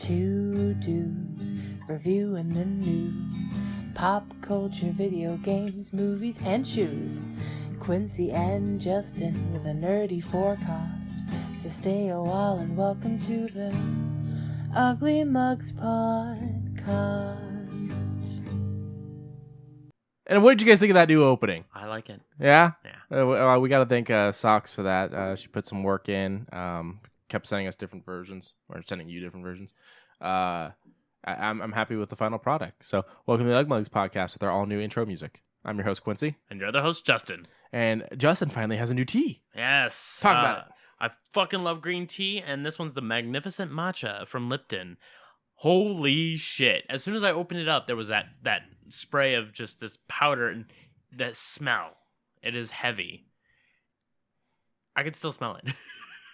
Two dudes reviewing the news, pop culture, video games, movies, and shoes. Quincey and Justin with a nerdy forecast. So stay a while and welcome to the Ugly Mugs Podcast. And what did you guys think of that new opening? I like it. Yeah? Yeah. We got to thank Socks for that. She put some work in, kept sending us different versions, or sending you different versions. I'm happy with the final product. So welcome to the UglyMugsPodcast with our all-new intro music. I'm your host, Quincey. And your other host, Justin. And Justin finally has a new tea. Yes. Talk about it. I fucking love green tea, and this one's the Magnificent Matcha from Lipton. Holy shit. As soon as I opened it up, there was that spray of just this powder and that smell. It is heavy. I can still smell it.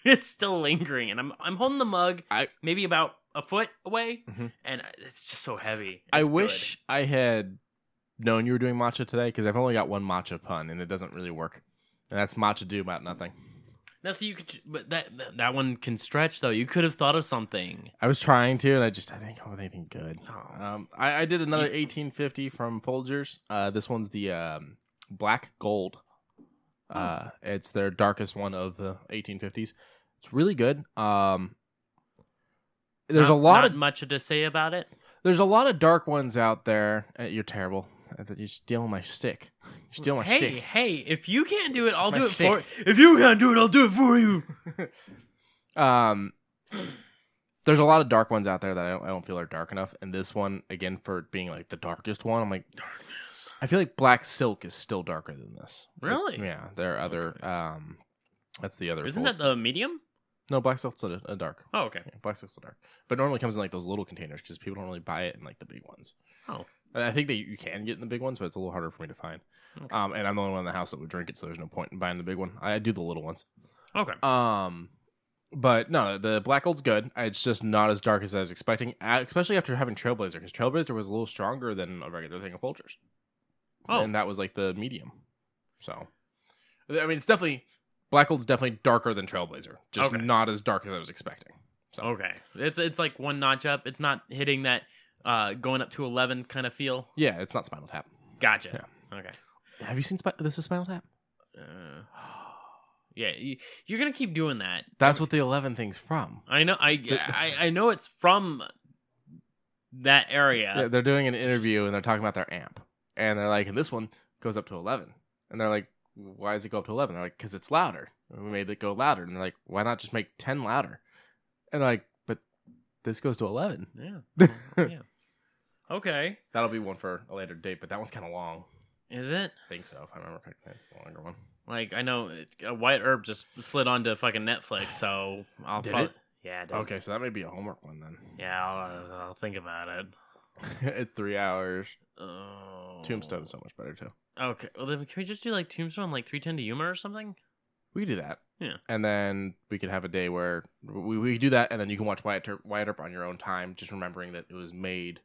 It's still lingering, and I'm holding the mug maybe about a foot away, and it's just so heavy. I wish I had known you were doing matcha today, because I've only got one matcha pun, and it doesn't really work. And that's matcha do about nothing. Now, so you could, but that one can stretch though. You could have thought of something. I was trying to, and I didn't come up with anything good. Oh. I did another 1850 from Folgers. This one's the Black Gold. It's their darkest one of the 1850s. It's really good. There's not much to say about it. There's a lot of dark ones out there. You're terrible. You're stealing my stick. You're stealing my stick. Hey, if you can't do it, I'll do it stick. for you. If you can't do it, I'll do it for you. There's a lot of dark ones out there that I don't feel are dark enough. And this one, again, for being like the darkest one, I'm like, darkness. I feel like Black Silk is still darker than this. Really? Yeah. There are other, that's the other. Isn't that the medium? No, Black Silk's a dark. Oh, okay. Yeah, Black Silk's a dark. But it normally comes in like those little containers because people don't really buy it in like the big ones. Oh. And I think that you can get in the big ones, but it's a little harder for me to find. Okay. And I'm the only one in the house that would drink it, so there's no point in buying the big one. I do the little ones. Okay. But no, the Black Gold's good. It's just not as dark as I was expecting, especially after having Trailblazer, because Trailblazer was a little stronger than a regular thing of Folgers. Oh. And that was like the medium. So, I mean, Black Gold's definitely darker than Trailblazer, just not as dark as I was expecting. So. Okay. It's like one notch up. It's not hitting that going up to 11 kind of feel. Yeah, it's not Spinal Tap. Gotcha. Yeah. Okay. Have you seen This is Spinal Tap? Yeah, you're gonna keep doing that. That's what the 11 thing's from. I know. I know it's from that area. Yeah, they're doing an interview and they're talking about their amp, and they're like, and this one goes up to 11, and they're like, why does it go up to 11? They're like, because it's louder. We made it go louder, and they're like, why not just make 10 louder? And they're like, but this goes to 11. Yeah. Yeah. Okay. That'll be one for a later date, but that one's kind of long. Is it? I think so, if I remember correctly. It's a longer one. Like, I know White Herb just slid onto fucking Netflix, so I'll it? Yeah, it did. Okay, so that may be a homework one then. Yeah, I'll think about it. At 3 hours. Oh. Tombstone's so much better, too. Okay, well then can we just do like Tombstone, like 310 to Yuma or something? We could do that. Yeah. And then we could have a day where we do that, and then you can watch Wyatt Earp on your own time, just remembering that it was made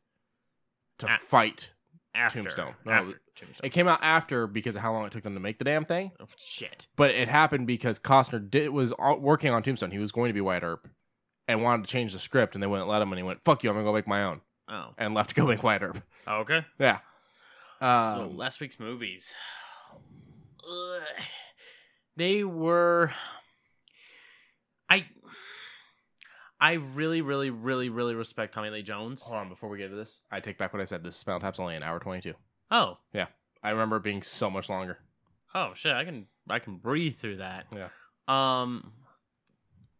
to fight Tombstone. No, After Tombstone. It came out after because of how long it took them to make the damn thing. Oh, shit. But it happened because Costner was working on Tombstone. He was going to be Wyatt Earp and wanted to change the script, and they wouldn't let him, and he went, fuck you, I'm going to go make my own. Oh. And left to go make Wyatt Earp. Oh, okay. Yeah. So last week's movies. They were... I really, really, really, really respect Tommy Lee Jones. Hold on, before we get to this, I take back what I said. This Spinal Tap's only an hour 22. Oh. Yeah. I remember it being so much longer. Oh, shit. I can breathe through that. Yeah.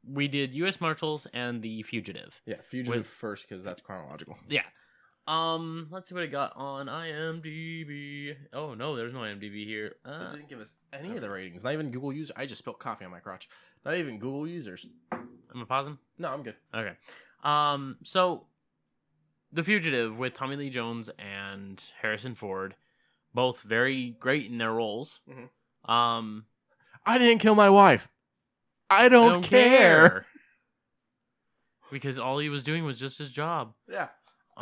We did U.S. Marshals and The Fugitive. Yeah, Fugitive first, because that's chronological. Yeah. Let's see what I got on IMDb. Oh, no, there's no IMDb here. It didn't give us any of the ratings. Not even Google users. I just spilled coffee on my crotch. Not even Google users. I'm gonna pause them? No, I'm good. Okay. So, The Fugitive with Tommy Lee Jones and Harrison Ford, both very great in their roles. Mm-hmm. I didn't kill my wife. I don't care. Because all he was doing was just his job. Yeah.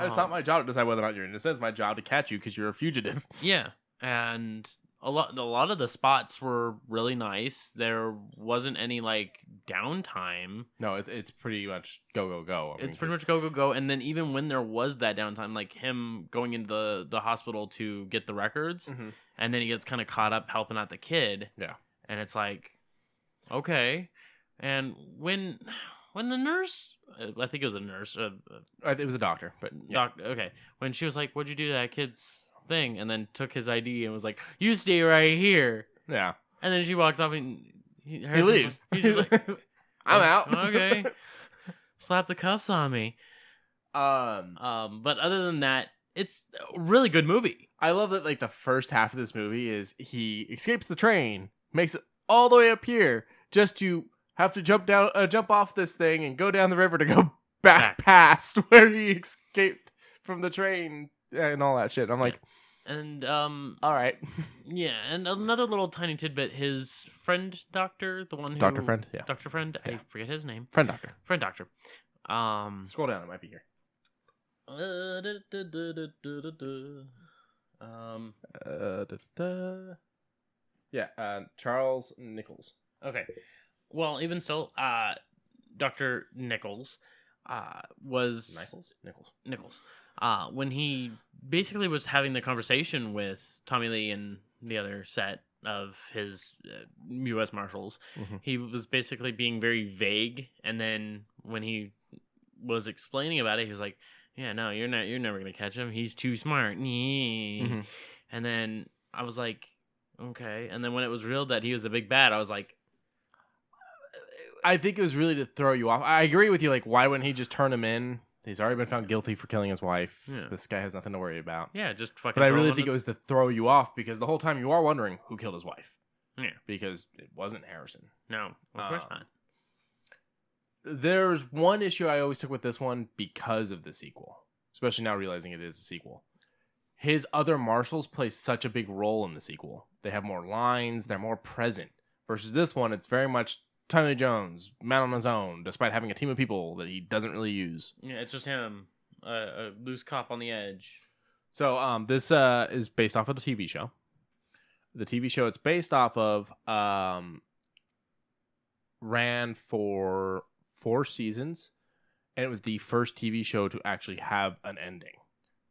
It's not my job to decide whether or not you're innocent. It's my job to catch you because you're a fugitive. Yeah. And a lot of the spots were really nice. There wasn't any like downtime. No, it's pretty much go. It's pretty much go. And then even when there was that downtime, like him going into the hospital to get the records, and then he gets kind of caught up helping out the kid. Yeah. And it's like, okay. And when the nurse, I think it was a nurse. It was a doctor, but yeah. Okay. When she was like, "What'd you do to that kid's thing?" and then took his ID and was like, "You stay right here." Yeah. And then she walks off and he leaves. He's just like, I'm out. Okay. Slap the cuffs on me. But other than that, it's a really good movie. I love that like the first half of this movie is he escapes the train, makes it all the way up here just to have to jump off this thing and go down the river to go back past where he escaped from the train and all that shit. I'm like, and all right. Yeah, and another little tiny tidbit, his friend doctor, the one who Dr. Friend, yeah. Dr. Friend, Yeah. I forget his name. Friend doctor. Scroll down, it might be here. Charles Nichols. Okay. Well, even still, Dr. Nichols was Nichols. When he basically was having the conversation with Tommy Lee and the other set of his U.S. Marshals, he was basically being very vague. And then when he was explaining about it, he was like, "Yeah, no, you're never gonna catch him. He's too smart." And then I was like, "Okay." And then when it was revealed that he was the big bad, I was like, I think it was really to throw you off. I agree with you. Like, why wouldn't he just turn him in? He's already been found guilty for killing his wife. Yeah. This guy has nothing to worry about. Yeah, just fucking. But I really think it was to throw you off because the whole time you are wondering who killed his wife. Yeah. Because it wasn't Harrison. No, of course not. There's one issue I always took with this one because of the sequel, especially now realizing it is a sequel. His other marshals play such a big role in the sequel. They have more lines. They're more present. Versus this one, it's very much Tommy Lee Jones, man on his own, despite having a team of people that he doesn't really use. Yeah, it's just him, a loose cop on the edge. So this is based off of the TV show. The TV show it's based off of ran for 4 seasons, and it was the first TV show to actually have an ending,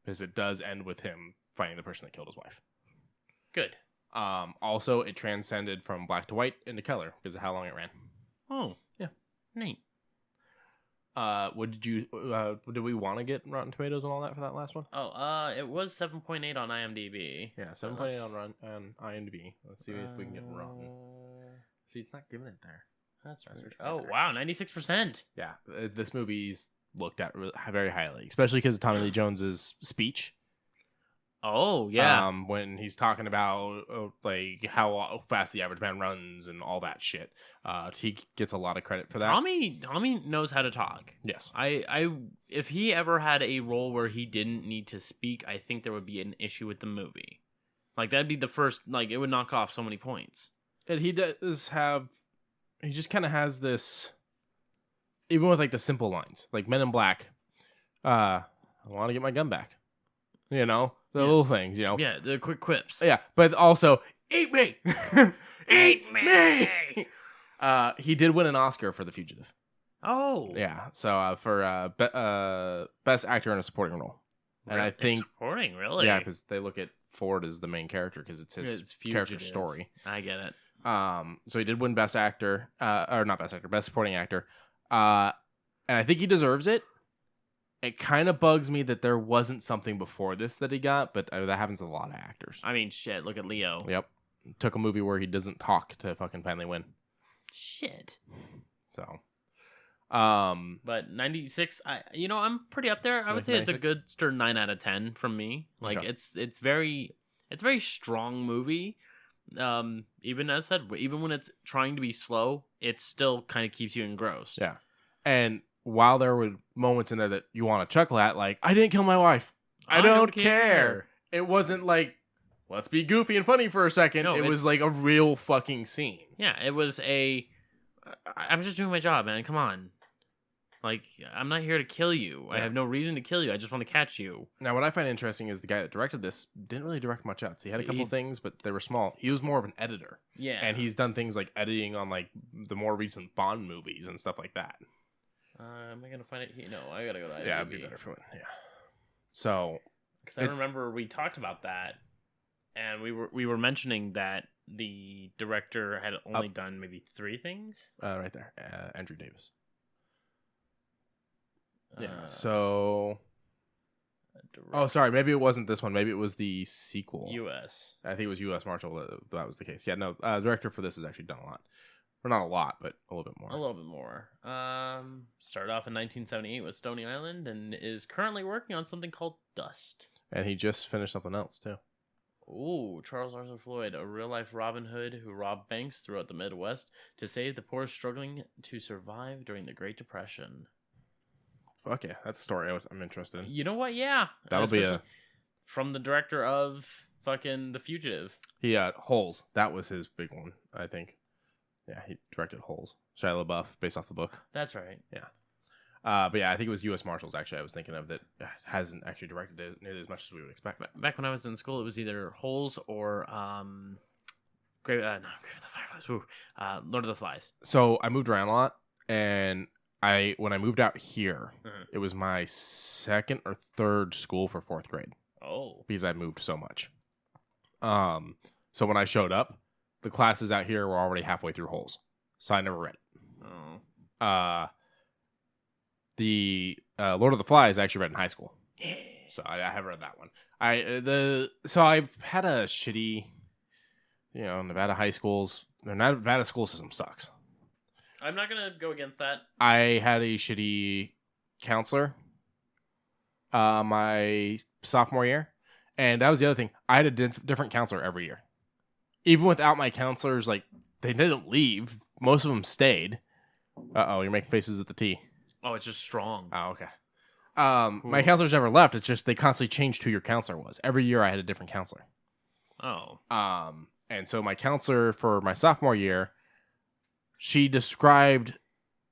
because it does end with him finding the person that killed his wife. Good. Also, it transcended from black to white into color because of how long it ran. Oh, yeah, neat. Did we want to get Rotten Tomatoes and all that for that last one? Oh, it was 7.8 on IMDb. Yeah, 7.8 on IMDb. Let's see if we can get Rotten. See, it's not giving it there. That's weird. Oh, wow, 96%. Yeah, this movie's looked at very highly, especially because of Tommy Lee Jones's speech. Oh, yeah. When he's talking about like how fast the average man runs and all that shit. He gets a lot of credit for that. Tommy knows how to talk. Yes. I if he ever had a role where he didn't need to speak, I think there would be an issue with the movie. Like that'd be the first, like it would knock off so many points. And he just kind of has this, even with like the simple lines, like Men in Black. I want to get my gun back. You know, the little things, you know. Yeah, the quick quips. Yeah, but also, eat me! Eat me! He did win an Oscar for The Fugitive. Oh. Yeah, so for Best Actor in a Supporting Role. And I think... Supporting, really? Yeah, because they look at Ford as the main character because it's his character story. I get it. So he did win Best Actor, or not Best Actor, Best Supporting Actor. And I think he deserves it. It kind of bugs me that there wasn't something before this that he got, but that happens with a lot of actors. I mean, shit, look at Leo. Yep. Took a movie where he doesn't talk to fucking finally win. Shit. So. But 96, I'm pretty up there. I would say 96? It's a good stern 9 out of 10 from me. Like, okay. It's very strong movie. Even as I said, even when it's trying to be slow, it still kind of keeps you engrossed. Yeah. And while there were moments in there that you want to chuckle at, like, I didn't kill my wife. I don't care. It wasn't like, let's be goofy and funny for a second. No, it was like a real fucking scene. Yeah, it was I'm just doing my job, man. Come on. Like, I'm not here to kill you. Yeah. I have no reason to kill you. I just want to catch you. Now, what I find interesting is the guy that directed this didn't really direct much else. He had a couple things, but they were small. He was more of an editor. Yeah. And he's done things like editing on like the more recent Bond movies and stuff like that. Am I going to find it here? No, I got to go to IMDb. Yeah, it'd be better for it. Yeah. So... Because I remember we talked about that, and we were mentioning that the director had only done maybe 3 things. Right there, Andrew Davis. Yeah. So. Oh, sorry. Maybe it wasn't this one. Maybe it was the sequel. U.S. I think it was U.S. Marshal. That was the case. Yeah. No. Director for this has actually done a lot. Or not a lot, but a little bit more. A little bit more. Started off in 1978 with Stony Island, and is currently working on something called Dust. And he just finished something else too. Ooh, Charles Arthur Floyd, a real-life Robin Hood who robbed banks throughout the Midwest to save the poor struggling to survive during the Great Depression. Fuck yeah, that's a story I'm interested in. You know what? Yeah. That'll be a... From the director of fucking The Fugitive. He had Holes. That was his big one, I think. Yeah, he directed Holes. Shia LaBeouf, based off the book. That's right. Yeah. But yeah, I think it was U.S. Marshals, actually, I was thinking of that hasn't actually directed it nearly as much as we would expect. Back when I was in school, it was either Holes or Grave of the Fireflies. Ooh, Lord of the Flies. So I moved around a lot, and when I moved out here, it was my second or third school for 4th grade. Oh. Because I moved so much. So when I showed up, the classes out here were already halfway through Holes. So I never read it. Oh. The Lord of the Flies I actually read in high school. Yeah. So I have read that one. So I've had a shitty, Nevada high schools. The Nevada school system sucks. I'm not gonna go against that. I had a shitty counselor my sophomore year, and that was the other thing. I had a different counselor every year. Even without my counselors, like, they didn't leave. Most of them stayed. Uh-oh, you're making faces at the T. Oh, it's just strong. Oh, okay. My counselors never left. It's just they constantly changed who your counselor was. Every year I had a different counselor. Oh. And so my counselor for my sophomore year, she described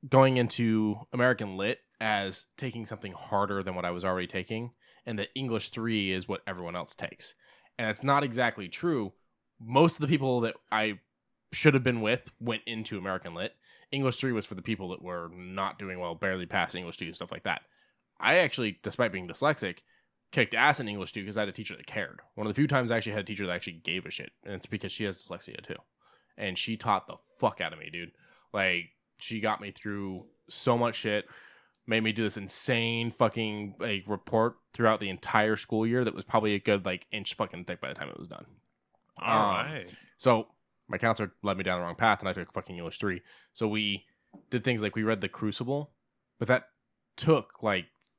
going into American Lit as taking something harder than what I was already taking, and that English 3 is what everyone else takes. And it's not exactly true. Most of the people that I should have been with went into American Lit. English 3 was for the people that were not doing well, barely passed English 2, stuff like that. I actually, despite being dyslexic, kicked ass in English 2 because I had a teacher that cared. One of the few times I actually had a teacher that actually gave a shit, and it's because she has dyslexia too. And she taught the fuck out of me, dude. Like, she got me through so much shit, made me do this insane fucking report throughout the entire school year that was probably a good inch fucking thick by the time it was done. All right. So my counselor led me down the wrong path, and I took fucking English 3. So we did things like we read The Crucible, but that took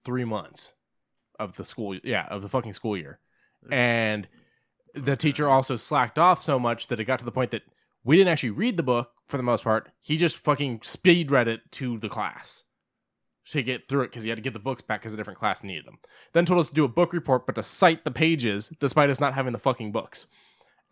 3 months of the fucking school year. And the teacher also slacked off so much that it got to the point that we didn't actually read the book for the most part. He just fucking speed read it to the class to get through it because he had to get the books back because a different class needed them. Then told us to do a book report, but to cite the pages despite us not having the fucking books.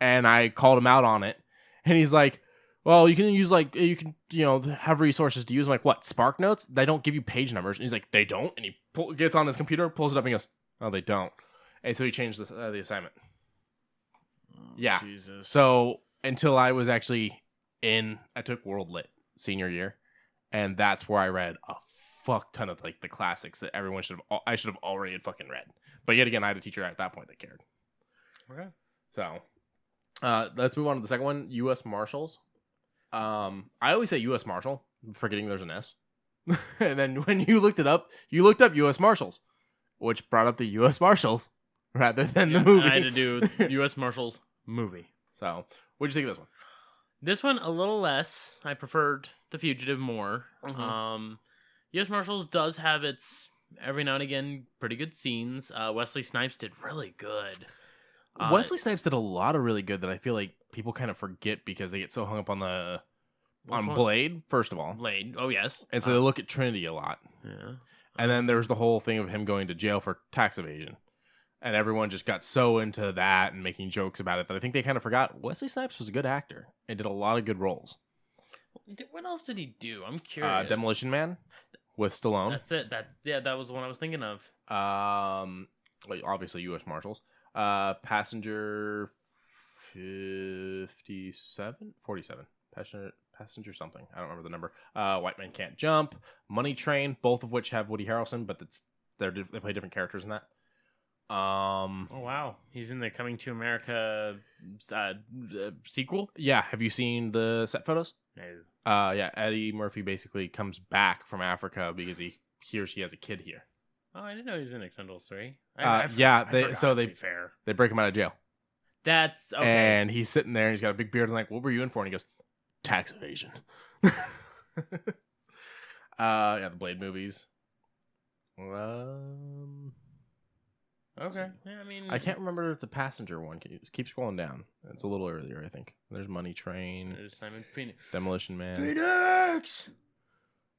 And I called him out on it. And he's like, well, you can use have resources to use. I'm like, what, Spark Notes? They don't give you page numbers. And he's like, they don't? And he gets on his computer, pulls it up, and he goes, oh, they don't. And so he changed the assignment. Oh, yeah. Jesus. So until I was actually I took World Lit senior year, and that's where I read a fuck ton of the classics that I should have already fucking read. But yet again, I had a teacher at that point that cared. Okay. So let's move on to the second one, U.S. Marshals. I always say U.S. Marshal, forgetting there's an S. And then when you looked it up, you looked up U.S. Marshals, which brought up the U.S. Marshals rather than the movie. I had to do U.S. Marshals movie. So, what'd you think of this one? This one, a little less. I preferred The Fugitive more. Mm-hmm. U.S. Marshals does have its, every now and again, pretty good scenes. Wesley Snipes did really good. Wesley Snipes did a lot of really good that I feel like people kind of forget because they get so hung up on Blade, first of all. Blade, oh yes. And so they look at Trinity a lot. Yeah. And then there's the whole thing of him going to jail for tax evasion. And everyone just got so into that and making jokes about it that I think they kind of forgot Wesley Snipes was a good actor and did a lot of good roles. What else did he do? I'm curious. Demolition Man. with Stallone. That's it. That was the one I was thinking of. Obviously U.S. Marshals. Passenger 47? 47. Passenger something. I don't remember the number. White Man Can't Jump. Money Train, both of which have Woody Harrelson, but they play different characters in that. Oh wow, he's in the Coming to America sequel. Yeah, have you seen the set photos? No. Yeah, Eddie Murphy basically comes back from Africa because he hears he has a kid here. Oh, I didn't know he was in Expendables 3. They break him out of jail. That's okay. And he's sitting there and he's got a big beard and like, what were you in for? And he goes, tax evasion. Yeah, the Blade movies. Okay. Yeah, I mean, I can't remember if the Passenger one. Keep scrolling down. It's a little earlier, I think. There's Money Train. There's Simon Phoenix. Demolition Man. Phoenix!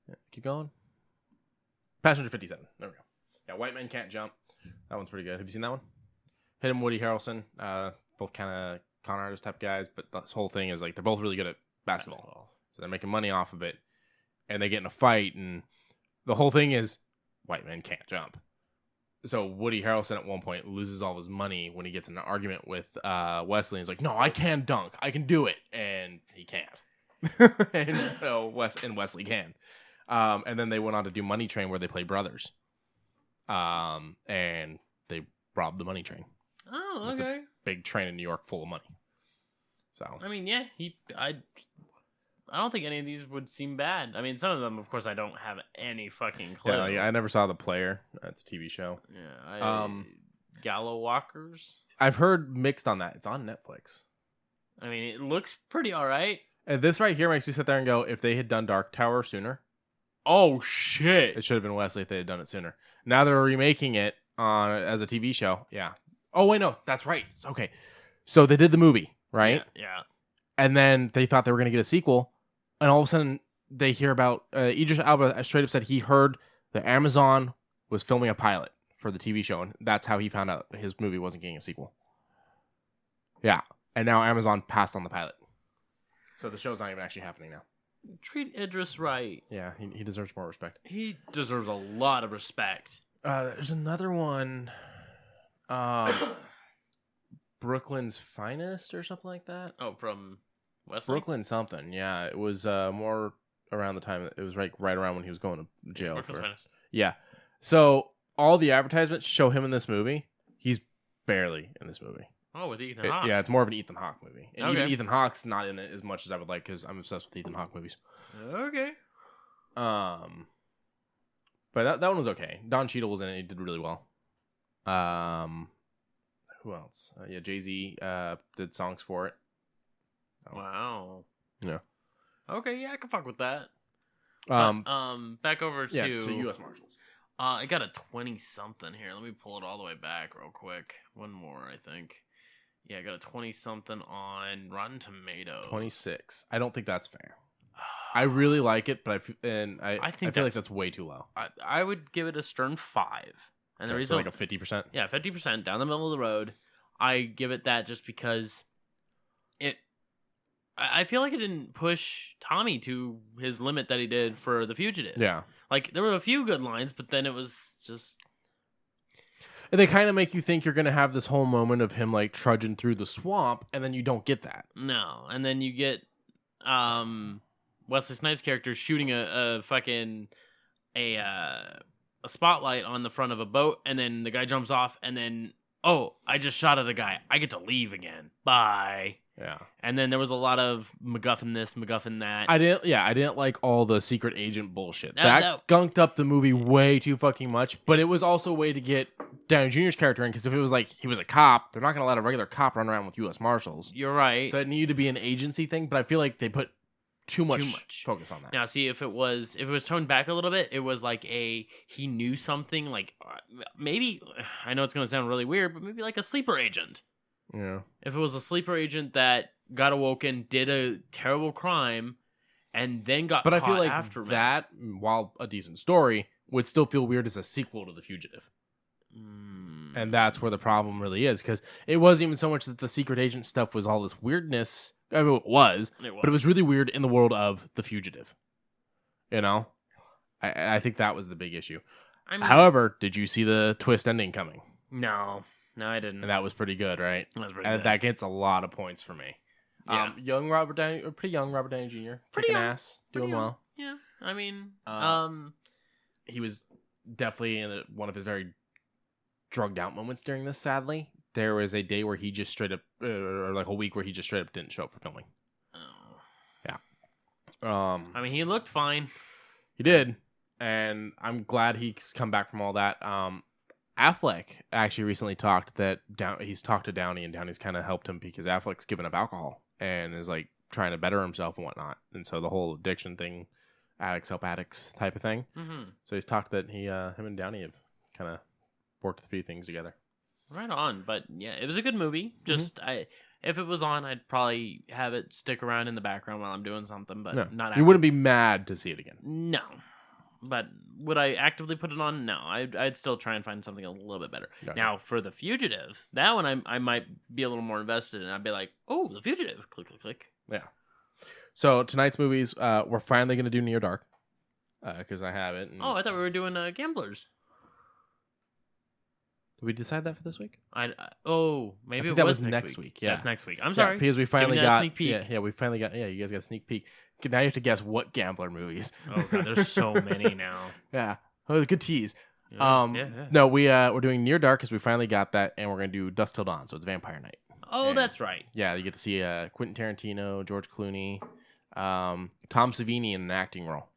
Yeah, keep going. Passenger 57. There we go. Yeah, White Men Can't Jump. That one's pretty good. Have you seen that one? Hit him, Woody Harrelson. Both kind of con artist type guys, but this whole thing is like they're both really good at basketball. So they're making money off of it, and they get in a fight, and the whole thing is white men can't jump. So Woody Harrelson at one point loses all his money when he gets in an argument with Wesley. And he's like, "No, I can dunk. I can do it," and he can't. And so Wesley can. And then they went on to do Money Train, where they play brothers. And they robbed the Money Train. Oh, okay. It's a big train in New York full of money. So I mean, yeah, I don't think any of these would seem bad. I mean, some of them, of course, I don't have any fucking clue. Yeah, I never saw The Player. That's a TV show. Yeah, Gallo Walkers. I've heard mixed on that. It's on Netflix. I mean, it looks pretty all right. And this right here makes me sit there and go, if they had done Dark Tower sooner. Oh, shit. It should have been Wesley if they had done it sooner. Now they're remaking it as a TV show. Yeah. Oh, wait, no. That's right. Okay. So they did the movie, right? Yeah. And then they thought they were going to get a sequel. And all of a sudden, they hear about... Idris Elba straight up said he heard that Amazon was filming a pilot for the TV show. And that's how he found out his movie wasn't getting a sequel. Yeah. And now Amazon passed on the pilot. So the show's not even actually happening now. Treat Idris right. Yeah, he deserves more respect. He deserves a lot of respect. There's another one. Brooklyn's Finest or something like that. Oh, from Wesley? Brooklyn something. Yeah, it was more around the time. It was right around when he was going to jail. Brooklyn's Finest. Yeah. So all the advertisements show him in this movie. He's barely in this movie. Oh, with Ethan Hawke. Yeah, it's more of an Ethan Hawke movie. And okay. even Ethan Hawke's not in it as much as I would like because I'm obsessed with Ethan Hawke movies. Okay. But that one was okay. Don Cheadle was in it. He did really well. Who else? Yeah, Jay-Z did songs for it. Oh. Wow. Yeah. Okay, yeah, I can fuck with that. Back over to U.S. Marshals. I got a 20-something here. Let me pull it all the way back real quick. One more, I think. Yeah, I got a 20-something on Rotten Tomatoes. 26. I don't think that's fair. I really like it, but I feel like that's way too low. I would give it a stern 5. And the reason, like a 50%. Yeah, 50% down the middle of the road. I give it that just because I feel like it didn't push Tommy to his limit that he did for The Fugitive. Yeah. Like, there were a few good lines, but then it was just... They kind of make you think you're going to have this whole moment of him, like, trudging through the swamp, and then you don't get that. No. And then you get Wesley Snipes' character shooting a spotlight on the front of a boat, and then the guy jumps off, and then, oh, I just shot at a guy. I get to leave again. Bye. Yeah. And then there was a lot of MacGuffin this, MacGuffin that. I didn't like all the secret agent bullshit. That gunked up the movie way too fucking much, but it was also a way to get Downey Jr.'s character in, because if it was like he was a cop, they're not going to let a regular cop run around with U.S. Marshals. You're right. So it needed to be an agency thing, but I feel like they put too much focus on that. Now, see, if it was toned back a little bit, it was like he knew something, like maybe, I know it's going to sound really weird, but maybe like a sleeper agent. Yeah. If it was a sleeper agent that got awoken, did a terrible crime, and then got caught after. But I feel like that, while a decent story, would still feel weird as a sequel to The Fugitive. And that's where the problem really is, because it wasn't even so much that the secret agent stuff was all this weirdness. I mean, it was, but it was really weird in the world of The Fugitive. You know? I think that was the big issue. I mean, However, did you see the twist ending coming? no, I didn't. And that was pretty good, right? That was pretty And good. that gets a lot of points for me. Yeah. Pretty young Robert Downey Jr. Pretty kicking young. ass, doing well. Yeah, I mean, He was definitely in one of his very drugged out moments during this. Sadly, there was a day where he just straight up, or like a week where he just straight up didn't show up for filming. oh. Yeah. I mean, he looked fine. He did, and I'm glad he's come back from all that. Affleck actually recently talked that he's talked to Downey, and Downey's kind of helped him because Affleck's given up alcohol and is like trying to better himself and whatnot, and so the whole addiction thing, addicts help addicts type of thing. Mm-hmm. So he's talked that him and Downey have kind of worked a few things together. Right on, but yeah, it was a good movie. Just if it was on, I'd probably have it stick around in the background while I'm doing something, but No, not. you wouldn't be mad to see it again. No, but would I actively put it on? No, I'd still try and find something a little bit better. Gotcha. Now for The Fugitive, that one I might be a little more invested in. I'd be like, oh, The Fugitive, click, click, click. Yeah. So tonight's movies, we're finally going to do Near Dark because I have it. And Oh, I thought we were doing Gamblers. Did we decide that for this week? Maybe I think it that was was next week. Yeah, That's next week. I'm sorry. because we finally that got sneak peek. Yeah, we finally got. Yeah, you guys got a sneak peek. Okay, now you have to guess what Gambler movies. Oh god, there's so many now. Yeah, oh, good tease. Yeah. No, we're doing Near Dark because we finally got that, and we're gonna do Dusk Till Dawn. So it's Vampire Night. Oh, And- that's right. Yeah, you get to see Quentin Tarantino, George Clooney, Tom Savini in an acting role.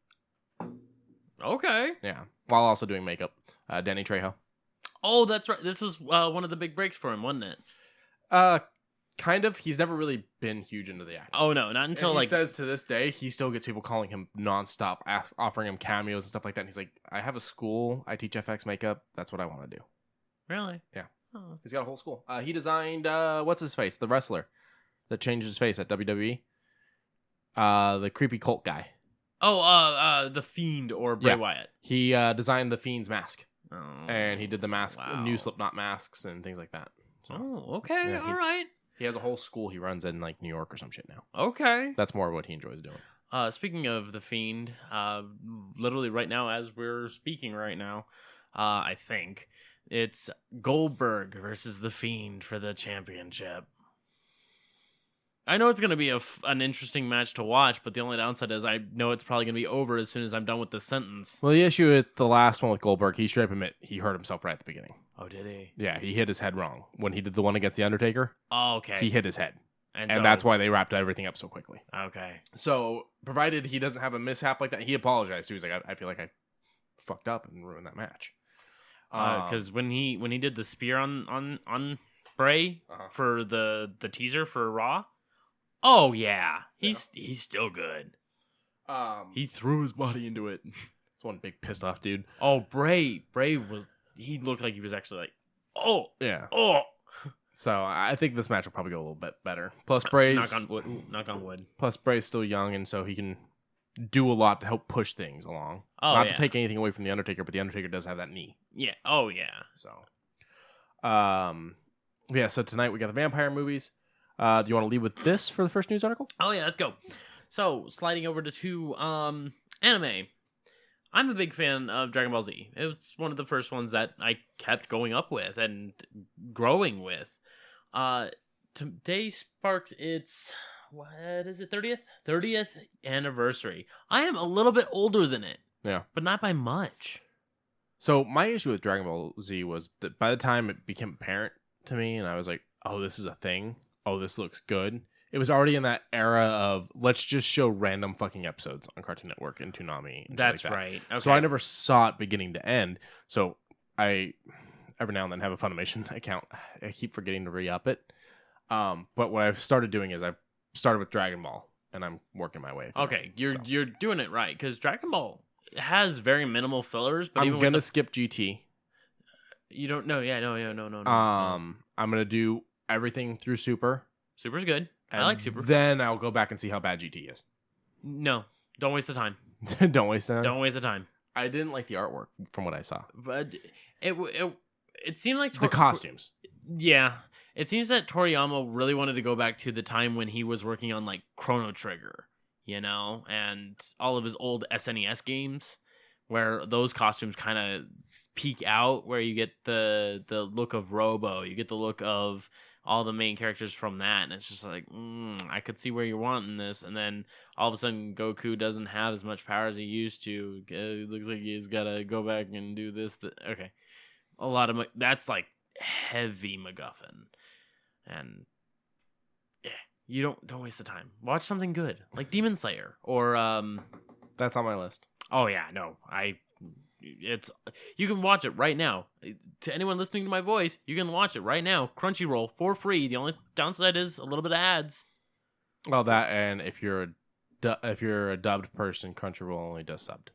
Okay. Yeah, while also doing makeup. Danny Trejo. Oh, that's right. This was one of the big breaks for him, wasn't it? Kind of. He's never really been huge into the acting. Oh no, not until And he like says to this day, he still gets people calling him nonstop, offering him cameos and stuff like that. And he's like, I have a school. I teach FX makeup. That's what I want to do. really. Yeah. Oh. He's got a whole school. He designed, what's his face? The wrestler that changed his face at WWE. The creepy cult guy. Oh, the Fiend or Bray Yeah. Wyatt. He designed the Fiend's mask. Oh. And he did the mask, Wow. new Slipknot masks and things like that. So Oh, okay. Yeah, All right. he has a whole school he runs in like New York or some shit now. Okay. That's more what he enjoys doing. Speaking of the Fiend, literally right now, as we're speaking right now, I think it's Goldberg versus the Fiend for the championship. I know it's going to be an interesting match to watch, but the only downside is I know it's probably going to be over as soon as I'm done with this sentence. Well, the issue with the last one with Goldberg, he straight up admit he hurt himself right at the beginning. Oh, did he? Yeah, he hit his head wrong. When he did the one against The Undertaker, Oh, okay. he hit his head. and And that's why they wrapped everything up so quickly. Okay. So, provided he doesn't have a mishap like that, he apologized too. He's like, I feel like I fucked up and ruined that match. Because when he did the spear on Bray Uh-huh. for the teaser for Raw, oh yeah, he's still good. He threw his body into it. It's one big pissed off dude. Oh, Bray he looked like he was actually like, oh. So I think this match will probably go a little bit better. Plus Bray's Knock on wood. Knock on wood. Plus Bray's still young, and so he can do a lot to help push things along. Oh, Not yeah. to take anything away from the Undertaker, but the Undertaker does have that knee. Yeah. Oh yeah. So, yeah. So tonight we got the vampire movies. Do you want to lead with this for the first news article? Oh yeah. Let's go. So sliding over to two anime. I'm a big fan of Dragon Ball Z. It's one of the first ones that I kept going up with and growing with. Today sparks its, what is it, 30th anniversary. I am a little bit older than it. Yeah. But not by much. So my issue with Dragon Ball Z was that by the time it became apparent to me, and I was like, "Oh, this is a thing. Oh, this looks good." It was already in that era of let's just show random fucking episodes on Cartoon Network and Toonami. And That's shit like that. right. Okay. So I never saw it beginning to end. So I every now and then have a Funimation account. I keep forgetting to re-up it. But what I've started doing is I've started with Dragon Ball, and I'm working my way through. Okay, it. you're doing it right because Dragon Ball has very minimal fillers. But I'm even gonna with skip GT. you don't know, yeah, no. I'm gonna do everything through Super. Super's good. I and like Super. Then I'll go back and see how bad GT is. No, don't waste the time. Don't waste time. Don't waste the time. I didn't like the artwork from what I saw. But it seemed like The costumes. Yeah, it seems that Toriyama really wanted to go back to the time when he was working on like Chrono Trigger, and all of his old SNES games, where those costumes kind of peek out, where you get the look of Robo, you get the look of all the main characters from that, and it's just like, I could see where you're wanting this, and then all of a sudden Goku doesn't have as much power as he used to. It looks like he's got to go back and do this. Okay, a lot of that's like heavy MacGuffin, and yeah, you don't waste the time. Watch something good like Demon Slayer or That's on my list. Oh yeah, no, you can watch it right now. To anyone listening to my voice, you can watch it right now. Crunchyroll for free. The only downside is a little bit of ads. Well, that and if you're a dubbed person, Crunchyroll only does subbed.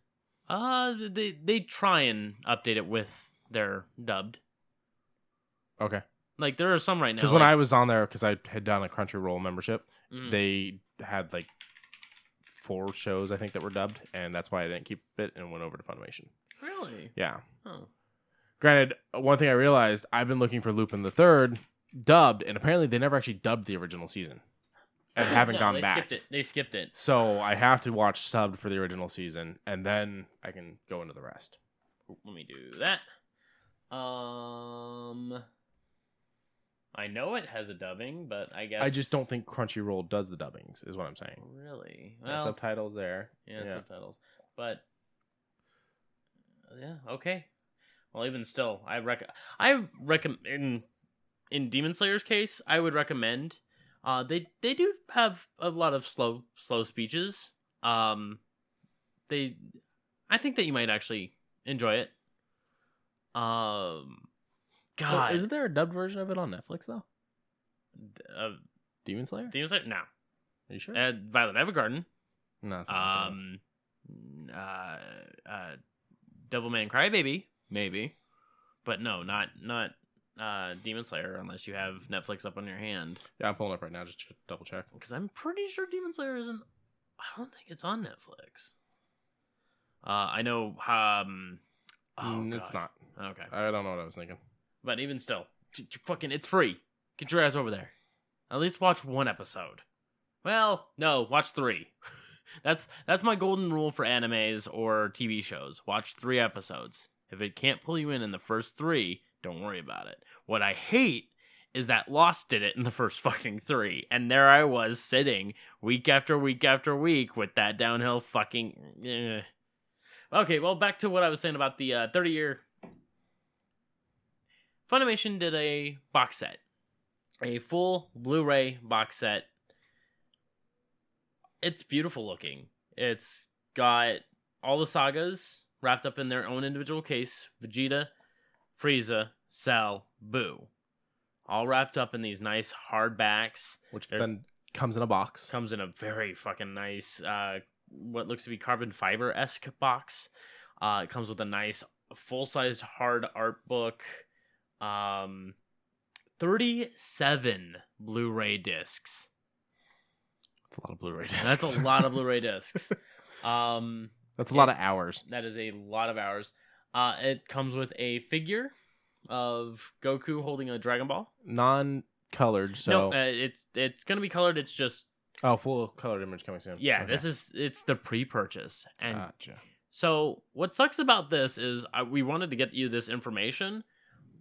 They try and update it with their dubbed. Okay. Like there are some right now. Because when I was on there, because I had done a Crunchyroll membership, they had like 4 shows I think that were dubbed, and that's why I didn't keep it and went over to Funimation. Really? Yeah. Oh. Granted, one thing I realized, I've been looking for Lupin the Third dubbed, and apparently they never actually dubbed the original season, and haven't gone back. They skipped it. So I have to watch subbed for the original season, and then I can go into the rest. Let me do that. I know it has a dubbing, but I guess I just don't think Crunchyroll does the dubbings, is what I'm saying. Really? Well, subtitles there. Yeah, subtitles. But yeah, okay. Well, even still, I recommend in Demon Slayer's case, I would recommend. They do have a lot of slow speeches. I think that you might actually enjoy it. God, isn't there a dubbed version of it on Netflix though? Demon Slayer? Demon Slayer? No. Are you sure? Violet Evergarden. No. Devilman Crybaby, maybe, but no, not Demon Slayer unless you have Netflix up on your hand. Yeah, I'm pulling up right now just to double check. Because I'm pretty sure Demon Slayer isn't. I don't think it's on Netflix. I know. It's not. Okay. I don't know what I was thinking. But even still, it's free. Get your ass over there. At least watch 1 episode. Well, no, watch 3. That's my golden rule for animes or TV shows. Watch 3 episodes. If it can't pull you in the first 3, don't worry about it. What I hate is that Lost did it in the first fucking 3, and there I was sitting week after week after week with that downhill fucking. Okay, well, back to what I was saying about the 30-year. Funimation did a box set, a full Blu-ray box set. It's beautiful looking. It's got all the sagas wrapped up in their own individual case. Vegeta, Frieza, Cell, Boo. All wrapped up in these nice hardbacks. Which then comes in a box. Comes in a very fucking nice, what looks to be carbon fiber-esque box. It comes with a nice full-sized hard art book. 37 Blu-ray discs. That's a lot of Blu-ray discs. That's a lot of Blu-ray discs. That's a lot of hours. That is a lot of hours. It comes with a figure of Goku holding a Dragon Ball. Non-colored, so... No, it's going to be colored. It's just... Oh, full colored image coming soon. Yeah, okay. it's the pre-purchase. And gotcha. So what sucks about this is we wanted to get you this information.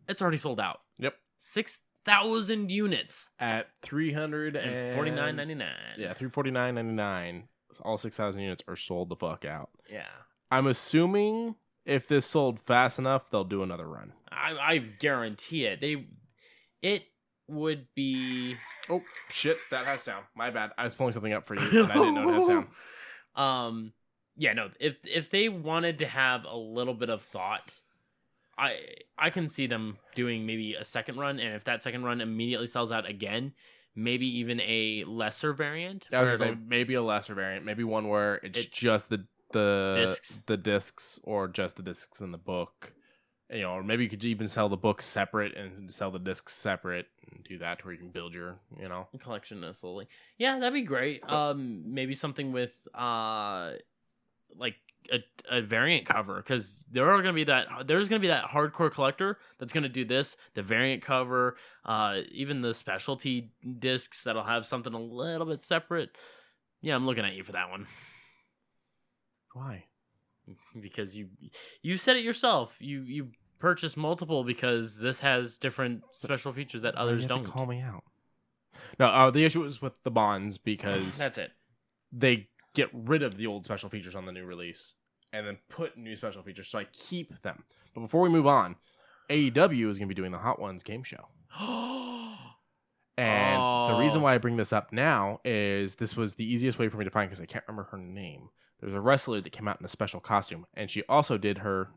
It's already sold out. Yep. 6,000 units at $349.99. Yeah, $349.99. All 6,000 units are sold the fuck out. Yeah. I'm assuming if this sold fast enough, they'll do another run. I guarantee it. It would be. Oh shit! That has sound. My bad. I was pulling something up for you, and I didn't know it had sound. Yeah, no. If they wanted to have a little bit of thought, I can see them doing maybe a second run, and if that second run immediately sells out again, maybe even a lesser variant. I was gonna say maybe a lesser variant, maybe one where it's just the discs, or just the discs in the book. You know, or maybe you could even sell the books separate and sell the discs separate, and do that to where you can build your, collection slowly. Yeah, that'd be great. Maybe something with like a variant cover, because there's gonna be that hardcore collector that's gonna do this, the variant cover, even the specialty discs that'll have something a little bit separate. Yeah, I'm looking at you for that one. Why? Because you said it yourself. You purchased multiple because this has different special features that others don't. Call me out. No, the issue was with the bonds because That's it. They get rid of the old special features on the new release and then put new special features, so I keep them. But before we move on, AEW is going to be doing the Hot Ones game show. And the reason why I bring this up now is this was the easiest way for me to find because I can't remember her name. There's a wrestler that came out in a special costume, and she also did her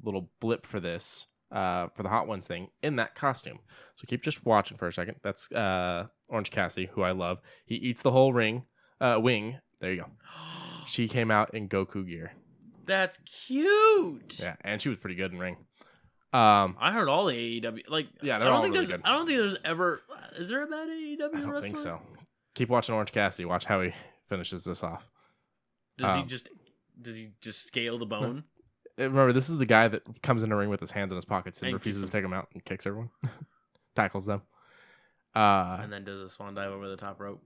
little blip for this, for the Hot Ones thing, in that costume. So keep just watching for a second. That's Orange Cassidy, who I love. He eats the whole wing. There you go. She came out in Goku gear. That's cute. Yeah, and she was pretty good in ring. I heard all the AEW. Yeah, they're all really good. I don't think there's ever. Is there a bad AEW wrestler? I don't think so. Keep watching Orange Cassidy. Watch how he finishes this off. Does he just scale the bone? Remember, this is the guy that comes in the ring with his hands in his pockets and refuses to take them out and kicks everyone, tackles them, and then does a swan dive over the top rope.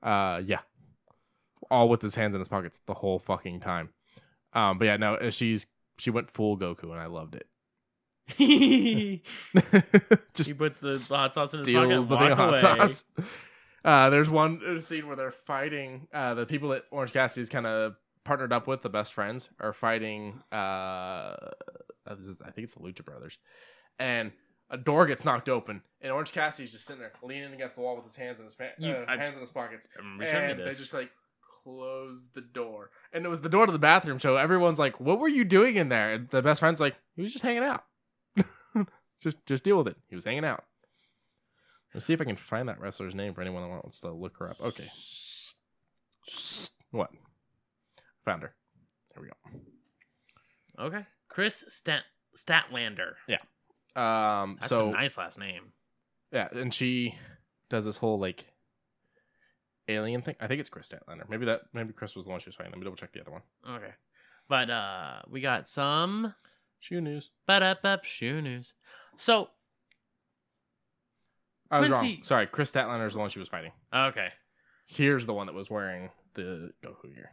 Yeah, all with his hands in his pockets the whole fucking time. But yeah, no, she went full Goku and I loved it. Just he puts the hot sauce in his steals pocket. The Walks hot away. sauce. There's one scene where they're fighting. The people that Orange Cassidy's kind of partnered up with, the best friends, are fighting. I think it's the Lucha Brothers, and a door gets knocked open, and Orange Cassidy's just sitting there leaning against the wall with his hands in his hands in his pockets, and they just like close the door, and it was the door to the bathroom. So everyone's like, "What were you doing in there?" And the best friend's like, "He was just hanging out. just deal with it. He was hanging out." Let's see if I can find that wrestler's name for anyone that wants to look her up. Okay. What? Found her. There we go. Okay. Chris Statlander. Yeah. That's a nice last name. Yeah, and she does this whole like alien thing. I think it's Chris Statlander. Maybe Chris was the one she was fighting. Let me double check the other one. Okay. But we got some shoe news. Shoe news. So I was wrong. Sorry, Chris Statlander is the one she was fighting. Okay. Here's the one that was wearing the Goku gear.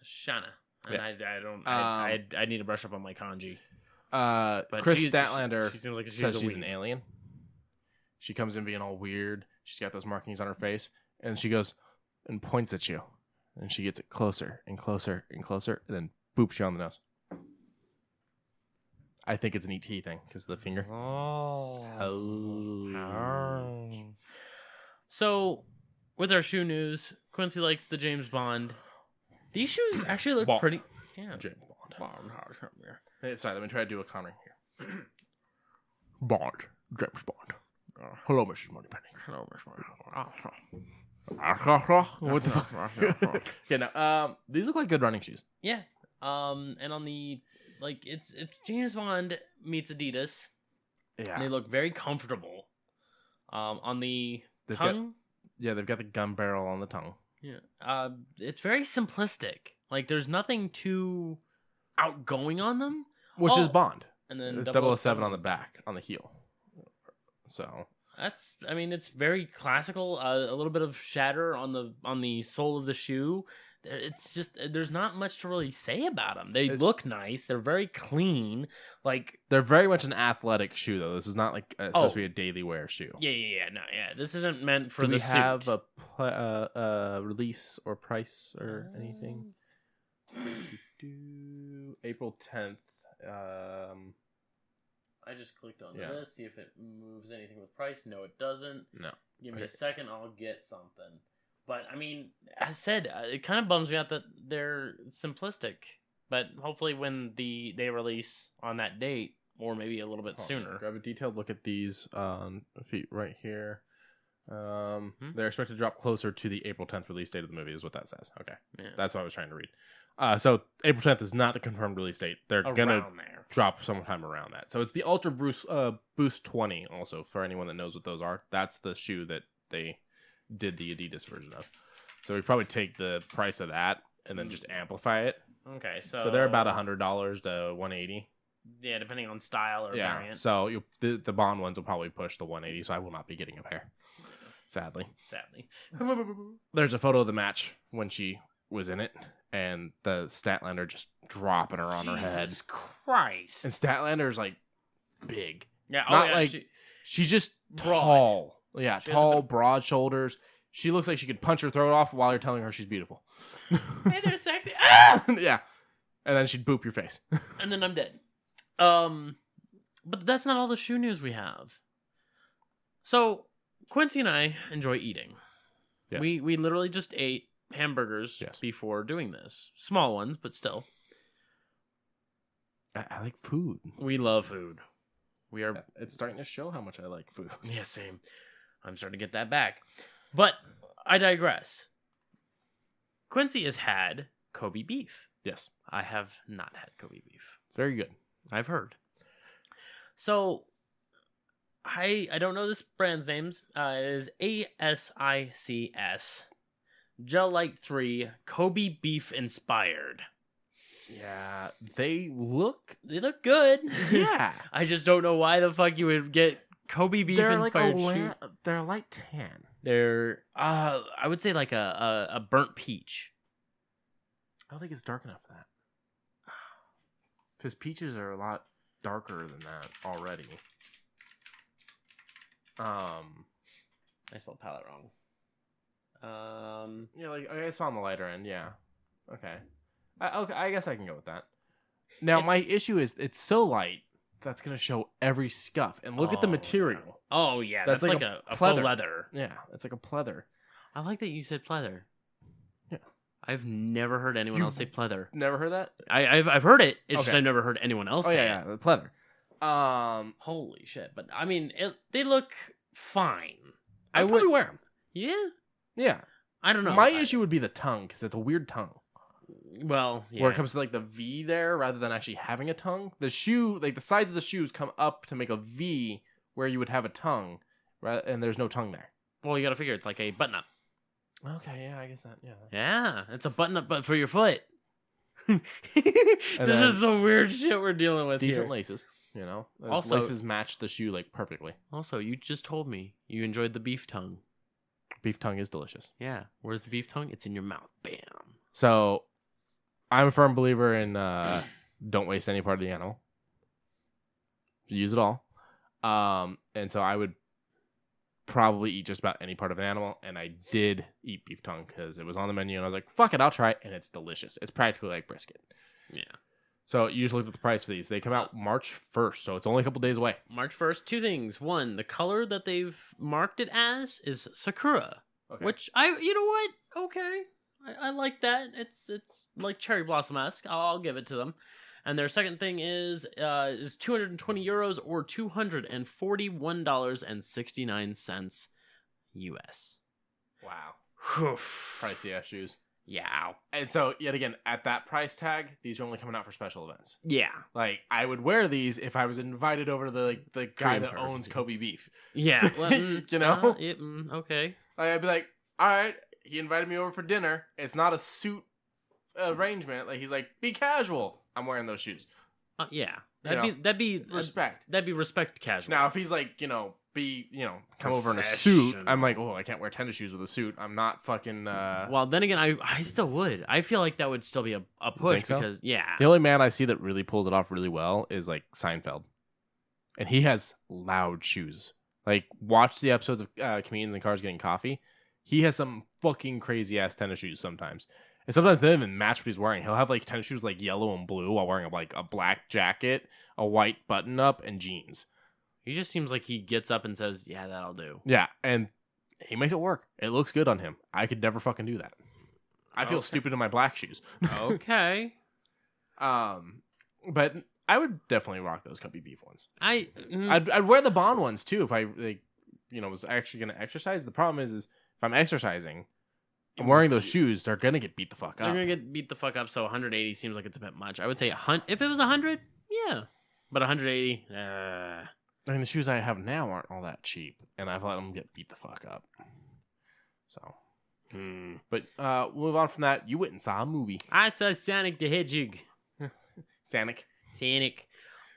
Shana. And yeah. I need to brush up on my kanji. But Chris Statlander she seems like says she's an alien. She comes in being all weird. She's got those markings on her face, and she goes and points at you, and she gets it closer and closer and closer, and then boops you on the nose. I think it's an ET thing because of the finger. Oh. So, with our shoe news, Quincy likes the James Bond. These shoes actually look pretty. Yeah, James Bond. Hey, sorry, let me try to do a Connery here. Bond, James Bond. Hello, Mrs. Moneypenny. Hello, Mrs. What the fuck? Yeah, no. These look like good running shoes. Yeah. And on the it's James Bond meets Adidas. Yeah. And they look very comfortable. On the tongue. They've got the gun barrel on the tongue. Yeah. It's very simplistic. Like there's nothing too outgoing on them. Which is Bond. And then 007 on the back, on the heel. So it's very classical. A little bit of shatter on the sole of the shoe. It's just there's not much to really say about them. They look nice. They're very clean. Like they're very much an athletic shoe, though. This is not like supposed to be a daily wear shoe. Yeah. No, yeah. This isn't meant for Do the we have suit. a release or price or anything? April 10th. I just clicked on this, see if it moves anything with price. No, it doesn't. No. Give me a second, I'll get something. But, I mean, as I said, it kind of bums me out that they're simplistic. But hopefully when they release on that date, or maybe a little bit sooner. Grab a detailed look at these feet right here. They're expected to drop closer to the April 10th release date of the movie, is what that says. Okay. Yeah. That's what I was trying to read. So April 10th is not the confirmed release date. They're going to drop sometime around that. So it's the Ultra Boost 20 also, for anyone that knows what those are. That's the shoe that they did the Adidas version of. So we probably take the price of that and then just amplify it. Okay, so they're about $100 to $180. Yeah, depending on style or variant. So the Bond ones will probably push the 180. So I will not be getting a pair. Sadly. Sadly. There's a photo of the match when she was in it, and the Statlander just dropping her on her head. Jesus Christ. And Statlander's like big. Yeah, Not like she's just broad. tall. Yeah, She has tall, broad shoulders. She looks like she could punch her throat off while you're telling her she's beautiful. Hey, they're sexy. Ah! Yeah. And then she'd boop your face. And then I'm dead. But that's not all the shoe news we have. So, Quincy and I enjoy eating. Yes. We literally just ate hamburgers before doing this. Small ones, but still. I like food. We love food. We are. It's starting to show how much I like food. Yeah, same. I'm starting to get that back. But I digress. Quincy has had Kobe beef. Yes. I have not had Kobe beef. It's very good. I've heard. So, I don't know this brand's names. It is ASICS. Gel Light 3 Kobe beef inspired. Yeah, they look good. Yeah. I just don't know why the fuck you would get Kobe beef inspired shoe. They're like tan. They're I would say like a burnt peach. I don't think it's dark enough for that. Because peaches are a lot darker than that already. I spelled palette wrong. Yeah, like I saw on the lighter end. Yeah. Okay. Okay, I guess I can go with that. Now my issue is it's so light that's gonna show every scuff. And look at the material. Oh yeah, that's like a faux leather. Yeah, it's like a pleather. I like that you said pleather. Yeah, I've never heard anyone else say pleather. Never heard that? I've heard it. It's just I've never heard anyone else say it. The pleather. Holy shit! But I mean, they look fine. I would wear them. Yeah. Yeah. I don't know. My issue would be the tongue because it's a weird tongue. Well, yeah. Where it comes to like the V there rather than actually having a tongue. The shoe, like the sides of the shoes come up to make a V where you would have a tongue, and there's no tongue there. Well, you got to figure it's like a button up. Okay, yeah, I guess that, yeah. Yeah, it's a button up but for your foot. This is some weird shit we're dealing with decent here. Laces, you know. Also, laces match the shoe like perfectly. Also, you just told me you enjoyed the beef tongue. Beef tongue is delicious. Yeah, where's the beef tongue? It's in your mouth. Bam. So, I'm a firm believer in don't waste any part of the animal. Use it all. And so I would probably eat just about any part of an animal, and I did eat beef tongue because it was on the menu, and I was like, fuck it, I'll try it, and it's delicious. It's practically like brisket. Yeah. So you just look at the price for these. They come out March 1st, so it's only a couple days away. March 1st, two things. One, the color that they've marked it as is Sakura, which you know what? Okay. I like that. It's like cherry blossom-esque. I'll give it to them. And their second thing is 220 euros or $241.69 US. Wow. Whew. Pricey ass shoes. Yeah. And so, yet again, at that price tag, these are only coming out for special events. Yeah. Like, I would wear these if I was invited over to the guy that owns Kobe beef. Yeah. Well, you know? Okay. I'd be like, all right, he invited me over for dinner. It's not a suit arrangement. Like, he's like, be casual. I'm wearing those shoes. Yeah. That'd be respect. That'd be respect casual. Now, if he's like, come over in a suit, I'm like, oh, I can't wear tennis shoes with a suit. I'm not fucking. Well, then again, I still would. I feel like that would still be a push because the only man I see that really pulls it off really well is like Seinfeld, and he has loud shoes. Like, watch the episodes of Comedians in Cars Getting Coffee. He has some fucking crazy ass tennis shoes sometimes. And sometimes they don't even match what he's wearing. He'll have like tennis shoes like yellow and blue while wearing like a black jacket, a white button up, and jeans. He just seems like he gets up and says, yeah, that'll do. Yeah, and he makes it work. It looks good on him. I could never fucking do that. I feel stupid in my black shoes. Okay. But I would definitely rock those Cubby Beef ones. I'd wear the Bond ones too if I was actually going to exercise. The problem is if I'm exercising, I'm wearing those shoes, they're going to get beat the fuck up. They're going to get beat the fuck up, so 180 seems like it's a bit much. I would say if it was 100, yeah. But 180, I mean, the shoes I have now aren't all that cheap, and I've let them get beat the fuck up. So, but we'll move on from that. You went and saw a movie. I saw Sonic the Hedgehog. Sonic.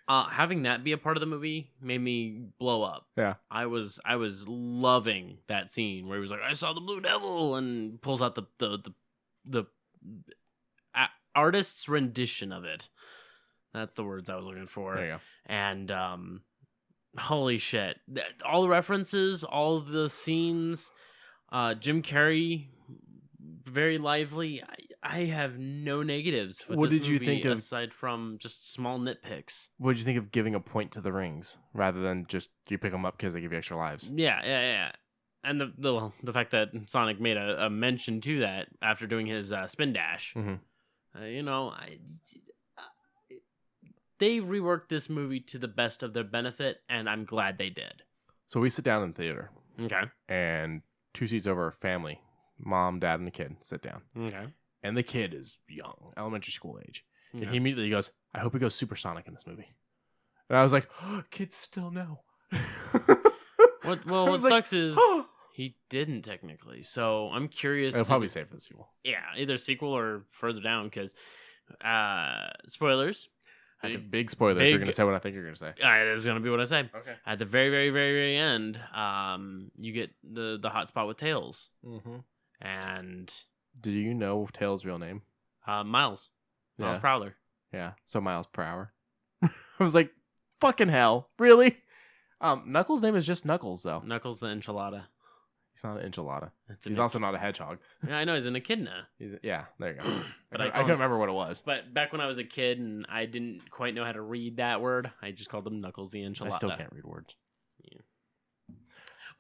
Having that be a part of the movie made me blow up. Yeah. I was loving that scene where he was like, I saw the Blue Devil, and pulls out the artist's rendition of it. That's the words I was looking for. There you go. And holy shit. All the references, all of the scenes, Jim Carrey, very lively. I have no negatives with What this did you movie think of- aside from just small nitpicks. What did you think of giving a point to the rings rather than just you pick them up because they give you extra lives? Yeah. And the fact that Sonic made a mention to that after doing his spin dash. Mm-hmm. They reworked this movie to the best of their benefit, and I'm glad they did. So we sit down in the theater, Okay. and 2 seats over, family, mom, dad, and the kid sit down. Okay. And the kid is young, elementary school age. Yeah. And he immediately goes, I hope he goes supersonic in this movie. And I was like, kids still know. What sucks is he didn't technically. So I'm curious. I'll probably save for the sequel. Yeah, either sequel or further down because spoilers. Big spoilers. You're going to say what I think you're going to say. That's going to be what I say. Okay. At the very, very, very, very end, you get the hot spot with Tails. Mm-hmm. And Do you know Tails' real name? Miles. Miles Prowler. Yeah, so miles per hour. I was like, fucking hell, really? Knuckles' name is just Knuckles, though. Knuckles the enchilada. He's not an enchilada. It's He's also not a hedgehog. Yeah, I know he's an echidna. Yeah, there you go. But I couldn't remember what it was. But back when I was a kid and I didn't quite know how to read that word, I just called him Knuckles the enchilada. I still can't read words. Yeah.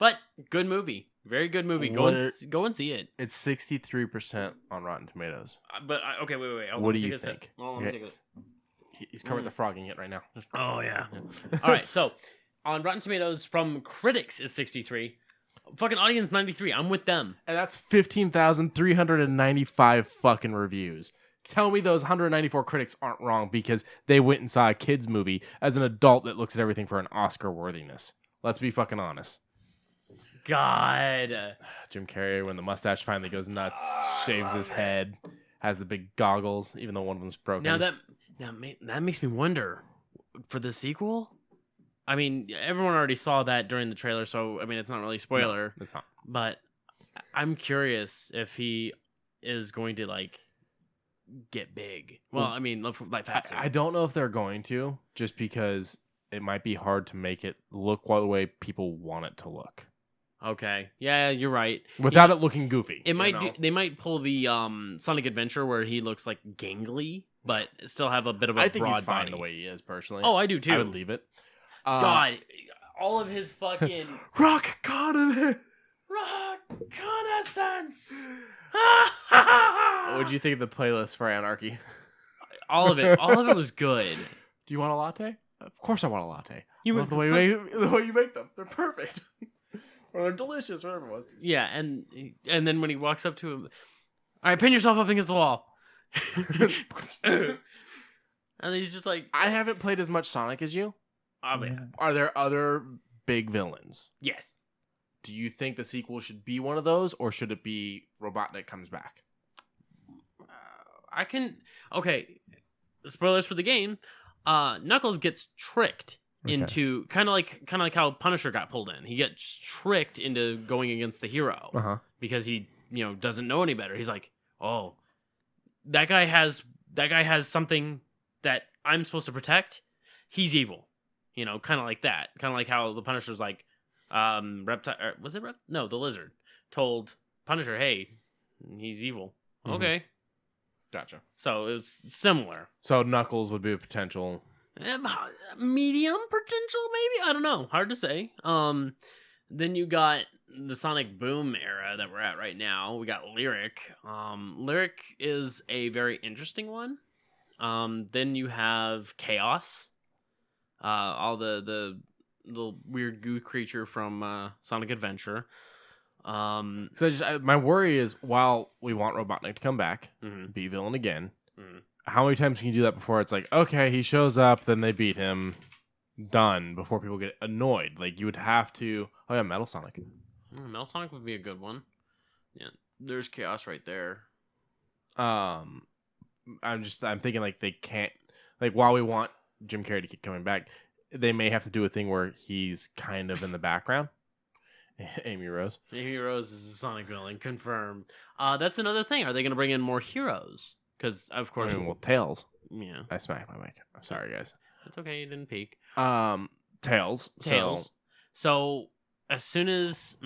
But good movie, very good movie. Go and see it. It's 63% on Rotten Tomatoes. But okay, wait. What do you think? Let me take a He's covering the frogging it right now. Oh yeah. All right, so on Rotten Tomatoes from critics is 63. Fucking audience 93. I'm with them. And that's 15,395 fucking reviews. Tell me those 194 critics aren't wrong because they went and saw a kid's movie as an adult that looks at everything for an Oscar worthiness. Let's be fucking honest. God. Jim Carrey, when the mustache finally goes nuts, shaves his head, has the big goggles, even though one of them's broken. Now that makes me wonder for the sequel. I mean, everyone already saw that during the trailer, so I mean, it's not really a spoiler. No, it's not. But I'm curious if he is going to like get big. Well, I mean, like that. I don't know if they're going to, just because it might be hard to make it look the way people want it to look. Okay. Yeah, you're right. Without it looking goofy. They might pull the Sonic Adventure where he looks like gangly, but still have a bit of a I think broad he's fine body. the way he is, personally. Oh, I do too. I would leave it. God, all of his fucking rock reconnaissance. What did you think of the playlist for Anarchy? All of it was good. Do you want a latte? Of course I want a latte. You love the way you make them. They're perfect. Or they're delicious, whatever it was. Yeah, and then when he walks up to him, all right, pin yourself up against the wall. And he's just like, I haven't played as much Sonic as you. Oh, yeah. Are there other big villains? Yes. Do you think the sequel should be one of those, or should it be Robotnik comes back? Okay. Spoilers for the game. Knuckles gets tricked into kind of like how Punisher got pulled in. He gets tricked into going against the hero because he doesn't know any better. He's like, oh, that guy has something that I'm supposed to protect. He's evil. Kind of like that. Kind of like how the Punisher's like, Reptile. Was it No, the Lizard told Punisher, "Hey, he's evil." Mm-hmm. Okay, gotcha. So it was similar. So Knuckles would be a potential medium potential, maybe. I don't know. Hard to say. Then you got the Sonic Boom era that we're at right now. We got Lyric. Lyric is a very interesting one. Then you have Chaos. All the weird goo creature from Sonic Adventure. So my worry is, while we want Robotnik to come back, be villain again, how many times can you do that before it's like, okay, he shows up, then they beat him, done, before people get annoyed? Like, you would have to... Oh yeah, Metal Sonic. Metal Sonic would be a good one. Yeah, there's Chaos right there. I'm thinking like they can't... Like, while we want Jim Carrey to keep coming back, they may have to do a thing where he's kind of in the background. Amy Rose. Amy Rose is a Sonic villain, confirmed. That's another thing. Are they going to bring in more heroes? Because, of course... Tails. Yeah. I smacked my mic. I'm sorry, guys. It's okay, you didn't peek. Tails. So, as soon as...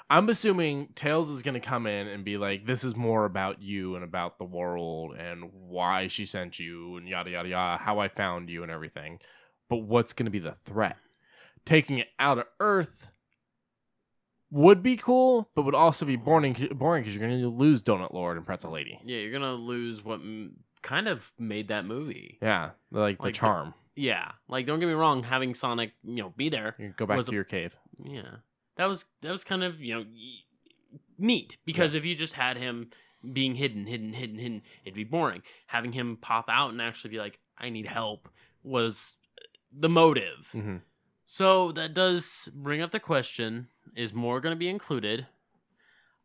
I'm assuming Tails is going to come in and be like, this is more about you and about the world and why she sent you and yada, yada, yada, how I found you and everything. But what's going to be the threat? Taking it out of Earth would be cool, but would also be boring because you're going to lose Donut Lord and Pretzel Lady. Yeah, you're going to lose what kind of made that movie. Yeah, like the charm. Like, don't get me wrong, having Sonic, be there. You go back to your cave. Yeah. That was kind of, neat. Because if you just had him being hidden, it'd be boring. Having him pop out and actually be like, I need help, was the motive. Mm-hmm. So that does bring up the question, is more going to be included?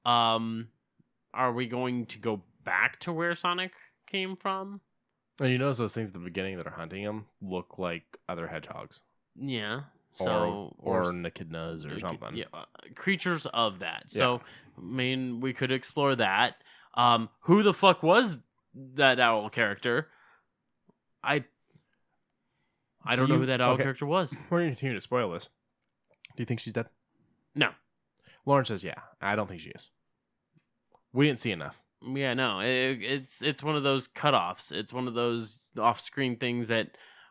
Are we going to go back to where Sonic came from? Well, you notice those things at the beginning that are hunting him look like other hedgehogs. Yeah. Or echidnas or something. Yeah, creatures of that. So, I mean, we could explore that. Who the fuck was that owl character? I don't know who that owl character was. We're going to continue to spoil this. Do you think she's dead? No. Lauren says, yeah. I don't think she is. We didn't see enough. Yeah, no. It's one of those cutoffs. It's one of those off-screen things that,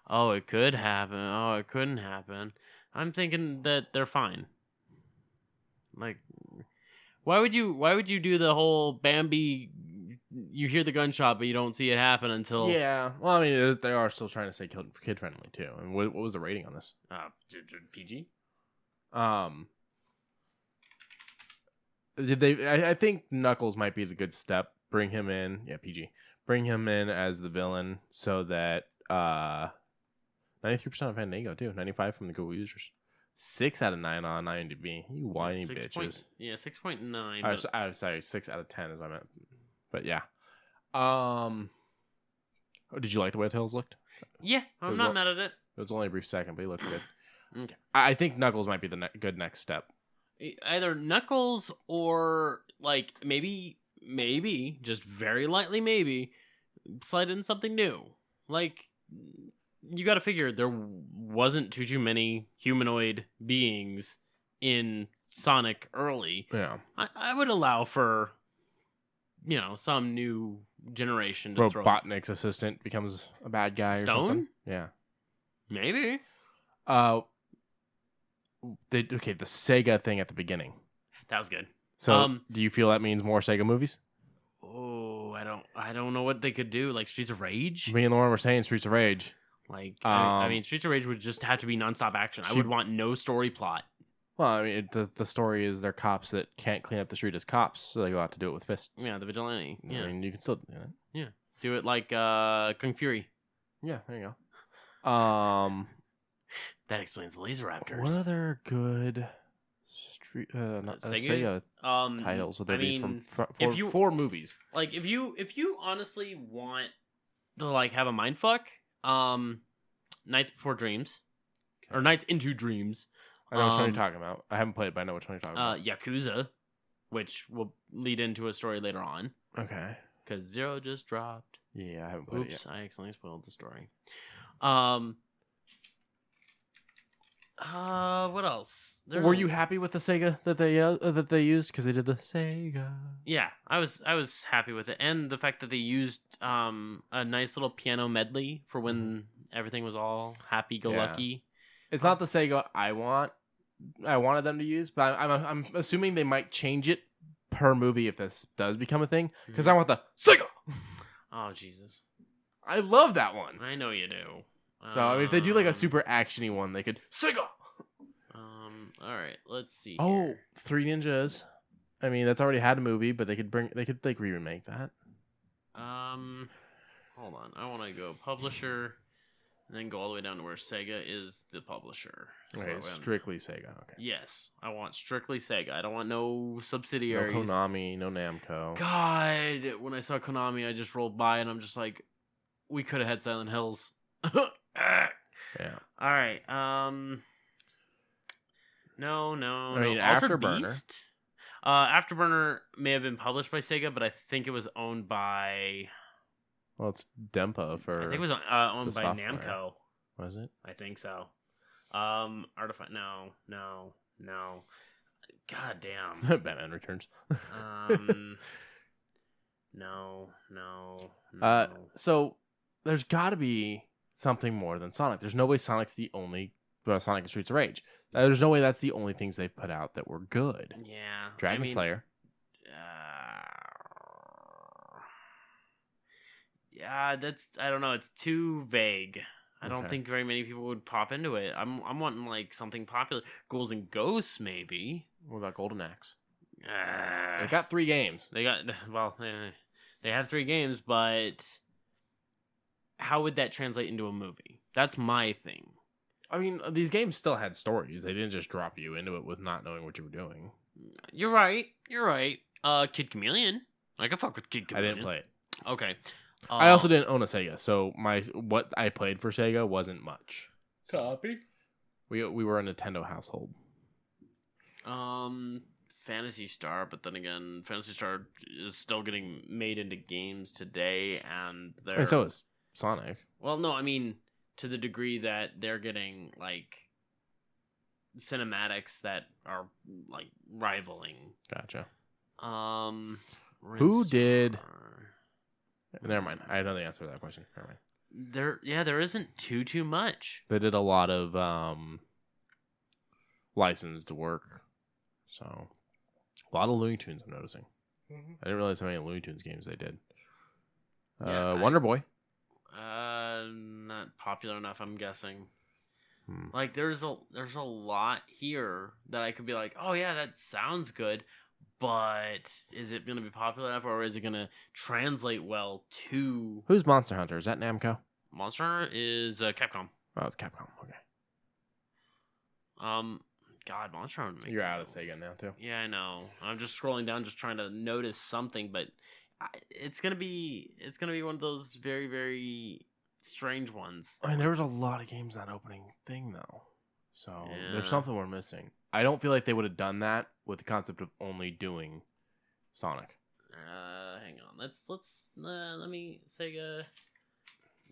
it could happen. It couldn't happen. I'm thinking that they're fine. Like, why would you do the whole Bambi? You hear the gunshot, but you don't see it happen until. Yeah, well, I mean, they are still trying to stay kid friendly too. And what was the rating on this? PG. Did they? I think Knuckles might be the good step. Bring him in, PG. Bring him in as the villain, so that 93% on Fandango too. 95 from the Google users. 6 out of 9 on IMDb. You whiny bitches. 6.9. Sorry, 6 out of 10 is what I meant. But yeah. Did you like the way Tails looked? Yeah, I'm not mad at it. It was only a brief second, but he looked good. Okay. I think Knuckles might be the good next step. Either Knuckles or like maybe just very lightly maybe slide in something new. Like, you got to figure there wasn't too many humanoid beings in Sonic early. Yeah, I would allow for some new generation to Robotnik's assistant becomes a bad guy or something. Yeah, maybe. The Sega thing at the beginning. That was good. So, do you feel that means more Sega movies? Oh, I don't know what they could do. Like Streets of Rage. Me and Lauren were saying Streets of Rage. Like, I mean, Streets of Rage would just have to be nonstop action. I would want no story plot. Well, I mean, the story is they're cops that can't clean up the street as cops, so they go out to do it with fists. Yeah, the vigilante. Yeah. I mean, you can still do that. Yeah. Do it like Kung Fury. Yeah, there you go. That explains the Laser Raptors. What other good Sega titles would there be from four movies? Like, if you honestly want to like have a mindfuck, Nights Before Dreams, or Nights into Dreams. I know which one you're talking about. I haven't played it, but I know which one you're talking about. Yakuza, which will lead into a story later on. Okay. Because Zero just dropped. Yeah, I haven't played it yet. I accidentally spoiled the story. What else? Were you happy with the Sega that they used? Because they did the Sega. Yeah, I was happy with it, and the fact that they used a nice little piano medley for when everything was all happy-go-lucky. Yeah. It's not the Sega I wanted them to use, but I'm assuming they might change it per movie if this does become a thing. Because I want the Sega. Oh Jesus! I love that one. I know you do. So if they do like a super actiony one, they could Sega. All right, let's see. Oh, Three Ninjas. I mean, that's already had a movie, but they could like remake that. Hold on. I want to go publisher, and then go all the way down to where Sega is the publisher. Okay, strictly Sega. Okay. Yes, I want strictly Sega. I don't want no subsidiaries. No Konami, no Namco. God, when I saw Konami, I just rolled by, and I'm just like, we could have had Silent Hills. Yeah. All right. No. I mean, Afterburner. Beast? Afterburner may have been published by Sega, but I think it was owned by. Well, it's Dempa for. I think it was owned by software. Namco. Was it? I think so. Artifact. No. God damn. Batman Returns. No. So there's got to be something more than Sonic. There's no way Sonic's the only Sonic and Streets of Rage. There's no way that's the only things they've put out that were good. Yeah. Dragon Slayer. Yeah, I don't know. It's too vague. I don't think very many people would pop into it. I'm wanting like something popular. Ghouls and Ghosts, maybe. What about Golden Axe? They got 3 games. They have 3 games, but how would that translate into a movie? That's my thing. I mean, these games still had stories. They didn't just drop you into it with not knowing what you were doing. You're right. Kid Chameleon. I can fuck with Kid Chameleon. I didn't play it. Okay. I also didn't own a Sega, so what I played for Sega wasn't much. Copy. We were a Nintendo household. Phantasy Star, but then again, Phantasy Star is still getting made into games today, and they're... And so is Sonic. Well, no, I mean, to the degree that they're getting, like, cinematics that are, like, rivaling. Gotcha. Who did... Never mind. I know the answer to that question. Never mind. There isn't too much. They did a lot of licensed work. So, a lot of Looney Tunes, I'm noticing. Mm-hmm. I didn't realize how many Looney Tunes games they did. Wonder Boy. Not popular enough, I'm guessing. Like, there's a lot here that I could be like, oh yeah, that sounds good, but is it going to be popular enough, or is it going to translate well to... Who's Monster Hunter? Is that Namco? Monster Hunter is Capcom. Oh, it's Capcom. Okay. God, Monster Hunter. You're out of Sega now, too. Yeah, I know. I'm just scrolling down, just trying to notice something, but it's gonna be one of those very, very strange ones. I mean, there was a lot of games that opening thing, though. So there's something we're missing. I don't feel like they would have done that with the concept of only doing Sonic. Hang on. Let me Sega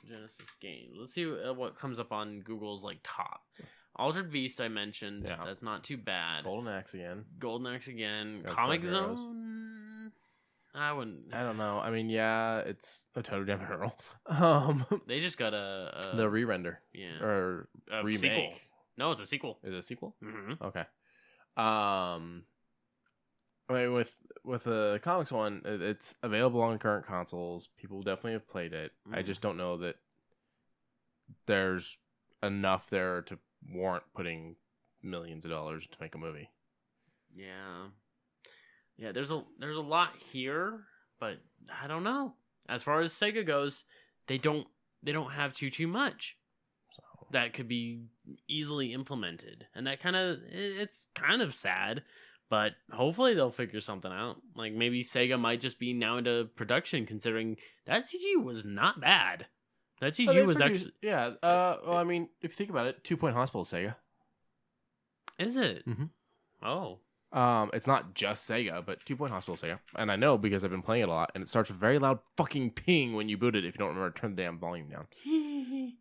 Genesis game. Let's see what comes up on Google's like top. Altered Beast I mentioned. Yeah. That's not too bad. Golden Axe again. Comic Zone. I don't know. I mean, yeah, it's a Total Jam Hurl. They just got the re-render. Yeah. Or remake. Sequel. No, it's a sequel. Is it a sequel? Mm-hmm. Okay. I mean, with the comics one, it's available on current consoles. People definitely have played it. I just don't know that there's enough there to warrant putting millions of dollars to make a movie. Yeah, there's a lot here, but I don't know. As far as Sega goes, they don't have too much that could be easily implemented, and it's kind of sad. But hopefully they'll figure something out. Like maybe Sega might just be now into production, considering that CG was not bad. That CG was actually... Yeah, well, I mean, if you think about it, 2 Point Hospital is Sega. Is it? Mm-hmm. Oh. It's not just Sega, but 2 Point Hospital is Sega. And I know because I've been playing it a lot, and it starts with a very loud fucking ping when you boot it if you don't remember to turn the damn volume down.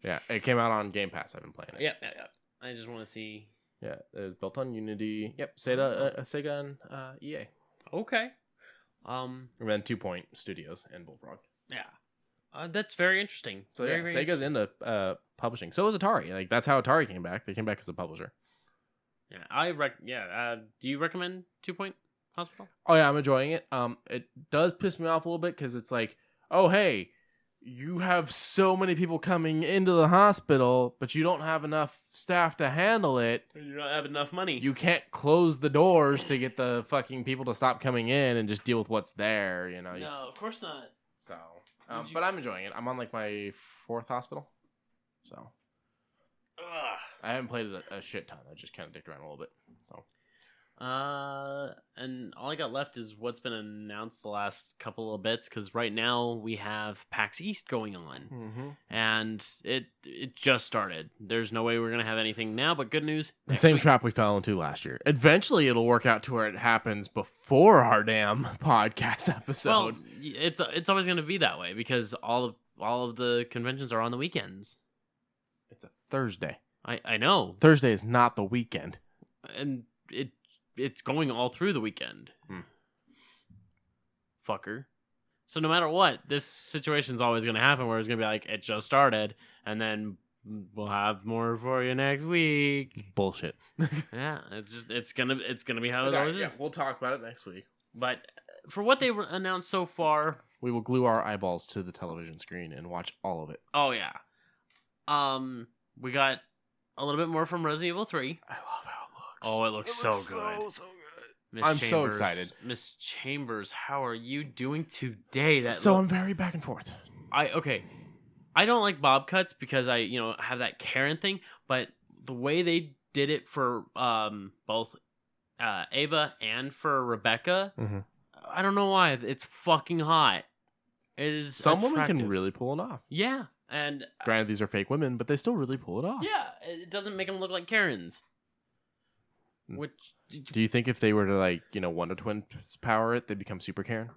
Yeah, it came out on Game Pass. I've been playing it. Yeah. I just want to see... Yeah, it's built on Unity. Yep, Sega and EA. Okay. And then 2 Point Studios and Bullfrog. Yeah. That's very interesting. So very Sega's into publishing. So is Atari. Like that's how Atari came back. They came back as a publisher. Yeah, do you recommend 2 Point Hospital? Oh yeah, I'm enjoying it. It does piss me off a little bit because it's like, oh hey, you have so many people coming into the hospital, but you don't have enough staff to handle it. You don't have enough money. You can't close the doors to get the fucking people to stop coming in and just deal with what's there, you know. No, of course not. So, but I'm enjoying it. I'm on like my 4th hospital, so. I haven't played it a shit ton. I just kind of dicked around a little bit. So, And all I got left is what's been announced the last couple of bits, because right now we have PAX East going on, and it just started. There's no way we're gonna have anything now, but good news. The same trap we fell into last year. Eventually, it'll work out to where it happens before our damn podcast episode. Well, it's always gonna be that way because all of the conventions are on the weekends. It's a Thursday. I know. Thursday is not the weekend, and it's going all through the weekend. Fucker. So no matter what, this situation's always going to happen where it's going to be like, it just started, and then we'll have more for you next week. It's bullshit. Yeah, it's gonna be how it always is. We'll talk about it next week. But for what they announced so far, we will glue our eyeballs to the television screen and watch all of it. Oh yeah. We got a little bit more from Resident Evil 3. I love how it looks. Oh, it looks so good. So good. I'm so excited. Miss Chambers, how are you doing today? I'm very back and forth. I don't like bob cuts because I have that Karen thing, but the way they did it for both Ava and for Rebecca, I don't know why, it's fucking hot. It is some attractive. women can really pull it off. Yeah, and granted these are fake women, but they still really pull it off. Yeah, it doesn't make them look like Karens. Which do you think if they were to Wonder Twin power it, they'd become Super Karen?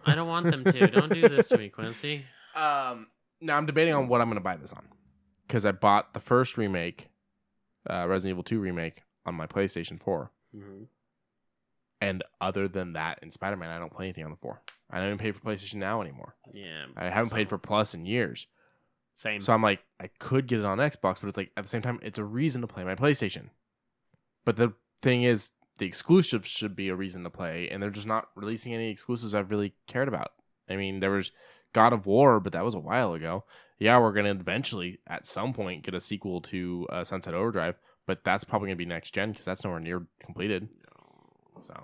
I don't want them to. Don't do this to me, Quincy. Now I'm debating on what I'm going to buy this on, because I bought the first remake, Resident Evil 2 remake, on my PlayStation 4. And other than that, in Spider-Man, I don't play anything on the 4. I don't even pay for PlayStation Now anymore. Yeah, I haven't played for Plus in years. Same. So I'm like, I could get it on Xbox, but it's like at the same time, it's a reason to play my PlayStation. But the thing is, the exclusives should be a reason to play, and they're just not releasing any exclusives I've really cared about. I mean, there was God of War, but that was a while ago. Yeah, we're going to eventually, at some point, get a sequel to Sunset Overdrive, but that's probably going to be next gen because that's nowhere near completed. So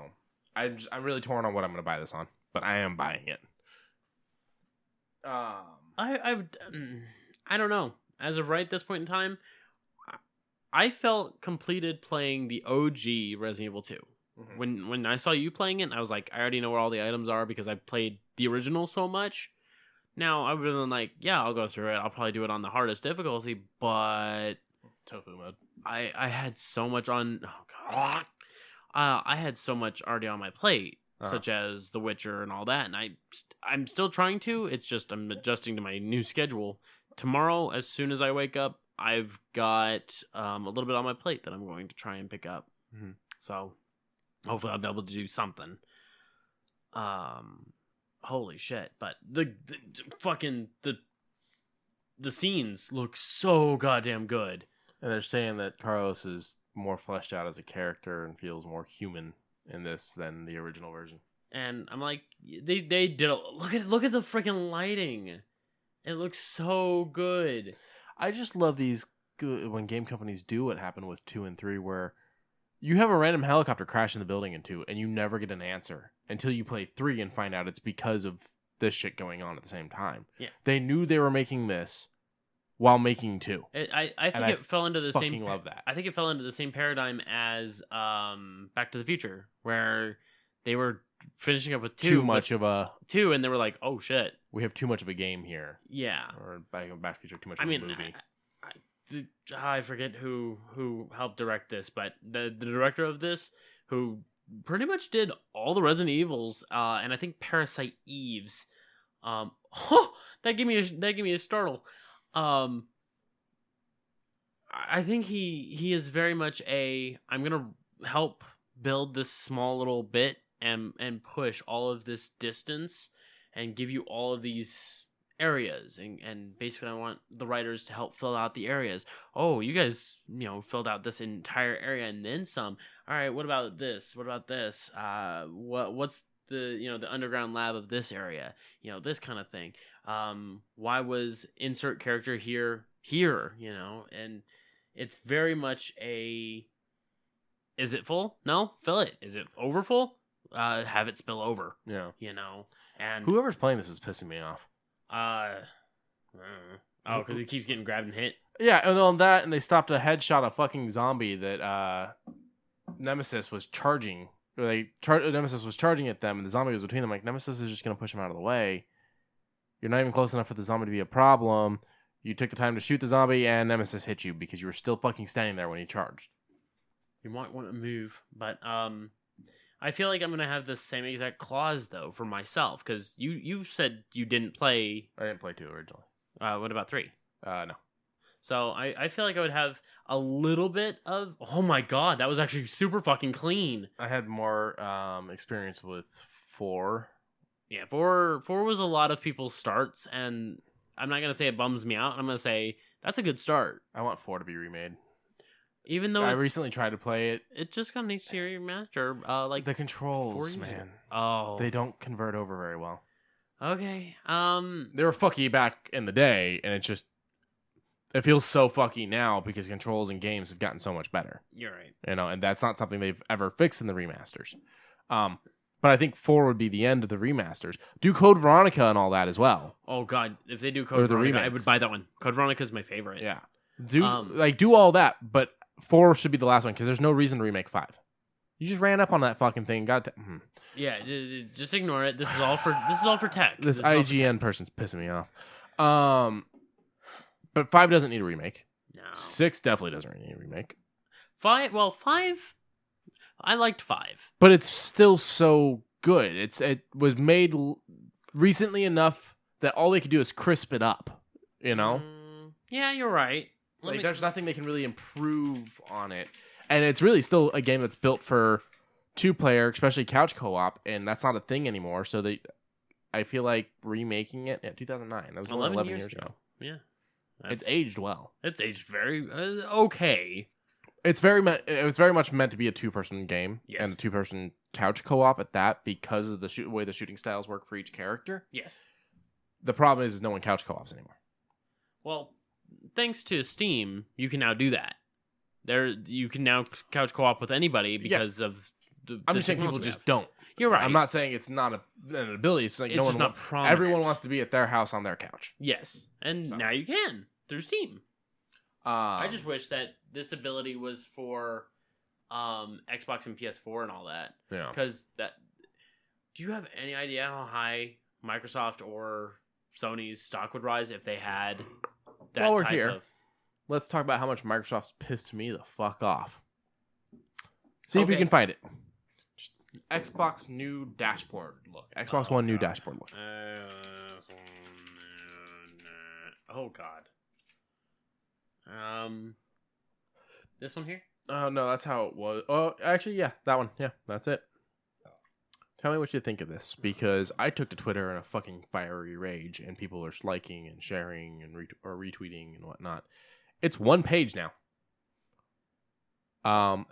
I'm really torn on what I'm going to buy this on, but I am buying it. I don't know. As of right this point in time, I felt completed playing the OG Resident Evil 2. When I saw you playing it, I was like, I already know where all the items are because I played the original so much. Now, I would have been like, yeah, I'll go through it. I'll probably do it on the hardest difficulty, but tofu mode. I had so much on. Oh god, I had so much already on my plate, such as The Witcher and all that, and I'm still trying to. It's just I'm adjusting to my new schedule. Tomorrow, as soon as I wake up, I've got a little bit on my plate that I'm going to try and pick up. So hopefully I'll be able to do something. Holy shit! But the fucking the scenes look so goddamn good. And they're saying that Carlos is more fleshed out as a character and feels more human in this than the original version. And I'm like, they did look at the freaking lighting. It looks so good. I just love these when game companies do what happened with 2 and 3, where you have a random helicopter crash in the building in 2, and you never get an answer until you play 3 and find out it's because of this shit going on at the same time. Yeah, they knew they were making this while making 2. I think it fell into the same. Fucking love that. I think it fell into the same paradigm as Back to the Future, where they were finishing up with 2. Too much of a 2, and they were like, "Oh shit, we have too much of a game here." Yeah, or Back to the Future, too much of a movie. I forget who helped direct this, but the director of this, who pretty much did all the Resident Evils, and I think Parasite Eve's. That gave me a startle. I think he is very much I'm gonna help build this small little bit and push all of this distance and give you all of these areas, and basically I want the writers to help fill out the areas. Oh, you guys filled out this entire area and then some. All right, what about this? What about this? What's the the underground lab of this area? This kind of thing. Why was insert character here? And it's very much is it full? No, fill it. Is it over full? Have it spill over. Yeah. And whoever's playing this is pissing me off. Because he keeps getting grabbed and hit. Yeah, and on that, and they stopped a headshot a fucking zombie that Nemesis was charging. Nemesis was charging at them, and the zombie was between them. Like, Nemesis is just going to push him out of the way. You're not even close enough for the zombie to be a problem. You took the time to shoot the zombie, and Nemesis hit you because you were still fucking standing there when he charged. You might want to move, but I feel like I'm gonna have the same exact clause though for myself because you said you didn't play. I didn't play 2 originally. What about 3? No. So I feel like I would have a little bit of. Oh my god, that was actually super fucking clean. I had more experience with 4. Yeah, 4 was a lot of people's starts, and I'm not gonna say it bums me out. I'm gonna say that's a good start. I want 4 to be remade. Even though I recently tried to play it. It just got an HD remaster. Like the controls, 4 man. Oh, They don't convert over very well. Okay. They were fucky back in the day, and it feels so fucky now because controls and games have gotten so much better. You're right. And that's not something they've ever fixed in the remasters. But I think 4 would be the end of the remasters. Do Code Veronica and all that as well. Oh god, if they do Code Veronica, I would buy that one. Code Veronica is my favorite. Yeah. Do all that, but 4 should be the last one because there's no reason to remake 5. You just ran up on that fucking thing. Yeah, just ignore it. This is all for tech. This IGN person's pissing me off. But 5 doesn't need a remake. No. 6 definitely doesn't need a remake. 5. Well, 5. I liked 5, but it's still so good. It was made recently enough that all they could do is crisp it up. Yeah, you're right. There's nothing they can really improve on it. And it's really still a game that's built for 2-player, especially couch co-op, and that's not a thing anymore. So I feel like remaking it 2009. That was 11 years ago. Yeah. It's aged well. It's aged very okay. It was very much meant to be a 2-person game. Yes. And a 2-person couch co-op at that because of the way the shooting styles work for each character. Yes. The problem is no one couch co-ops anymore. Well, thanks to Steam, you can now do that. You can now couch co-op with anybody because of the I'm just saying people just don't. You're right. I'm not saying it's not an ability. It's like it's just not prominent. Everyone wants to be at their house on their couch. Yes, and now you can through Steam. I just wish that this ability was for Xbox and PS4 and all that. Yeah. Because do you have any idea how high Microsoft or Sony's stock would rise if they had that While we're type here, of... let's talk about how much Microsoft's pissed me the fuck off. See if you can find it. Just Xbox new dashboard look. Xbox One new dashboard look. Oh god. This one here? Oh no, that's how it was. Oh, actually, yeah, that one. Yeah, that's it. Tell me what you think of this, because I took to Twitter in a fucking fiery rage, and people are liking and sharing and retweeting and whatnot. It's one page now.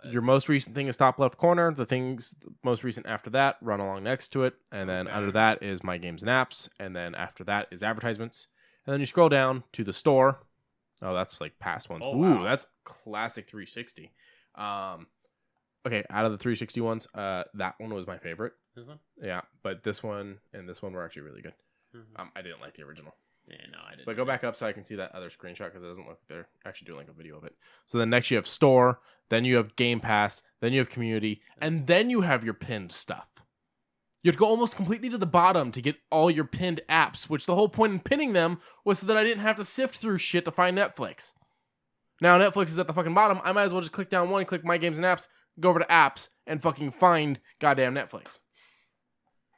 Your most recent thing is top left corner. The things most recent after that run along next to it, and then under that is my games and apps, and then after that is advertisements, and then you scroll down to the store. Oh, that's like past ones. Oh, ooh, wow. That's classic 360. Okay, out of the 360 ones, that one was my favorite. This one? Yeah, but this one and this one were actually really good. Mm-hmm. I didn't like the original. Yeah, no, I didn't. But go back up so I can see that other screenshot because it doesn't look they're actually doing like a video of it. So then next you have store, then you have Game Pass, then you have community, and then you have your pinned stuff. You have to go almost completely to the bottom to get all your pinned apps, which the whole point in pinning them was so that I didn't have to sift through shit to find Netflix. Now Netflix is at the fucking bottom. I might as well just click down one, click my games and apps, go over to apps, and fucking find goddamn Netflix.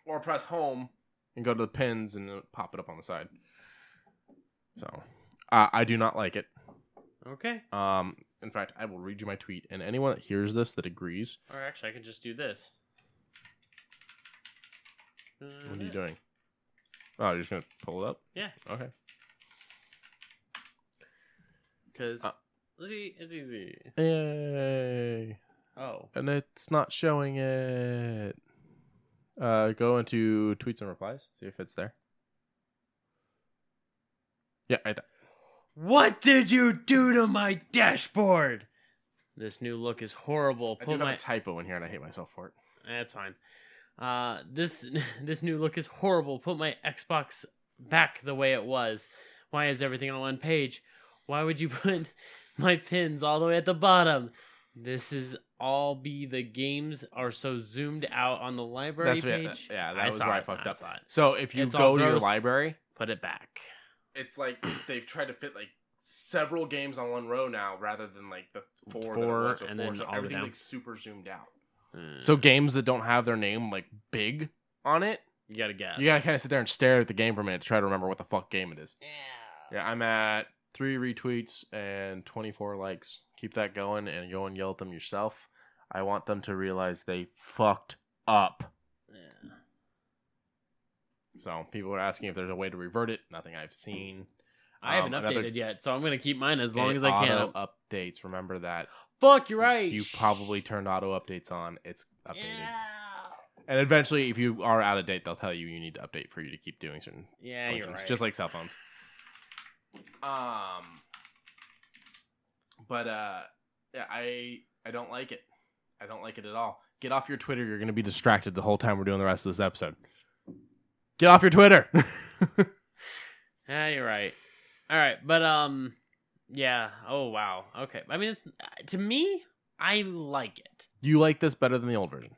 Or press home and go to the pins and pop it up on the side. So, I do not like it. Okay. In fact, I will read you my tweet, and anyone that hears this that agrees. Or actually, I could just do this. What are you doing? Oh, you're just gonna pull it up? Yeah. Okay. Because it's easy. Yay! Oh. And it's not showing it. Go into tweets and replies. See if it's there. Yeah, right there. What did you do to my dashboard? This new look is horrible. I do have a typo in here, and I hate myself for it. That's fine. This new look is horrible. Put my Xbox back the way it was. Why is everything on one page? Why would you put my pins all the way at the bottom? This is all the games are so zoomed out on the library page. Yeah, that was where I fucked up. Saw it. So if you go to your library, put it back. It's like they've tried to fit like several games on one row now, rather than like the four that it was before. And then so all everything's down. like super zoomed out. So games that don't have their name like big on it, you gotta guess. You gotta kind of sit there and stare at the game for a minute to try to remember what the fuck game it is. Yeah, I'm at 3 retweets and 24 likes. Keep that going and go and yell at them yourself. I want them to realize they fucked up. Yeah. So people are asking if there's a way to revert it. Nothing I've seen. I haven't updated yet, so I'm gonna keep mine as long as I can. Auto updates. Remember that. Fuck, you're right. You probably turned auto updates on. It's updated. Yeah. And eventually, if you are out of date, they'll tell you need to update for you to keep doing certain. Yeah, functions, you're right. Just like cell phones. But yeah, I don't like it. I don't like it at all. Get off your Twitter. You're gonna be distracted the whole time we're doing the rest of this episode. Get off your Twitter. Yeah, you're right. All right, but yeah. Oh wow. Okay. I mean, it's to me, I like it. You like this better than the old version?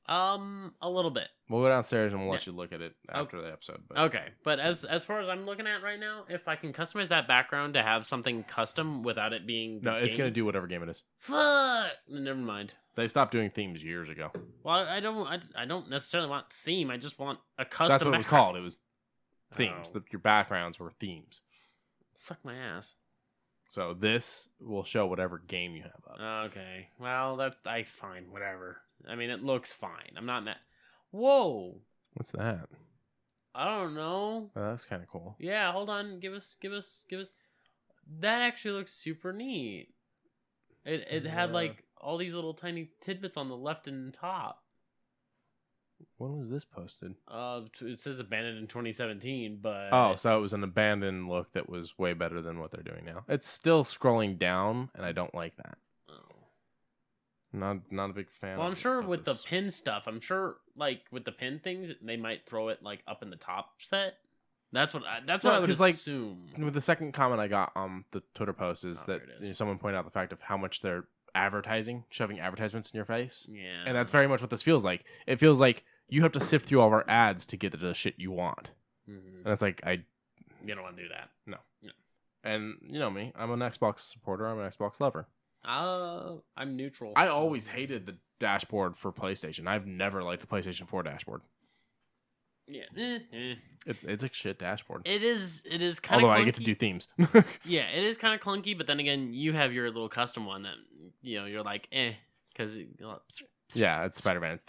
A little bit. We'll go downstairs and we'll let you look at it after the episode. But. Okay, but as far as I'm looking at right now, if I can customize that background to have something custom without it being it's gonna do whatever game it is. Fuck. Never mind. They stopped doing themes years ago. Well, I don't necessarily want theme. I just want a custom. That's what it was called. It was themes. Oh. Your backgrounds were themes. Suck my ass. So this will show whatever game you have up. Okay. Well, fine. Whatever. I mean, it looks fine. I'm not mad. Whoa. What's that? I don't know. Oh, that's kind of cool. Yeah. Hold on. Give us. That actually looks super neat. It had like all these little tiny tidbits on the left and top. When was this posted? It says abandoned in 2017, but oh, so it was an abandoned look that was way better than what they're doing now. It's still scrolling down, and I don't like that. Oh. Not a big fan. Well, I'm sure with the pin stuff, I'm sure like with the pin things, they might throw it like up in the top set. That's what I would assume. Like, with the second comment I got on the Twitter post is that someone pointed out the fact of how much they're shoving advertisements in your face. Yeah, and that's very much what this feels like. It feels like you have to sift through all of our ads to get to the shit you want. Mm-hmm. And it's like, you don't want to do that. No. And you know me, I'm an Xbox supporter, I'm an Xbox lover. I'm neutral. I always hated the dashboard for PlayStation. I've never liked the PlayStation 4 dashboard. Yeah. It's a shit dashboard. It is kind of Although clunky. I get to do themes. Yeah, it is kind of clunky, but then again, you have your little custom one that, you're like, because... Yeah, it's Spider-Man.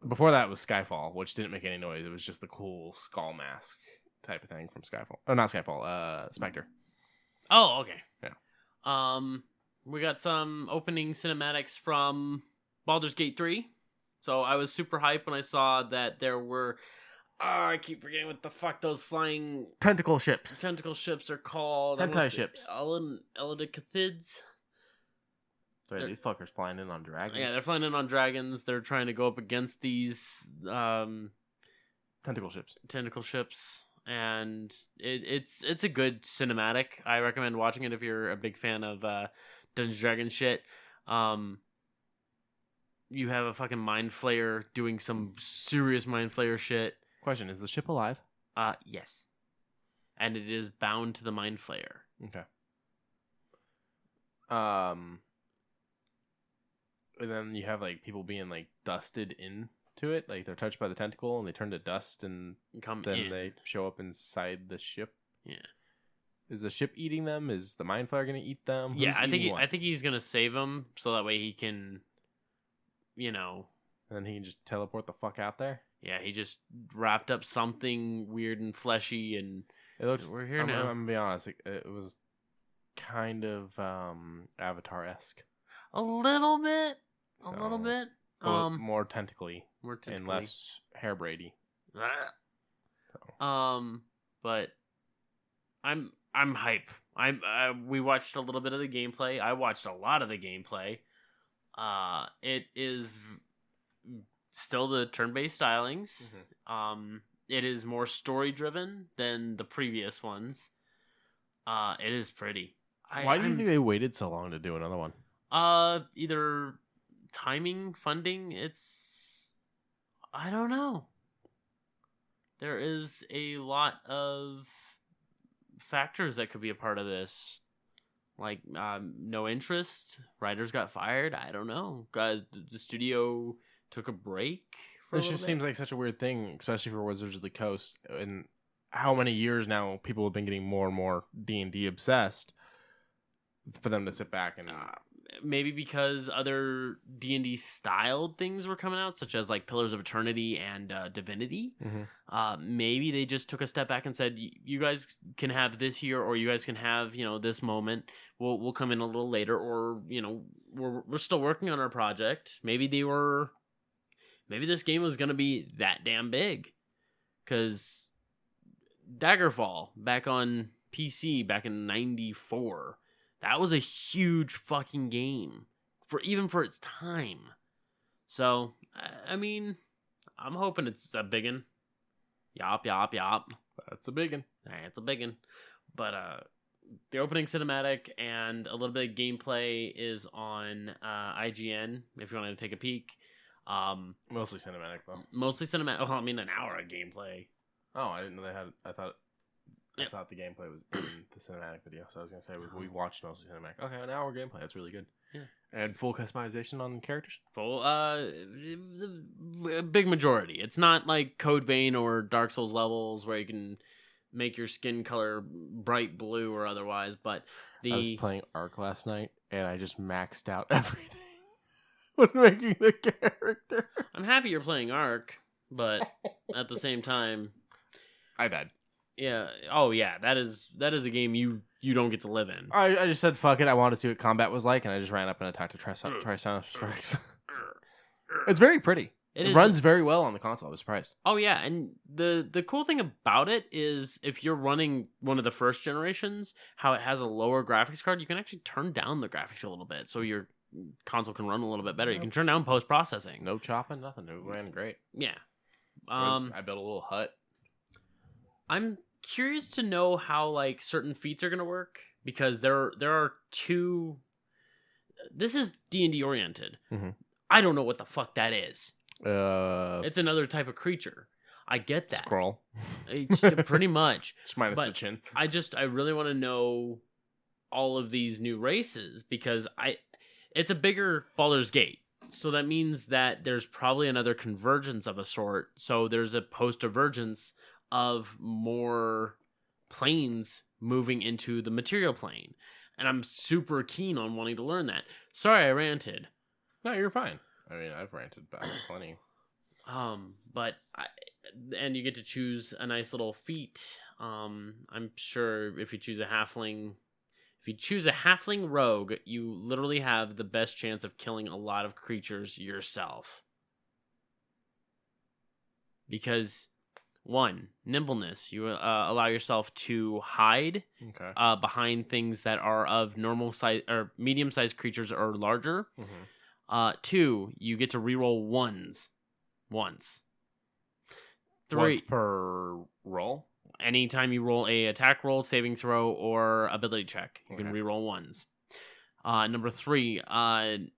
Before that was Skyfall, which didn't make any noise. It was just the cool skull mask type of thing from Skyfall. Oh, not Skyfall, Spectre. Oh, okay. Yeah. We got some opening cinematics from Baldur's Gate 3. So I was super hyped when I saw that there were... I keep forgetting what the fuck those flying... Tentacle ships are called. Hentai ships. Elidicathids. Sorry, these fuckers flying in on dragons. Yeah, they're flying in on dragons. They're trying to go up against these tentacle ships. And it's a good cinematic. I recommend watching it if you're a big fan of Dungeons & Dragons shit. You have a fucking mind flayer doing some serious mind flayer shit. Question, is the ship alive? Yes. And it is bound to the mind flayer. Okay. And then you have like people being like dusted into it, like they're touched by the tentacle and they turn to dust and they show up inside the ship. Yeah. Is the ship eating them? Is the mind flayer gonna eat them? Yeah, I think he's gonna save them so that way he can, And then he can just teleport the fuck out there. Yeah, he just wrapped up something weird and fleshy, and we're here now. I'm gonna be honest, it was kind of Avatar-esque. A little bit. More tentacly. And less hairbraidy. But I'm hype. We watched a little bit of the gameplay. I watched a lot of the gameplay. It is still the turn-based stylings. Mm-hmm. It is more story-driven than the previous ones. It is pretty. Why do you think they waited so long to do another one? Either timing, funding. I don't know. There is a lot of factors that could be a part of this. Like, no interest. Writers got fired. I don't know. Guys, the studio took a break for a This little just bit. seems like such a weird thing, especially for Wizards of the Coast. And how many years now people have been getting more and more D&D obsessed for them to sit back and... Maybe because other D&D styled things were coming out, such as like Pillars of Eternity and Divinity. Mm-hmm. Maybe they just took a step back and said, "You guys can have this here, or you guys can have this moment. We'll come in a little later, or we're still working on our project." Maybe this game was gonna be that damn big, because Daggerfall back on PC back in '94. That was a huge fucking game for its time. So, I mean, I'm hoping it's a biggin. Yop. That's a big one. It's a biggin. But the opening cinematic and a little bit of gameplay is on IGN if you want to take a peek. Mostly cinematic, though. Mostly cinematic. Oh, I mean, an hour of gameplay. Oh, I didn't know they had... I thought the gameplay was in the cinematic video, so I was going to say we watched mostly cinematic. Okay, an hour gameplay. That's really good. Yeah. And full customization on characters? Full, big majority. It's not like Code Vein or Dark Souls levels where you can make your skin color bright blue or otherwise, but I was playing Ark last night, and I just maxed out everything when making the character. I'm happy you're playing Ark, but at the same time... I died. Yeah. Oh, yeah. That is a game you don't get to live in. I just said fuck it. I wanted to see what combat was like, and I just ran up and attacked a Triceratops Rex. It's very pretty. It runs very well on the console. I was surprised. Oh yeah, and the cool thing about it is if you're running one of the first generations, how it has a lower graphics card, you can actually turn down the graphics a little bit, so your console can run a little bit better. You can turn down post processing. No chopping, nothing. It ran great. Yeah. I built a little hut. I'm curious to know how like certain feats are gonna work, because there are two. This is D&D oriented. Mm-hmm. I don't know what the fuck that is. It's It's another type of creature. I get that. Scroll. Pretty much. Just minus But the chin. I really want to know all of these new races, because it's a bigger Baldur's Gate. So that means that there's probably another convergence of a sort. So there's a post-divergence of more planes moving into the material plane. And I'm super keen on wanting to learn that. Sorry I ranted. No, you're fine. I mean, I've ranted back plenty. And you get to choose a nice little feat. I'm sure if you choose a halfling rogue, you literally have the best chance of killing a lot of creatures yourself. Because 1, nimbleness. You allow yourself to hide behind things that are of normal size or medium-sized creatures or larger. Mm-hmm. 2, you get to reroll ones once. 3, once per roll. Anytime you roll a attack roll, saving throw, or ability check, you can reroll ones. Number 3, I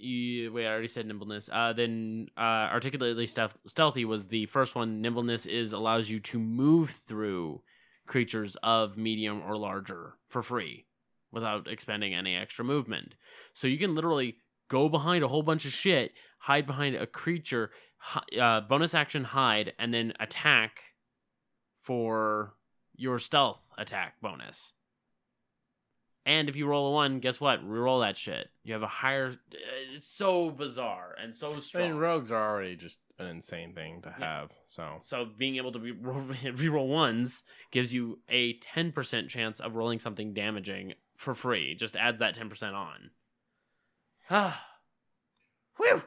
already said nimbleness. Then articulately stealthy was the first one. Nimbleness allows you to move through creatures of medium or larger for free without expending any extra movement. So you can literally go behind a whole bunch of shit, hide behind a creature, bonus action hide, and then attack for your stealth attack bonus. And if you roll a 1, guess what? Reroll that shit. You have a higher... It's so bizarre and so strong. I mean, rogues are already just an insane thing to have, So being able to reroll ones gives you a 10% chance of rolling something damaging for free. Just adds that 10% on. Whew!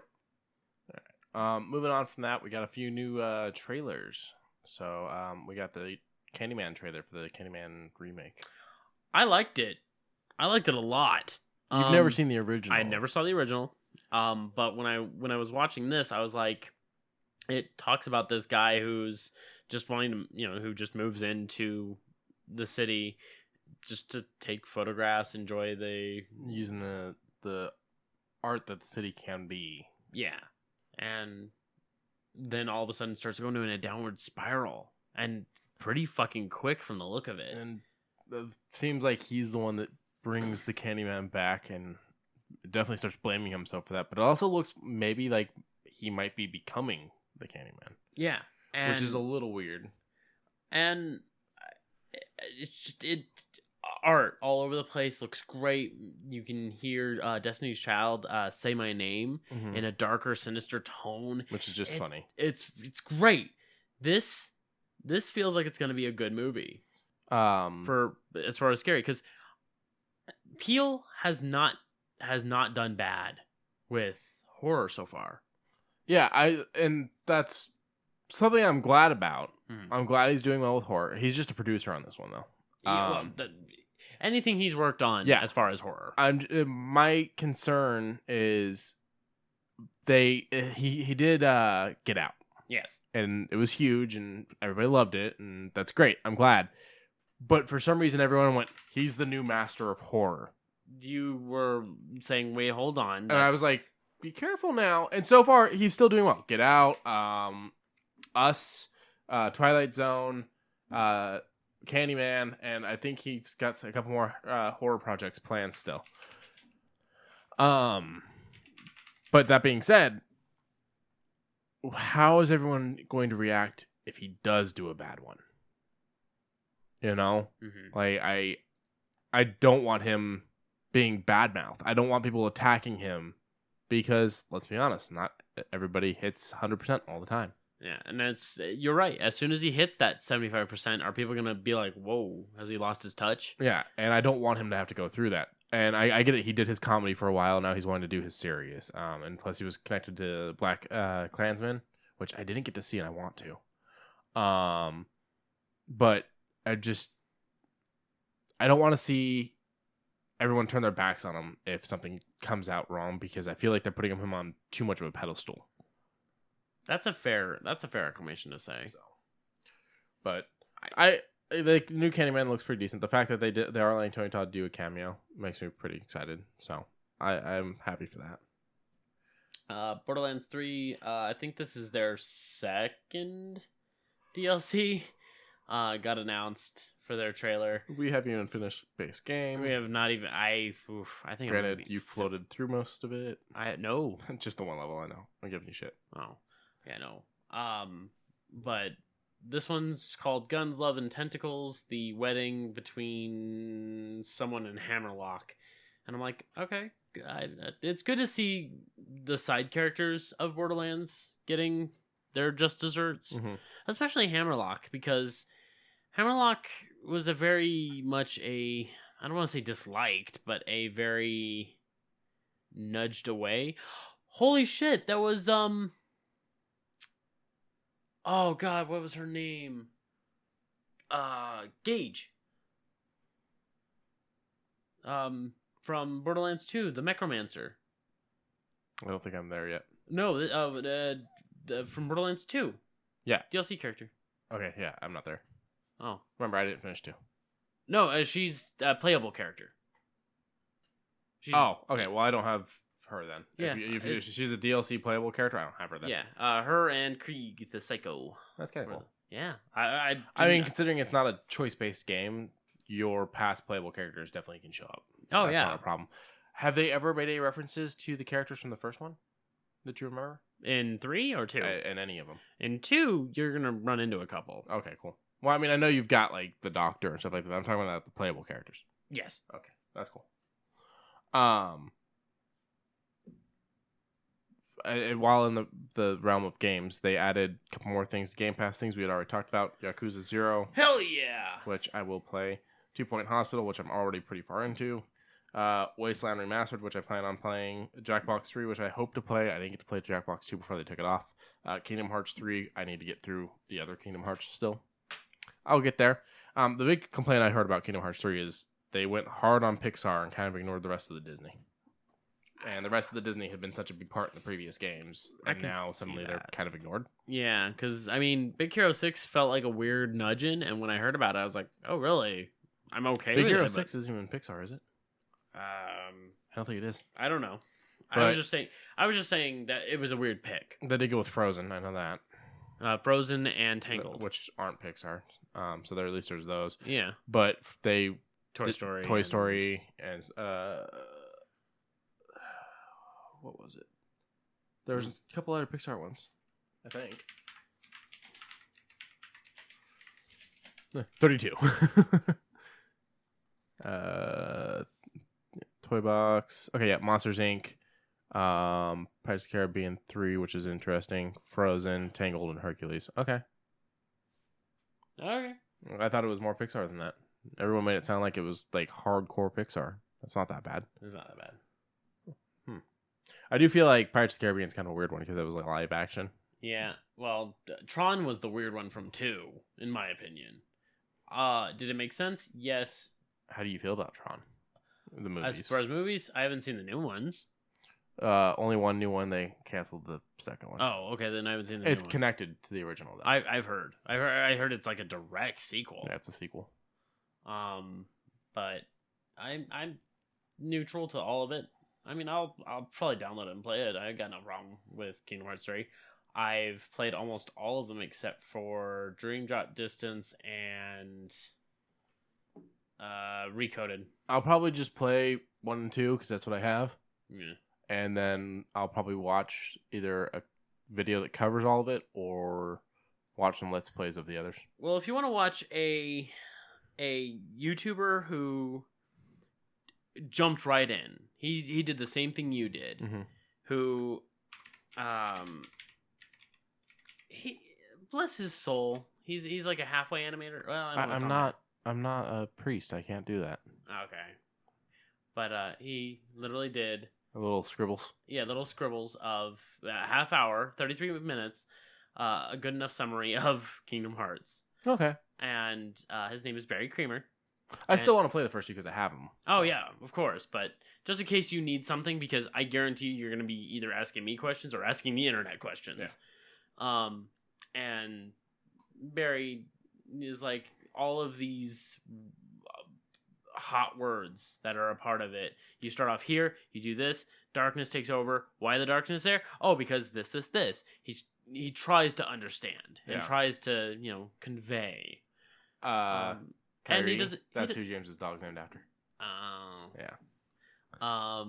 Moving on from that, we got a few new trailers. So we got the Candyman trailer for the Candyman remake. I liked it. I liked it a lot. You've never seen the original. I never saw the original. But when I was watching this, I was like, it talks about this guy who's just wanting to, who just moves into the city just to take photographs, enjoy the using the art that the city can be. Yeah. And then all of a sudden starts going in a downward spiral. And pretty fucking quick from the look of it. And it seems like he's the one that brings the Candyman back, and definitely starts blaming himself for that. But it also looks maybe like he might be becoming the Candyman. Yeah. Which is a little weird. And it's just art all over the place, looks great. You can hear Destiny's Child say my name in a darker, sinister tone, which is just funny. It's great. This feels like it's going to be a good movie. For as far as scary, because Peele has not done bad with horror so far. Yeah, and that's something I'm glad about. I'm glad he's doing well with horror. He's just a producer on this one, though. Anything he's worked on, as far as horror, my concern is he did Get Out. Yes, and it was huge, and everybody loved it, and that's great. I'm glad. But for some reason, everyone went, he's the new master of horror. You were saying, wait, hold on. And I was like, be careful now. And so far, he's still doing well. Get Out, Us, Twilight Zone, Candyman, and I think he's got a couple more horror projects planned still. But that being said, how is everyone going to react if he does do a bad one? You know? Like, I don't want him being badmouthed. I don't want people attacking him because, let's be honest, not everybody hits 100% all the time. Yeah, and you're right. As soon as he hits that 75%, are people going to be like, whoa, has he lost his touch? Yeah, and I don't want him to have to go through that. And I get it. He did his comedy for a while. Now he's wanting to do his serious. And plus he was connected to Black Klansman, which I didn't get to see and I want to. But I don't want to see everyone turn their backs on him if something comes out wrong, because I feel like they're putting him on too much of a pedestal. That's a fair acclamation to say. So, but the new Candyman looks pretty decent. The fact that they are letting Tony Todd do a cameo makes me pretty excited. So I'm happy for that. Borderlands 3, I think this is their second DLC. Got announced for their trailer. We haven't even finished base game. We have not even. I think. Granted, you floated through most of it. No, just the one level. I know. I'm giving you shit. Oh, yeah, no. But this one's called Guns, Love, and Tentacles: The Wedding Between Someone and Hammerlock, and I'm like, okay, it's good to see the side characters of Borderlands getting their just desserts, especially Hammerlock, because Hammerlock was a very much I don't want to say disliked, but a very nudged away. Holy shit, that was, oh god, what was her name? Gage. From Borderlands 2, the Necromancer. I don't think I'm there yet. No, from Borderlands 2. Yeah. DLC character. Okay, yeah, I'm not there. Oh. Remember, I didn't finish 2. No, she's a playable character. Okay. Well, I don't have her then. Yeah. If she's a DLC playable character, I don't have her then. Yeah. Her and Krieg, the Psycho. That's kind of cool. Yeah. I mean, considering it's not a choice-based game, your past playable characters definitely can show up. Oh, That's yeah. not a problem. Have they ever made any references to the characters from the first one that you remember? In 3 or 2? In any of them. In 2, you're going to run into a couple. Okay, cool. Well, I mean, I know you've got, like, the Doctor and stuff like that. I'm talking about the playable characters. Yes. Okay, that's cool. While in the realm of games, they added a couple more things to Game Pass, things we had already talked about. Yakuza 0. Hell yeah! Which I will play. 2 Point Hospital, which I'm already pretty far into. Wasteland Remastered, which I plan on playing. Jackbox 3, which I hope to play. I didn't get to play Jackbox 2 before they took it off. Kingdom Hearts 3, I need to get through the other Kingdom Hearts still. I'll get there. The big complaint I heard about Kingdom Hearts 3 is they went hard on Pixar and kind of ignored the rest of the Disney. And the rest of the Disney had been such a big part in the previous games, and now suddenly they're kind of ignored. Yeah, because, I mean, Big Hero 6 felt like a weird nudging, and when I heard about it, I was like, oh, really? I'm okay Big with Hero it. 6 isn't even Pixar, is it? I don't think it is. I don't know. But I was just saying that it was a weird pick. They did go with Frozen. I know that. Frozen and Tangled, which aren't Pixar. So there at least there's those. Yeah. But they Toy Story. And what was it? There was a couple other Pixar ones, I think. 32. Toy Box. Okay, yeah, Monsters Inc. Pirates of the Caribbean 3, which is interesting. Frozen, Tangled, and Hercules. Okay. Okay. I thought it was more Pixar than that. Everyone made it sound like it was like hardcore Pixar. That's not that bad. It's not that bad. I do feel like Pirates of the Caribbean is kind of a weird one because it was like live action. Yeah. Well, Tron was the weird one from 2, in my opinion. Did it make sense? Yes. How do you feel about Tron? The movies. As far as movies, I haven't seen the new ones. Only one new one. They canceled the second one. Oh, okay. Then I haven't seen the It's new one. connected to the original, though. I've heard. I heard it's like a direct sequel. Yeah, it's a sequel. But I'm neutral to all of it. I mean, I'll probably download it and play it. I got no problem with Kingdom Hearts 3. I've played almost all of them except for Dream Drop Distance and Recoded. I'll probably just play 1 and 2 because that's what I have. Yeah. And then I'll probably watch either a video that covers all of it or watch some Let's Plays of the others. Well, if you want to watch a YouTuber who jumped right in, he did the same thing you did. Mm-hmm. Who, he bless his soul. He's like a halfway animator. Well, I'm not a priest. I can't do that. Okay, but he literally did A little scribbles. Yeah, little scribbles of a half hour, 33 minutes, a good enough summary of Kingdom Hearts. Okay. And his name is Barry Creamer. I still want to play the first two because I have them. Oh, yeah, of course. But just in case you need something, because I guarantee you're going to be either asking me questions or asking the internet questions. Yeah. And Barry is like all of these hot words that are a part of it. You start off here, you do this, darkness takes over. Why the darkness there? Oh, because this. He tries to understand and tries to, convey. Kyrie, and he does. That's who James's dog's named after. Oh. Yeah.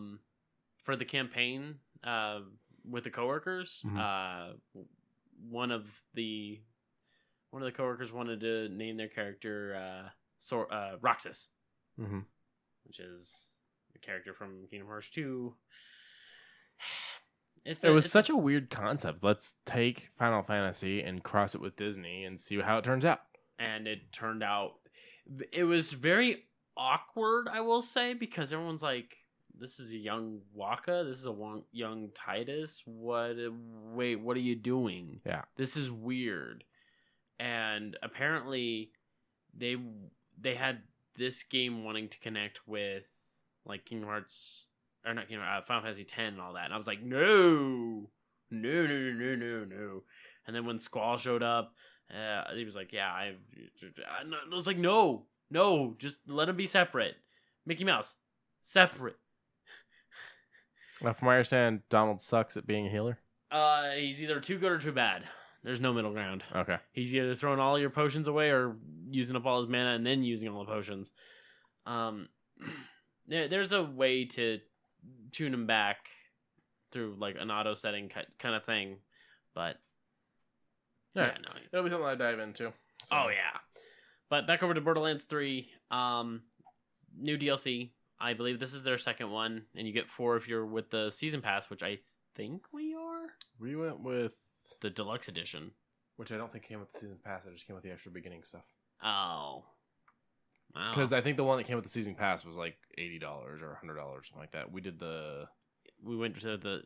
For the campaign, with the coworkers, one of the coworkers wanted to name their character Roxas. Mm-hmm. Which is the character from Kingdom Hearts 2. It was such a weird concept. Let's take Final Fantasy and cross it with Disney and see how it turns out. And it turned out... It was very awkward, I will say, because everyone's like, this is a young Waka, this is a young Tidus. Wait, what are you doing? Yeah. This is weird. And apparently, they had this game wanting to connect with like Kingdom Hearts, or not Kingdom Final Fantasy X and all that, and I was like, no. And then when Squall showed up, he was like, yeah, I was like, no, just let them be separate. Mickey Mouse, separate. Now, from what I understand, Donald sucks at being a healer. He's either too good or too bad. There's no middle ground. Okay. He's either throwing all your potions away or using up all his mana and then using all the potions. There's a way to tune him back through like an auto setting kind of thing, but yeah, no, it'll be something I dive into. So. Oh yeah, but back over to Borderlands 3. New DLC. I believe this is their second one, and you get 4 if you're with the season pass, which I think we are. We went with the deluxe edition, which I don't think came with the season pass. It just came with the extra beginning stuff. Oh. Because I think the one that came with the season pass was like $80 or $100, something like that. We went to the...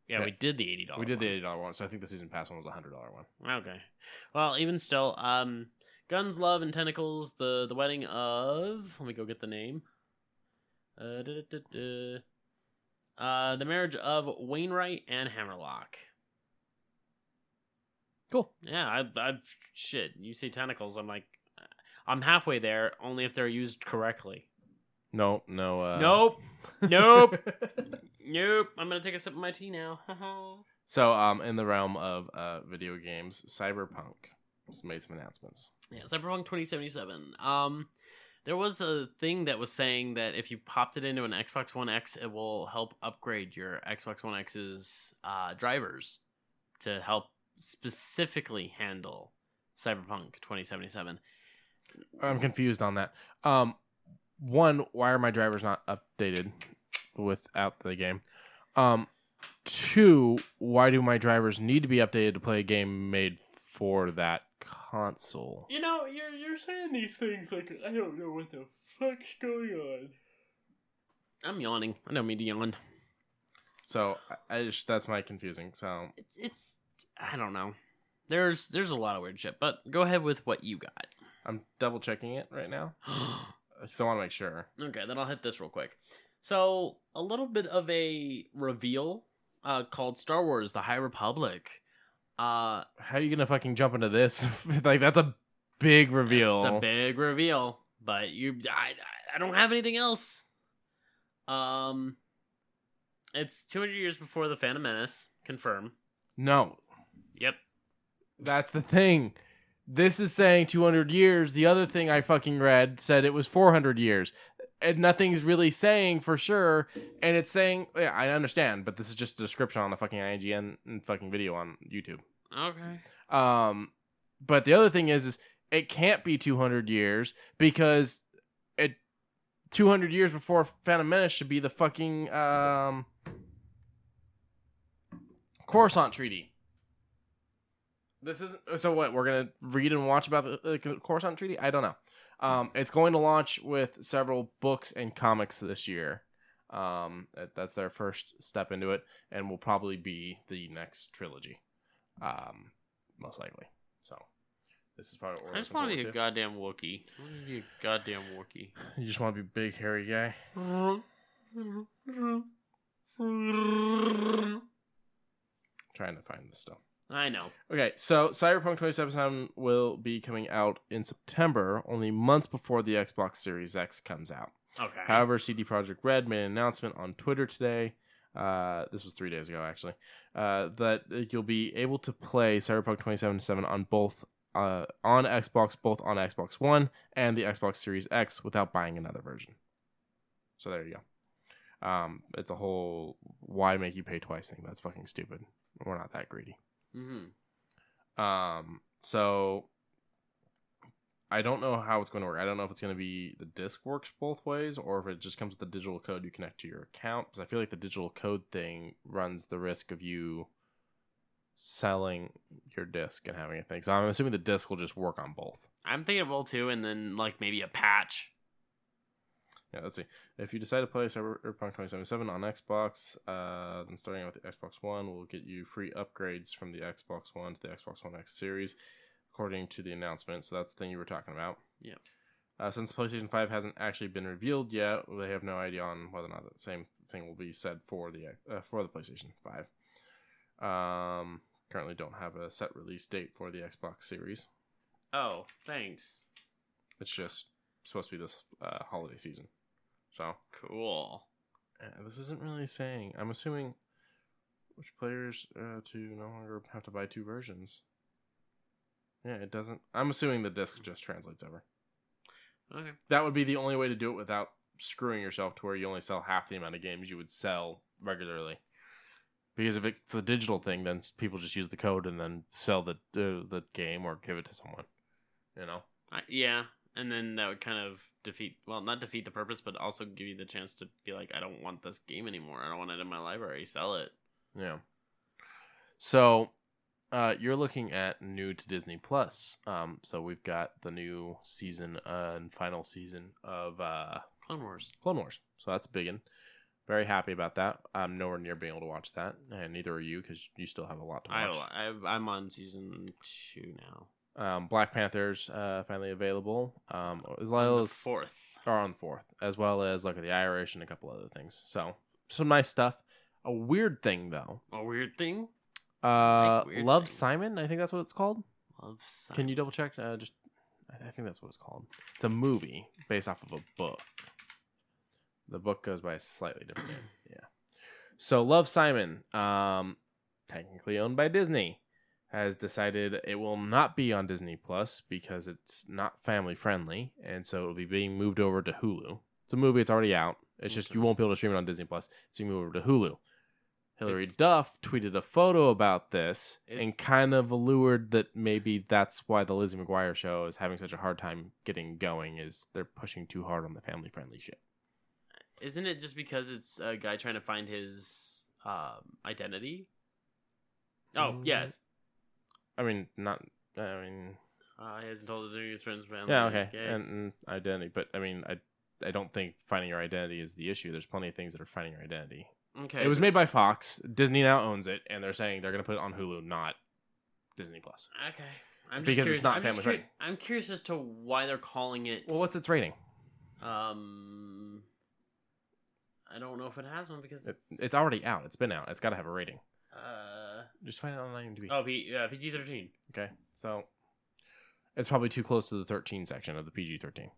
Yeah, we did the $80 We did the $80 one, so I think the season pass one was a $100 one. Okay. Well, even still, Guns, Love, and Tentacles, the wedding of... Let me go get the name. The marriage of Wainwright and Hammerlock. Cool. Yeah, I shit. You say Tentacles, I'm like... I'm halfway there, only if they're used correctly. No. Nope. Nope. I'm gonna take a sip of my tea now. So, in the realm of video games, Cyberpunk has made some announcements. Yeah, Cyberpunk 2077. There was a thing that was saying that if you popped it into an Xbox One X, it will help upgrade your Xbox One X's drivers to help specifically handle Cyberpunk 2077. I'm confused on that. One, why are my drivers not updated without the game? Two, why do my drivers need to be updated to play a game made for that console? You know, you're saying these things like I don't know what the fuck's going on. I'm yawning. I don't mean to yawn. So that's my confusing. So it's I don't know. There's a lot of weird shit, but go ahead with what you got. I'm double checking it right now. So I want to make sure. Okay, then I'll hit this real quick. So a little bit of a reveal called Star Wars: The High Republic. How are you gonna fucking jump into this? Like, that's a big reveal. It's a big reveal, but I don't have anything else. It's 200 years before the Phantom Menace. Confirm. No. Yep. That's the thing. This is saying 200 years. The other thing I fucking read said it was 400 years. And nothing's really saying for sure. And it's saying, yeah, I understand, but this is just a description on the fucking IGN and fucking video on YouTube. Okay. But the other thing is it can't be 200 years because 200 years before Phantom Menace should be the fucking Coruscant Treaty. This isn't. So what? We're gonna read and watch about the Coruscant Treaty? I don't know. It's going to launch with several books and comics this year. That's their first step into it, and will probably be the next trilogy, most likely. So this is probably. What I just want to be a goddamn Wookiee. I want to be a goddamn Wookiee. You just want to be a big hairy guy. Trying to find this stuff. I know. Okay, so Cyberpunk 2077 will be coming out in September, only months before the Xbox Series X comes out. Okay. However, CD Projekt Red made an announcement on Twitter today. This was 3 days ago, actually. That you'll be able to play Cyberpunk 2077 on both on Xbox, both on Xbox One and the Xbox Series X, without buying another version. So there you go. It's a whole why make you pay twice thing. That's fucking stupid. We're not that greedy. Mm-hmm. So I don't know how it's going to work. I don't know if it's going to be the disc works both ways or if it just comes with the digital code you connect to your account. Because I feel like the digital code thing runs the risk of you selling your disc and having a thing. So I'm assuming the disc will just work on both. I'm thinking of both too, and then like maybe a patch. Yeah, let's see. If you decide to play Cyberpunk 2077 on Xbox, then starting out with the Xbox One will get you free upgrades from the Xbox One to the Xbox One X series, according to the announcement. So that's the thing you were talking about. Yeah. Since the PlayStation 5 hasn't actually been revealed yet, they have no idea on whether or not the same thing will be said for the PlayStation 5. Currently don't have a set release date for the Xbox Series. Oh, thanks. It's just supposed to be this holiday season. So cool. This isn't really saying. I'm assuming which players to no longer have to buy two versions. Yeah, it doesn't. I'm assuming the disc just translates over. Okay. That would be the only way to do it without screwing yourself to where you only sell half the amount of games you would sell regularly. Because if it's a digital thing, then people just use the code and then sell the game or give it to someone. You know? Yeah, and then that would kind of not defeat the purpose, but also give you the chance to be like, I don't want this game anymore. I don't want it in my library. Sell it. Yeah. So, you're looking at new to Disney Plus. So we've got the new season and final season of Clone Wars. So that's biggin'. Very happy about that. I'm nowhere near being able to watch that, and neither are you because you still have a lot to watch. I'm on season 2 now. Black Panther's finally available. As well on the as 4th. Or on the 4th, as well as Luck of the Irish and a couple other things. So some nice stuff. A weird thing though. A weird thing? Love things. Simon, I think that's what it's called. Love Simon. Can you double check? Just I think that's what it's called. It's a movie based off of a book. The book goes by a slightly different name. Yeah. So Love, Simon, technically owned by Disney, has decided it will not be on Disney Plus because it's not family friendly, and so it'll be being moved over to Hulu. It's a movie; it's already out. It's just you won't be able to stream it on Disney Plus. It's being moved over to Hulu. Hilary Duff tweeted a photo about this and kind of allured that maybe that's why the Lizzie McGuire show is having such a hard time getting going, is they're pushing too hard on the family-friendly shit. Isn't it just because it's a guy trying to find his identity? Oh, yes. I mean, he hasn't told his friends, family. Yeah, okay. And identity. But, I mean, I don't think finding your identity is the issue. There's plenty of things that are finding your identity. Okay. It was made by Fox. Disney now owns it, and they're saying they're going to put it on Hulu, not Disney Plus. Okay. Because it's not family friendly. I'm curious as to why they're calling it. Well, what's its rating? I don't know if it has one because it's already out. It's been out. It's got to have a rating. Just find it on IMDb. Oh, PG-13. Okay, so it's probably too close to the 13 section of the PG-13. Okay.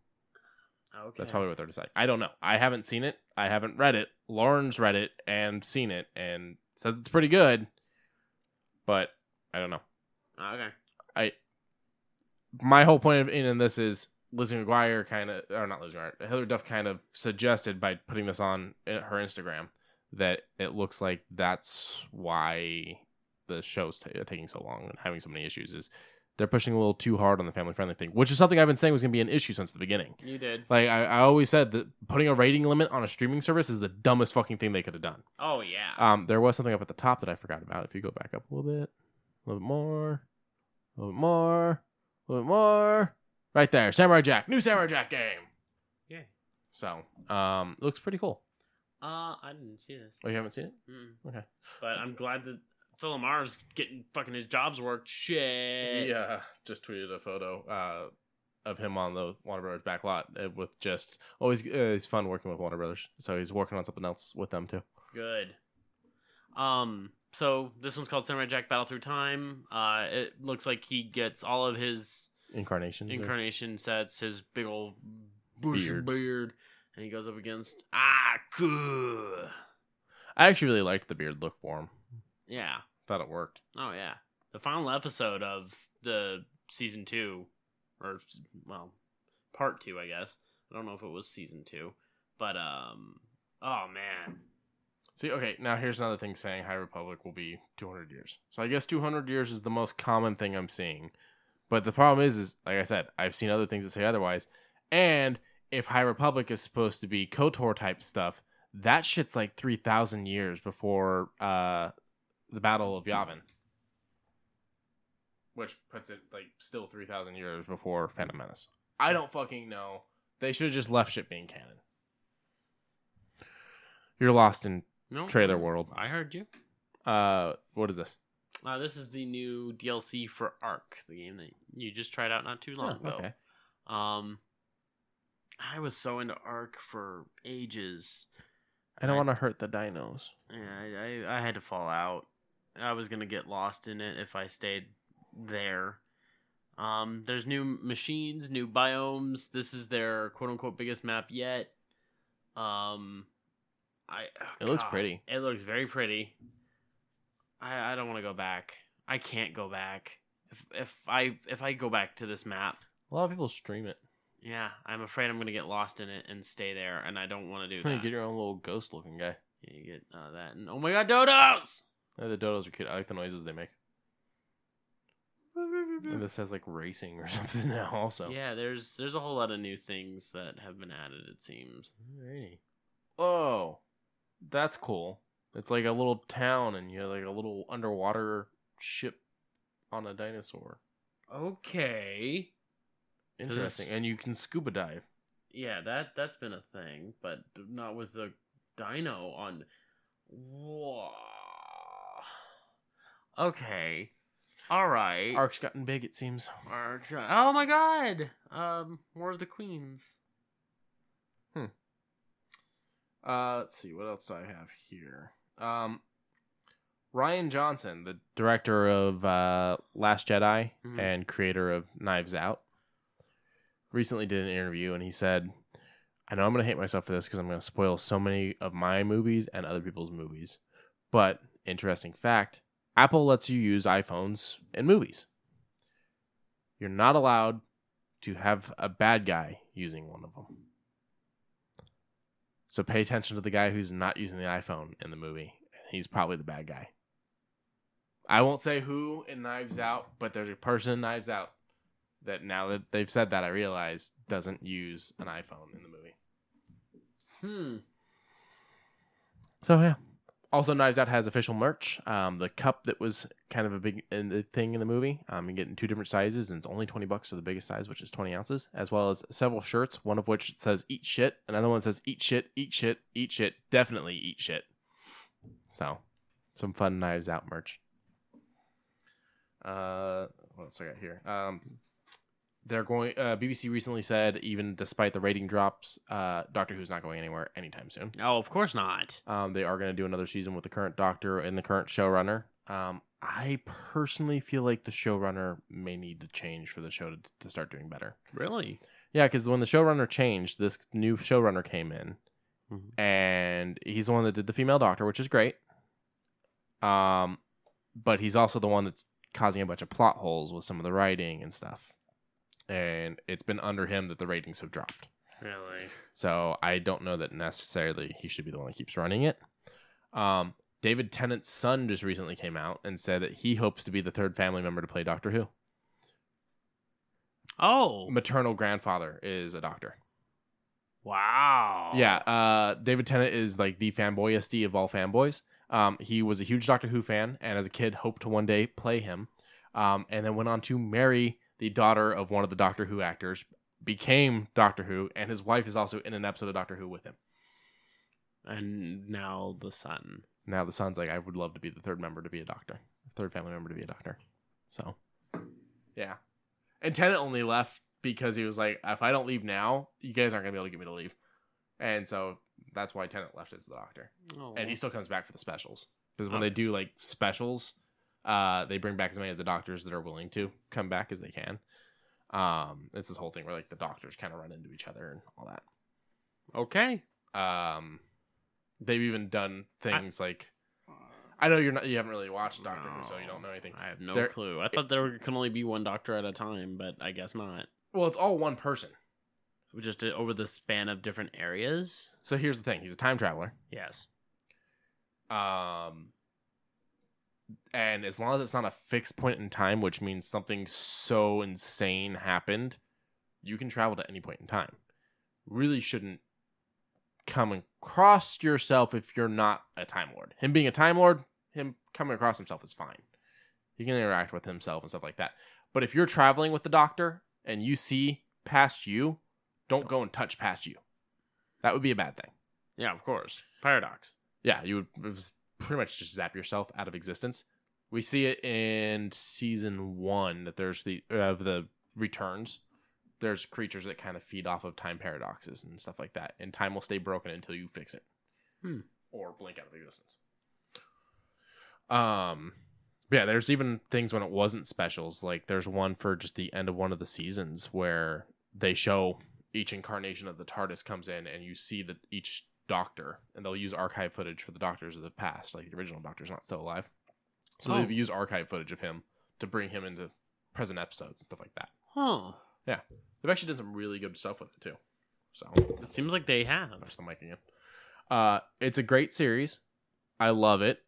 That's probably what they're deciding. I don't know. I haven't seen it. I haven't read it. Lauren's read it and seen it and says it's pretty good, but I don't know. Okay. My whole point in this is Lizzie McGuire Hilary Duff kind of suggested by putting this on her Instagram that it looks like that's why the show's taking so long and having so many issues, is they're pushing a little too hard on the family-friendly thing, which is something I've been saying was going to be an issue since the beginning. You did. Like, I always said that putting a rating limit on a streaming service is the dumbest fucking thing they could have done. Oh, yeah. There was something up at the top that I forgot about. If you go back up a little bit more. Right there. Samurai Jack. New Samurai Jack game. Yeah. So, it looks pretty cool. I didn't see this. Oh, you haven't seen it? Okay. But I'm glad that Phil Lamar's getting fucking his jobs worked. Shit. Yeah, just tweeted a photo of him on the Warner Brothers back lot with just always it's fun working with Warner Brothers. So he's working on something else with them too. Good. So this one's called Samurai Jack Battle Through Time. It looks like he gets all of his incarnation sets, his big old bush beard, and he goes up against Aku. I actually really liked the beard look for him. Yeah. Thought it worked. Oh, yeah. The final episode of the season 2, or, well, part 2, I guess. I don't know if it was season 2, but, oh, man. See, okay, now here's another thing saying High Republic will be 200 years. So I guess 200 years is the most common thing I'm seeing. But the problem is, like I said, I've seen other things that say otherwise. And if High Republic is supposed to be KOTOR type stuff, that shit's like 3,000 years before the Battle of Yavin. Which puts it like still 3,000 years before Phantom Menace. I don't fucking know. They should have just left shit being canon. You're lost in trailer world. I heard you. What is this? This is the new DLC for Ark, the game that you just tried out not too long ago. Okay. I was so into Ark for ages. I don't want to hurt the dinos. Yeah, I had to fall out. I was going to get lost in it if I stayed there. There's new machines, new biomes. This is their quote-unquote biggest map yet. It looks pretty. It looks very pretty. I don't want to go back. I can't go back. If I go back to this map, a lot of people stream it. Yeah, I'm afraid I'm gonna get lost in it and stay there, and I don't want to do that. You get your own little ghost-looking guy. Yeah, you get that, and oh my god, dodos! Yeah, the dodos are cute. I like the noises they make. And this has like racing or something now, also. Yeah, there's a whole lot of new things that have been added. It seems. Alrighty. Oh, that's cool. It's like a little town, and you have like a little underwater ship on a dinosaur. Okay. Interesting. And you can scuba dive. Yeah, that's been a thing, but not with the dino on. Whoa. Okay. All right. Ark's gotten big, it seems. Oh my god. More of the queens. Let's see. What else do I have here? Rian Johnson, the director of Last Jedi and creator of Knives Out, recently did an interview, and he said, I know I'm going to hate myself for this because I'm going to spoil so many of my movies and other people's movies. But, interesting fact, Apple lets you use iPhones in movies. You're not allowed to have a bad guy using one of them. So pay attention to the guy who's not using the iPhone in the movie. He's probably the bad guy. I won't say who in Knives Out, but there's a person in Knives Out that, now that they've said that, I realize doesn't use an iPhone in the movie. So yeah. Also, Knives Out has official merch. The cup that was kind of a big thing in the movie. You get in 2 different sizes, and it's only $20 for the biggest size, which is 20 ounces, as well as several shirts, one of which says "Eat shit," another one says "Eat shit, eat shit, eat shit, definitely eat shit." So, some fun Knives Out merch. What else I got here? They're going. BBC recently said, even despite the rating drops, Doctor Who's not going anywhere anytime soon. Oh, of course not. They are going to do another season with the current Doctor and the current showrunner. I personally feel like the showrunner may need to change for the show to start doing better. Really? Yeah, because when the showrunner changed, this new showrunner came in, and he's the one that did the female Doctor, which is great. But he's also the one that's causing a bunch of plot holes with some of the writing and stuff. And it's been under him that the ratings have dropped. Really? So I don't know that necessarily he should be the one that keeps running it. David Tennant's son just recently came out and said that he hopes to be the 3rd family member to play Doctor Who. Oh. Maternal grandfather is a doctor. Wow. Yeah. David Tennant is like the fanboyest of all fanboys. He was a huge Doctor Who fan, and as a kid hoped to one day play him. And then went on to marry the daughter of one of the Doctor Who actors, became Doctor Who, and his wife is also in an episode of Doctor Who with him. And now the son. Now the son's like, I would love to be the 3rd member to be a doctor. 3rd family member to be a doctor. So, yeah. And Tennant only left because he was like, if I don't leave now, you guys aren't going to be able to get me to leave. And so that's why Tennant left as the doctor. Oh. And he still comes back for the specials. Because when they do like specials, they bring back as many of the doctors that are willing to come back as they can. It's this whole thing where like the doctors kind of run into each other and all that. Okay. They've even done things like, I know you haven't really watched Doctor Who, so you don't know anything. I have no clue. I thought there can only be one doctor at a time, but I guess not. Well, it's all one person. Just over the span of different areas. So here's the thing: he's a time traveler. Yes. And as long as it's not a fixed point in time, which means something so insane happened, you can travel to any point in time. Really shouldn't come across yourself if you're not a Time Lord. Him being a Time Lord, him coming across himself is fine. He can interact with himself and stuff like that. But if you're traveling with the Doctor and you see past you, don't go and touch past you. That would be a bad thing. Yeah, of course. Paradox. Yeah, you would pretty much just zap yourself out of existence. We see it in season 1 that there's the returns. There's creatures that kind of feed off of time paradoxes and stuff like that, and time will stay broken until you fix it, or blink out of existence. Yeah, there's even things when it wasn't specials. Like there's one for just the end of one of the seasons where they show each incarnation of the TARDIS comes in, and you see that each Doctor, and they'll use archive footage for the Doctors of the past, like the original Doctor's not still alive. So they've used archive footage of him to bring him into present episodes and stuff like that. Huh. Yeah. They've actually done some really good stuff with it, too. So it seems like they have. There's the mic again. It's a great series. I love it.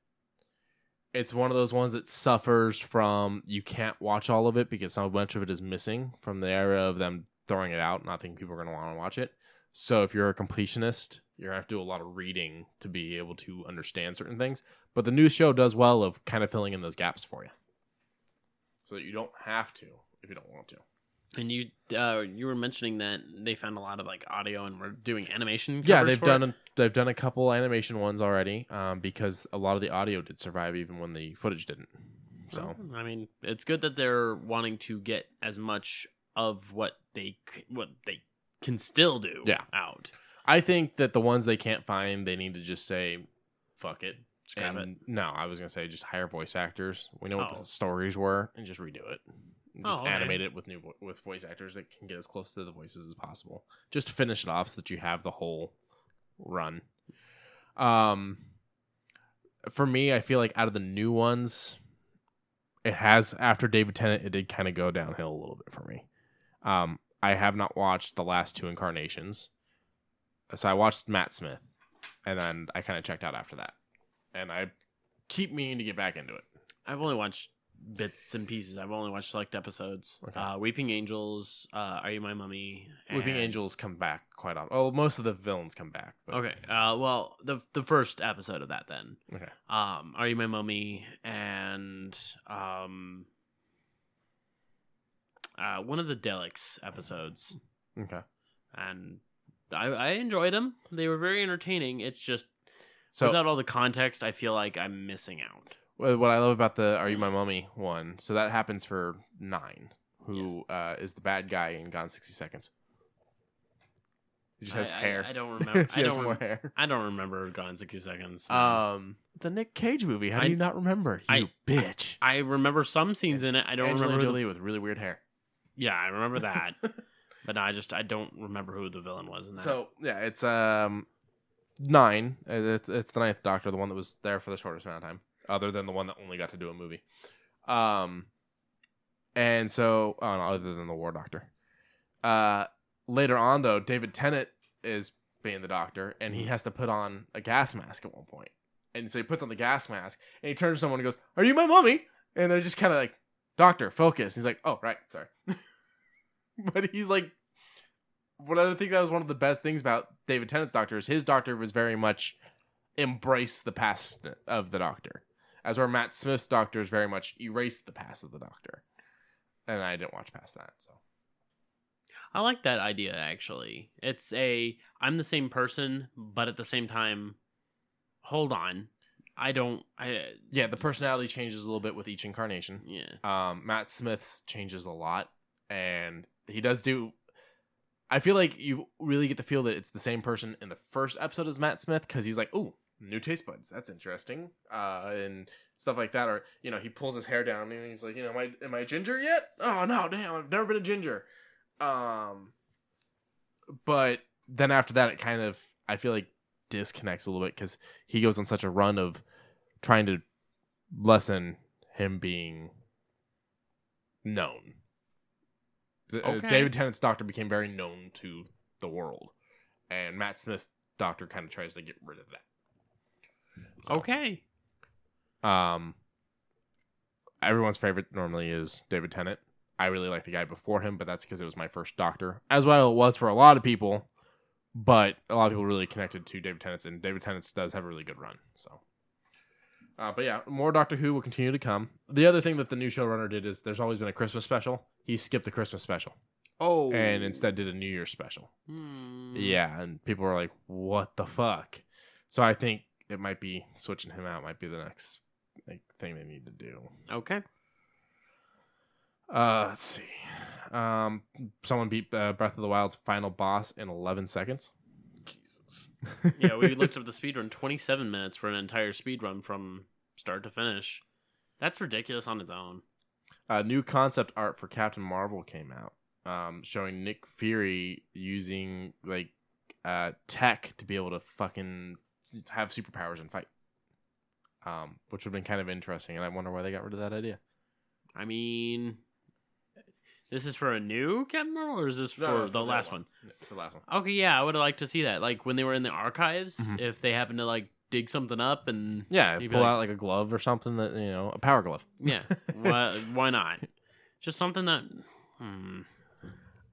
It's one of those ones that suffers from, you can't watch all of it because so much of it is missing from the era of them throwing it out. Not thinking people are going to want to watch it. So if you're a completionist, you're going to have to do a lot of reading to be able to understand certain things. But the new show does well of kind of filling in those gaps for you. So that you don't have to if you don't want to. And you were mentioning that they found a lot of like audio and we're doing animation. Yeah, they've done a couple animation ones already because a lot of the audio did survive even when the footage didn't. So I mean, it's good that they're wanting to get as much of what they can still do out. I think that the ones they can't find, they need to just say, fuck it. Scrap it. No, I was going to say just hire voice actors. We know what the stories were and just redo it. Just animate it with voice actors that can get as close to the voices as possible, just to finish it off so that you have the whole run. For me, I feel like out of the new ones, it has, after David Tennant, it did kind of go downhill a little bit for me. I have not watched the last 2 incarnations. So I watched Matt Smith, and then I kind of checked out after that. And I keep meaning to get back into it. I've only watched bits and pieces. I've only watched select episodes. Okay. Weeping Angels, Are You My Mummy? Weeping Angels come back quite often. Oh, most of the villains come back. But... Okay. Well, the first episode of that then. Okay. Are You My Mummy? And one of the Daleks episodes. Okay. And I enjoyed them. They were very entertaining. It's just without all the context, I feel like I'm missing out. What I love about the Are You My Mummy one, so that happens for 9, who is the bad guy in Gone in 60 Seconds. He just has hair. I don't remember. He has more hair. I don't remember Gone in 60 Seconds. It's a Nick Cage movie. How do you not remember? You bitch. I remember some scenes in it. I don't remember Jolie with really weird hair. Yeah, I remember that. But no, I don't remember who the villain was in that. So yeah, it's 9. It's the 9th Doctor, the one that was there for the shortest amount of time, other than the one that only got to do a movie. And so, no, other than the War Doctor. Later on, though, David Tennant is being the Doctor, and he has to put on a gas mask at one point. And so he puts on the gas mask, and he turns to someone and goes, "Are you my mummy?" And they're just kind of like, "Doctor, focus." And he's like, "Oh, right, sorry." But he's like, what I think that was one of the best things about David Tennant's Doctor is his Doctor was very much embrace the past of the Doctor, as where Matt Smith's Doctor is very much erase the past of the Doctor. And I didn't watch past that, so. I like that idea, actually. It's I'm the same person, but at the same time, hold on. Yeah, the personality changes a little bit with each incarnation. Yeah. Matt Smith's changes a lot, and he does do... I feel like you really get the feel that it's the same person in the first episode as Matt Smith, because he's like, "Ooh, new taste buds. That's interesting." And stuff like that. Or, he pulls his hair down and he's like, am I a ginger yet? Oh, no, damn, I've never been a ginger. But then after that, it kind of, I feel like, disconnects a little bit, because he goes on such a run of trying to lessen him being known. Okay. David Tennant's Doctor became very known to the world, and Matt Smith's Doctor kind of tries to get rid of that. So, okay. Everyone's favorite normally is David Tennant. I really like the guy before him, but that's because it was my first Doctor, as well it was for a lot of people. But a lot of people really connected to David Tennant's, and David Tennant's does have a really good run. So, but yeah, more Doctor Who will continue to come. The other thing that the new showrunner did is there's always been a Christmas special. He skipped the Christmas special. Oh. And instead did a New Year's special. Yeah, and people were like, "What the fuck?" So I think it might be switching him out might be the next thing they need to do. Okay. Let's see. Someone beat Breath of the Wild's final boss in 11 seconds. Jesus. Yeah, we looked up the speedrun. 27 minutes for an entire speedrun from start to finish. That's ridiculous on its own. New concept art for Captain Marvel came out, showing Nick Fury using tech to be able to fucking have superpowers and fight. Which would have been kind of interesting, and I wonder why they got rid of that idea. I mean, this is for a new Captain Marvel, or is this for the last one? For the last one. Okay, yeah, I would have liked to see that. Like when they were in the archives, if they happened to dig something up and pull out a glove or something that a power glove. Yeah, why not? Just something that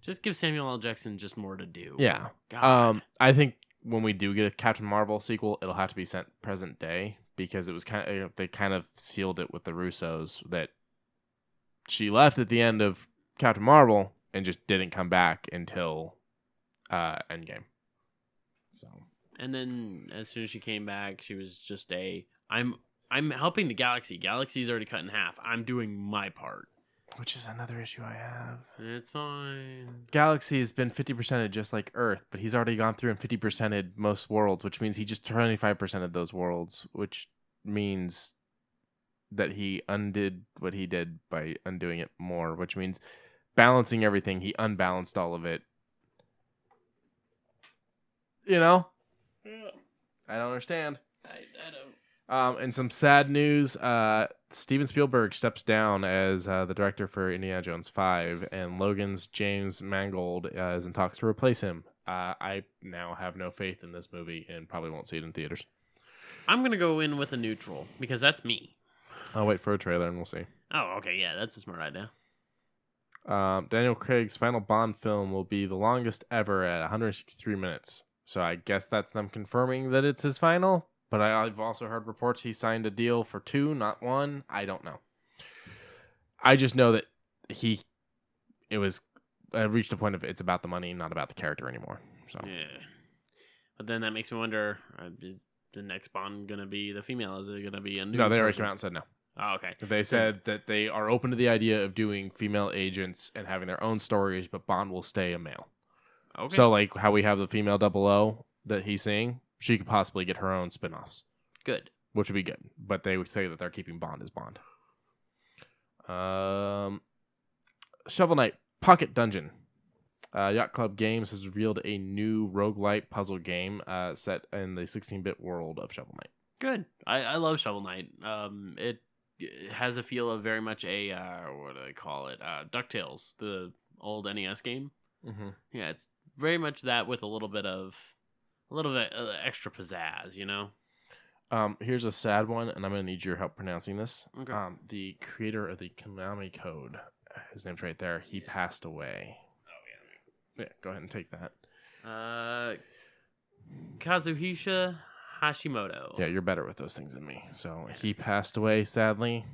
just give Samuel L. Jackson just more to do. Yeah. God. I think when we do get a Captain Marvel sequel, it'll have to be set present day, because it was they kind of sealed it with the Russos that she left at the end of Captain Marvel and just didn't come back until Endgame. So. And then as soon as she came back, she was just I'm helping the galaxy. Galaxy's already cut in half. I'm doing my part. Which is another issue I have. It's fine. Galaxy has been 50%ed just like Earth, but he's already gone through and 50%ed most worlds, which means he just 25%ed those worlds, which means that he undid what he did by undoing it more, which means balancing everything. He unbalanced all of it. You know? Yeah. I don't understand. I don't. And some sad news, Steven Spielberg steps down as the director for Indiana Jones 5, and Logan's James Mangold is in talks to replace him. I now have no faith in this movie and probably won't see it in theaters. I'm going to go in with a neutral because that's me. I'll wait for a trailer and we'll see. Oh, okay. Yeah, that's a smart idea. Daniel Craig's final Bond film will be the longest ever at 163 minutes. So I guess that's them confirming that it's his final. But I've also heard reports he signed a deal for 2, not 1. I don't know. I just know that it was reached a point of it's about the money, not about the character anymore. So yeah. But then that makes me wonder, is the next Bond going to be the female? Is it going to be a new No, they already person? came out and said no. Oh, okay. They said that they are open to the idea of doing female agents and having their own stories, but Bond will stay a male. Okay. So like how we have the female 00 that he's seeing, she could possibly get her own spin-offs. Good. Which would be good. But they would say that they're keeping Bond as Bond. Shovel Knight Pocket Dungeon. Yacht Club Games has revealed a new roguelite puzzle game set in the 16-bit world of Shovel Knight. Good. I love Shovel Knight. It has a feel of very much a, what do they call it? DuckTales, the old NES game. Mm-hmm. Yeah, it's very much that with a little bit extra pizzazz, you know? Here's a sad one, and I'm going to need your help pronouncing this. Okay. The creator of the Konami Code, his name's right there, he passed away. Oh, Yeah, go ahead and take that. Kazuhisa Hashimoto. Yeah, you're better with those things than me. So he passed away, sadly.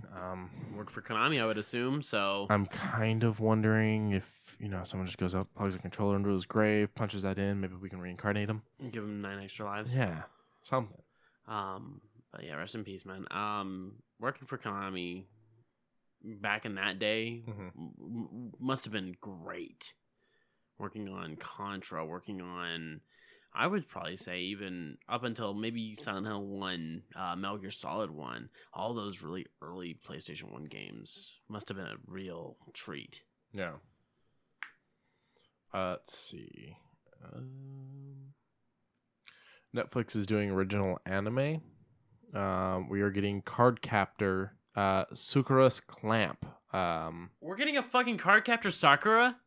Worked for Konami, I would assume, so... I'm kind of wondering if, someone just goes up, plugs a controller into his grave, punches that in, maybe we can reincarnate him. Give him 9 extra lives. Yeah, something. But yeah, rest in peace, man. Working for Konami back in that day must have been great. Working on Contra, working on, I would probably say even up until maybe Silent Hill 1, Metal Gear Solid 1, all those really early PlayStation 1 games must have been a real treat. Yeah. Let's see. Netflix is doing original anime. We are getting Card Captor Sakura's Clamp. We're getting a fucking Card Captor Sakura?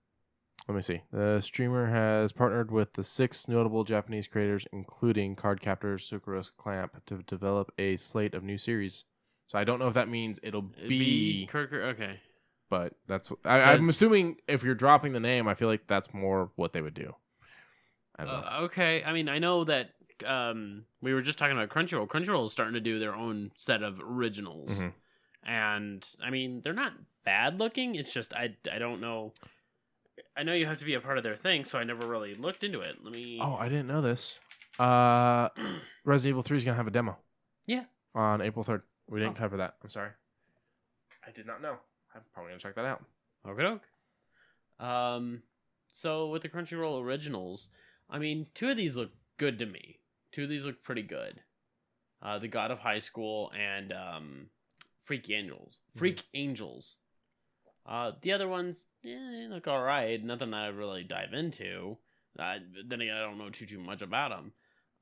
Let me see. The streamer has partnered with the 6 notable Japanese creators, including Card Captor Sakura's Clamp, to develop a slate of new series. So I don't know if that means it'll be okay. But that's I'm assuming if you're dropping the name, I feel like that's more what they would do. I don't know. Okay. I mean, I know that we were just talking about Crunchyroll. Crunchyroll is starting to do their own set of originals. Mm-hmm. And, I mean, they're not bad looking. It's just, I don't know. I know you have to be a part of their thing, so I never really looked into it. Let me... Oh, I didn't know this. Resident Evil 3 is going to have a demo. Yeah. On April 3rd. We didn't cover that. I'm sorry. I did not know. I'm probably going to check that out. Okay. So with the Crunchyroll originals, I mean, 2 of these look good to me. 2 of these look pretty good. The God of High School and Freak Angels. The other ones, they look all right. Nothing that I really dive into. Then again, I don't know too much about them.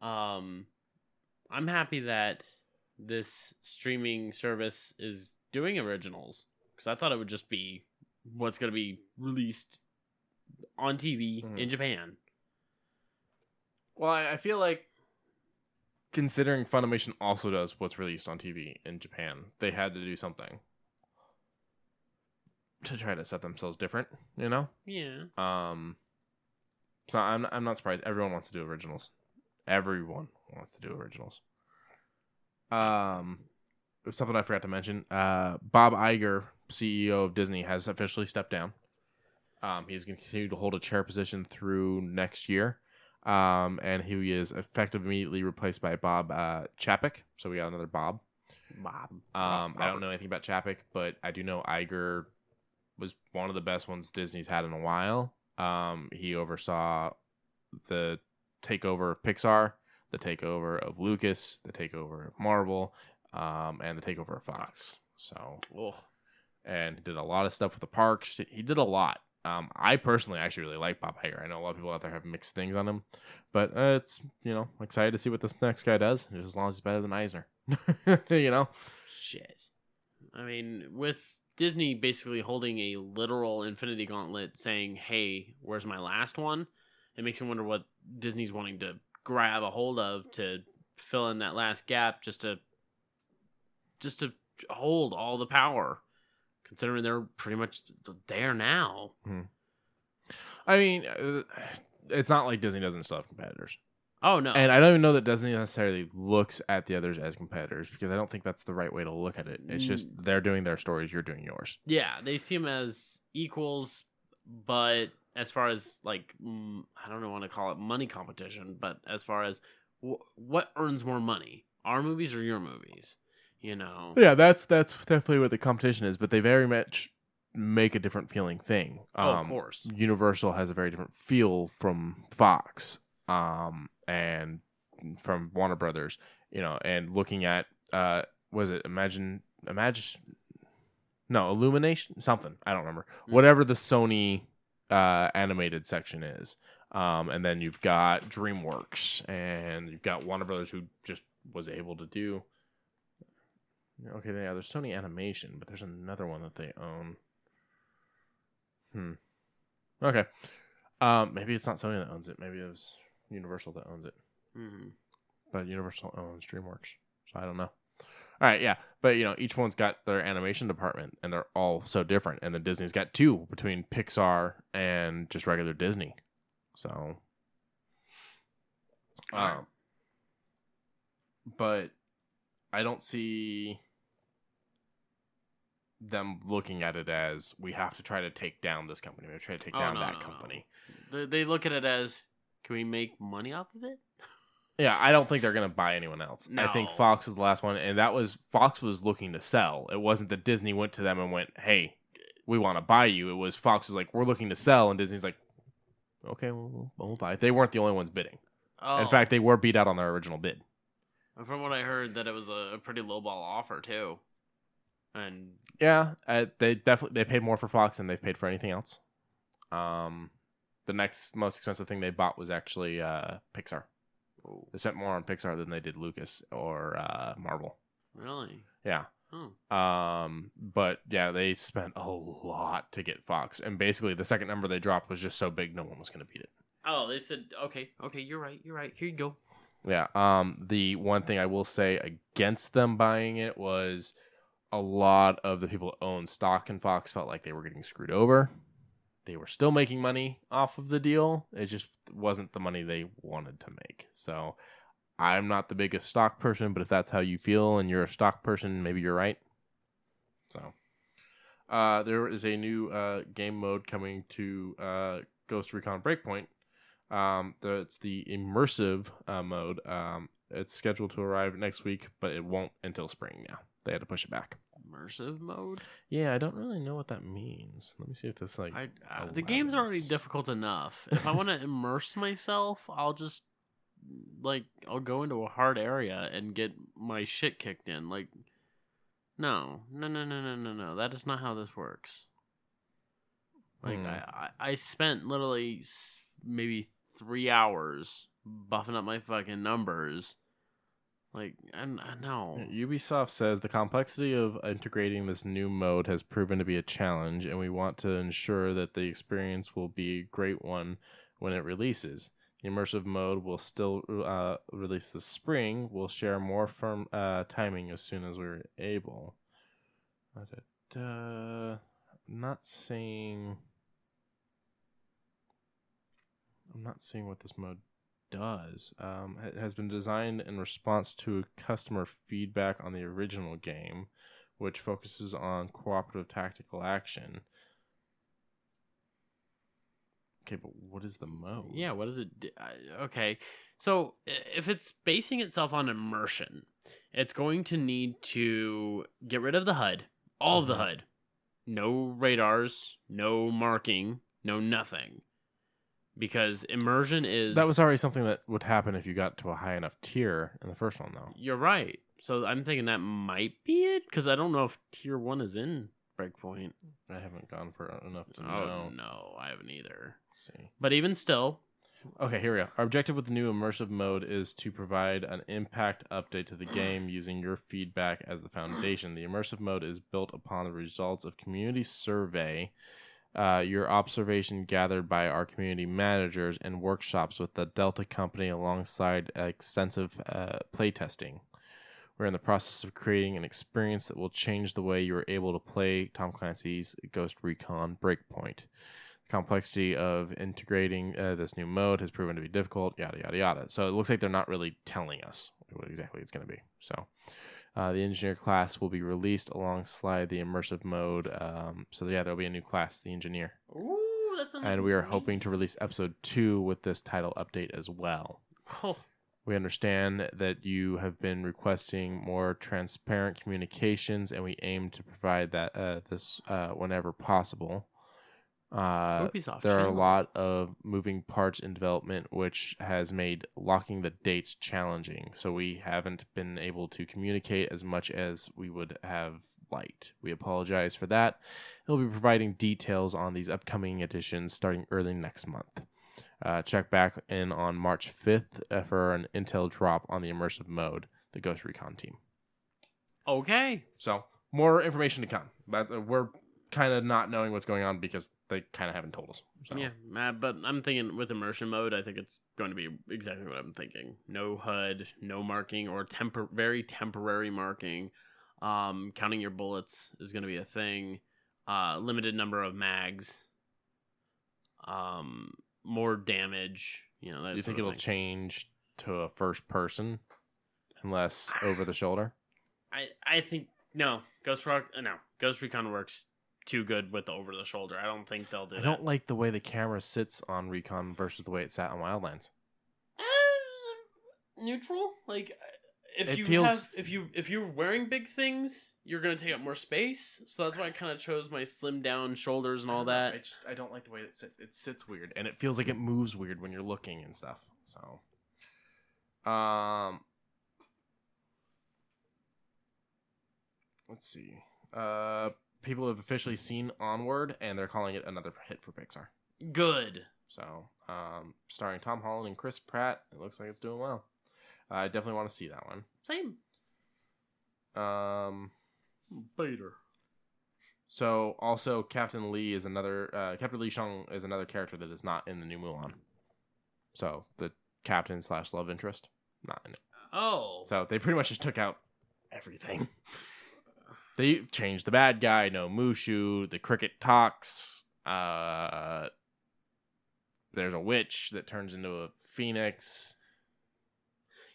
I'm happy that this streaming service is doing originals, because I thought it would just be what's going to be released on TV in Japan. Well, I feel like, considering Funimation also does what's released on TV in Japan, they had to do something to try to set themselves different, Yeah. So I'm not surprised. Everyone wants to do originals. Everyone wants to do originals. Something I forgot to mention. Bob Iger, CEO of Disney, has officially stepped down. He's going to continue to hold a chair position through next year. And he is effectively immediately replaced by Bob Chapek. So we got another Bob. I don't know anything about Chapek, but I do know Iger was one of the best ones Disney's had in a while. He oversaw the takeover of Pixar, the takeover of Lucas, the takeover of Marvel, and the takeover of Fox. So, oh. And he did a lot of stuff with the parks. He did a lot. I personally actually really like Bob Iger. I know a lot of people out there have mixed things on him, but it's, I'm excited to see what this next guy does, as long as he's better than Eisner. Shit. I mean, with Disney basically holding a literal Infinity Gauntlet saying, hey, where's my last one? It makes me wonder what Disney's wanting to grab a hold of to fill in that last gap just to hold all the power, considering they're pretty much there now. I mean, it's not like Disney doesn't still have competitors. Oh, no. And I don't even know that Disney necessarily looks at the others as competitors, because I don't think that's the right way to look at it. It's just they're doing their stories, you're doing yours. Yeah, they see them as equals, but as far as, like, I don't want to call it money competition, but as far as what earns more money, our movies or your movies, Yeah, that's definitely what the competition is, but they very much make a different feeling thing. Of course. Universal has a very different feel from Fox, and from Warner Brothers, and looking at, was it Illumination? Something. I don't remember. Whatever the Sony animated section is. And then you've got DreamWorks, and you've got Warner Brothers, who just was able to do. Okay, yeah, there's Sony Animation, but there's another one that they own. Okay. Maybe it's not Sony that owns it. Maybe it was Universal that owns it. But Universal owns DreamWorks, so I don't know. All right, yeah. But, each one's got their animation department, and they're all so different. And then Disney's got two between Pixar and just regular Disney. So, but I don't see them looking at it as, we have to try to take down this company. We have to try to take down that company. No. They look at it as, can we make money off of it? Yeah, I don't think they're going to buy anyone else. No. I think Fox is the last one, and Fox was looking to sell. It wasn't that Disney went to them and went, hey, we want to buy you. It was Fox was like, we're looking to sell, and Disney's like, okay, we'll buy it. They weren't the only ones bidding. Oh. In fact, they were beat out on their original bid. From what I heard, that it was a pretty lowball offer, too. And yeah, they paid more for Fox than they've paid for anything else. The next most expensive thing they bought was actually Pixar. Ooh. They spent more on Pixar than they did Lucas or Marvel. Really? Yeah. But yeah, they spent a lot to get Fox, and basically the second number they dropped was just so big no one was going to beat it. Oh, they said, okay, you're right. Here you go. Yeah. The one thing I will say against them buying it was a lot of the people that own stock in Fox felt like they were getting screwed over. They were still making money off of the deal. It just wasn't the money they wanted to make. So I'm not the biggest stock person, but if that's how you feel and you're a stock person, maybe you're right. So there is a new game mode coming to Ghost Recon Breakpoint. It's the immersive mode. It's scheduled to arrive next week, but it won't until spring now. They had to push it back. Immersive mode? Yeah, I don't really know what that means. Let me see if this the game's already difficult enough. If I want to immerse myself, I'll just I'll go into a hard area and get my shit kicked in. No. That is not how this works. I spent literally maybe 3 hours buffing up my fucking numbers. No. Ubisoft says the complexity of integrating this new mode has proven to be a challenge, and we want to ensure that the experience will be a great one when it releases. The immersive mode will still release this spring. We'll share more firm timing as soon as we're able. I'm not seeing what this mode does. It has been designed in response to customer feedback on the original game, which focuses on cooperative tactical action. Okay, but what is the mode? Yeah, what does it do? Okay, so if it's basing itself on immersion, it's going to need to get rid of the HUD, all of the HUD. No radars, no marking, no nothing. Because immersion is... That was already something that would happen if you got to a high enough tier in the first one, though. You're right. So I'm thinking that might be it, because I don't know if Tier 1 is in Breakpoint. I haven't gone for enough to know. Oh, no, I haven't either. Let's see. But even still... Okay, here we go. Our objective with the new immersive mode is to provide an impact update to the game using your feedback as the foundation. The immersive mode is built upon the results of community survey, your observation gathered by our community managers, and workshops with the Delta Company alongside extensive playtesting. We're in the process of creating an experience that will change the way you are able to play Tom Clancy's Ghost Recon Breakpoint. Complexity of integrating this new mode has proven to be difficult, yada, yada, yada. So it looks like they're not really telling us what exactly it's going to be. So the engineer class will be released alongside the immersive mode. So yeah, there'll be a new class, the engineer. Ooh, that's and we are hoping to release episode 2 with this title update as well. Oh. We understand that you have been requesting more transparent communications, and we aim to provide that this whenever possible. Ubisoft there are a channel. lot of moving parts in development, which has made locking the dates challenging. So we haven't been able to communicate as much as we would have liked. We apologize for that. We'll be providing details on these upcoming editions starting early next month. Check back in on March 5th for an intel drop on the immersive mode, the Ghost Recon team. Okay. So more information to come. But we're kind of not knowing what's going on because they kind of haven't told us. So. Yeah, but I'm thinking with immersion mode, I think it's going to be exactly what I'm thinking. No HUD, no marking, or very temporary marking. Counting your bullets is going to be a thing. Limited number of mags. More damage. You know, that. Do you think it'll change to a first person, unless over the shoulder? I think no. Ghost Recon works too good with the over the shoulder. I don't think they'll do that. I don't like the way the camera sits on Recon versus the way it sat on Wildlands. Neutral, like if you're wearing big things, you're gonna take up more space. So that's why I kind of chose my slim down shoulders and all that. I don't like the way it sits. It sits weird, and it feels like it moves weird when you're looking and stuff. So, let's see. People have officially seen Onward, and they're calling it another hit for Pixar. Good. So, starring Tom Holland and Chris Pratt, it looks like it's doing well. I definitely want to see that one. Same. Bader. So, also, Captain Lee Shang is another character that is not in the new Mulan. So, the captain / love interest, not in it. Oh. So, they pretty much just took out everything. They changed the bad guy, no Mushu, the cricket talks, there's a witch that turns into a phoenix.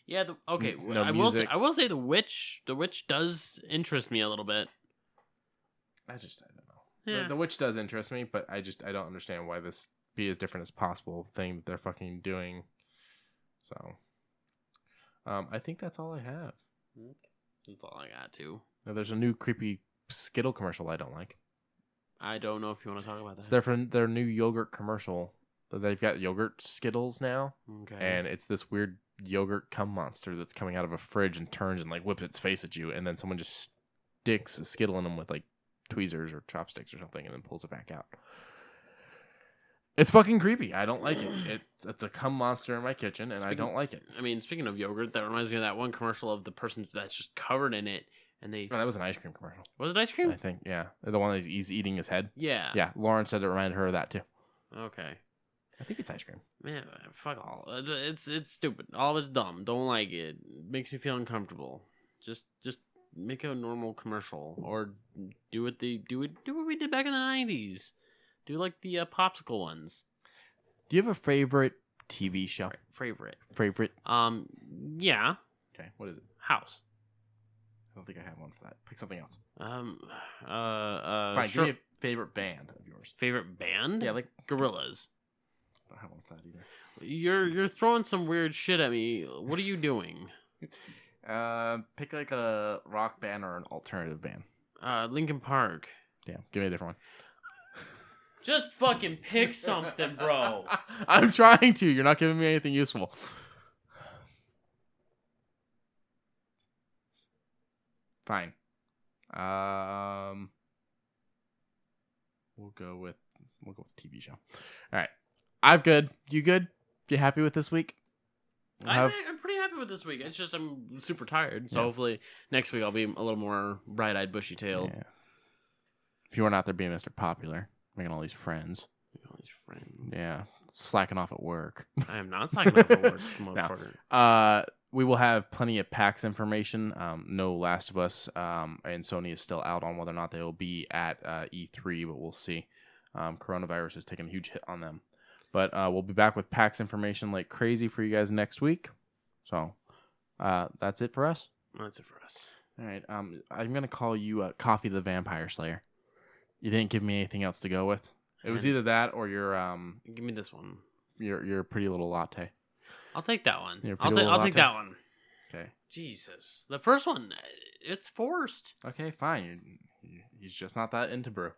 Yeah, No I music. will say the witch does interest me a little bit. I don't know. Yeah. The witch does interest me, but I don't understand why this be as different as possible thing that they're fucking doing. So, I think that's all I have. That's all I got too. Now, there's a new creepy Skittle commercial I don't like. I don't know if you want to talk about that. It's their new yogurt commercial. They've got yogurt Skittles now. Okay. And it's this weird yogurt cum monster that's coming out of a fridge and turns and like whips its face at you, and then someone just sticks a Skittle in them with like tweezers or chopsticks or something and then pulls it back out. It's fucking creepy. I don't like it. It's a cum monster in my kitchen, and I don't like it. I mean, speaking of yogurt, that reminds me of that one commercial of the person that's just covered in it. And Oh, that was an ice cream commercial. Was it ice cream? I think, yeah. The one that he's eating his head. Yeah. Yeah, Lauren said it reminded her of that, too. Okay. I think it's ice cream. Man, fuck all. It's stupid. All of it's dumb. Don't like it. Makes me feel uncomfortable. Just make a normal commercial, or do what we did back in the 90s. Do like the popsicle ones. Do you have a favorite TV show? Favorite. Okay, Yeah. what is it? House. I don't think I have one for that. Pick something else. Fine. Give me a favorite band of yours. Favorite band? Yeah, like Gorillaz. I don't have one for that either. You're throwing some weird shit at me. What are you doing? Pick like a rock band or an alternative band. Linkin Park. Damn, give me a different one. Just fucking pick something, bro. I'm trying to. You're not giving me anything useful. Fine. We'll go with TV show. All right. I'm good. You good? You happy with this week? I'm pretty happy with this week. It's just I'm super tired. So hopefully next week I'll be a little more bright-eyed, bushy-tailed. Yeah. If you weren't out there being Mr. Popular, making all these friends. Yeah. Slacking off at work. I am not slacking off at work, motherfucker. No. We will have plenty of PAX information. No Last of Us, and Sony is still out on whether or not they will be at E3, but we'll see. Coronavirus has taken a huge hit on them. But we'll be back with PAX information like crazy for you guys next week. So that's it for us. That's it for us. All right. I'm going to call you Coffee the Vampire Slayer. You didn't give me anything else to go with. It was either that or your give me this one. Your Pretty Little Latte. I'll take that one. I'll take that one. Okay. Jesus. The first one, it's forced. Okay, fine. He's just not that into brew.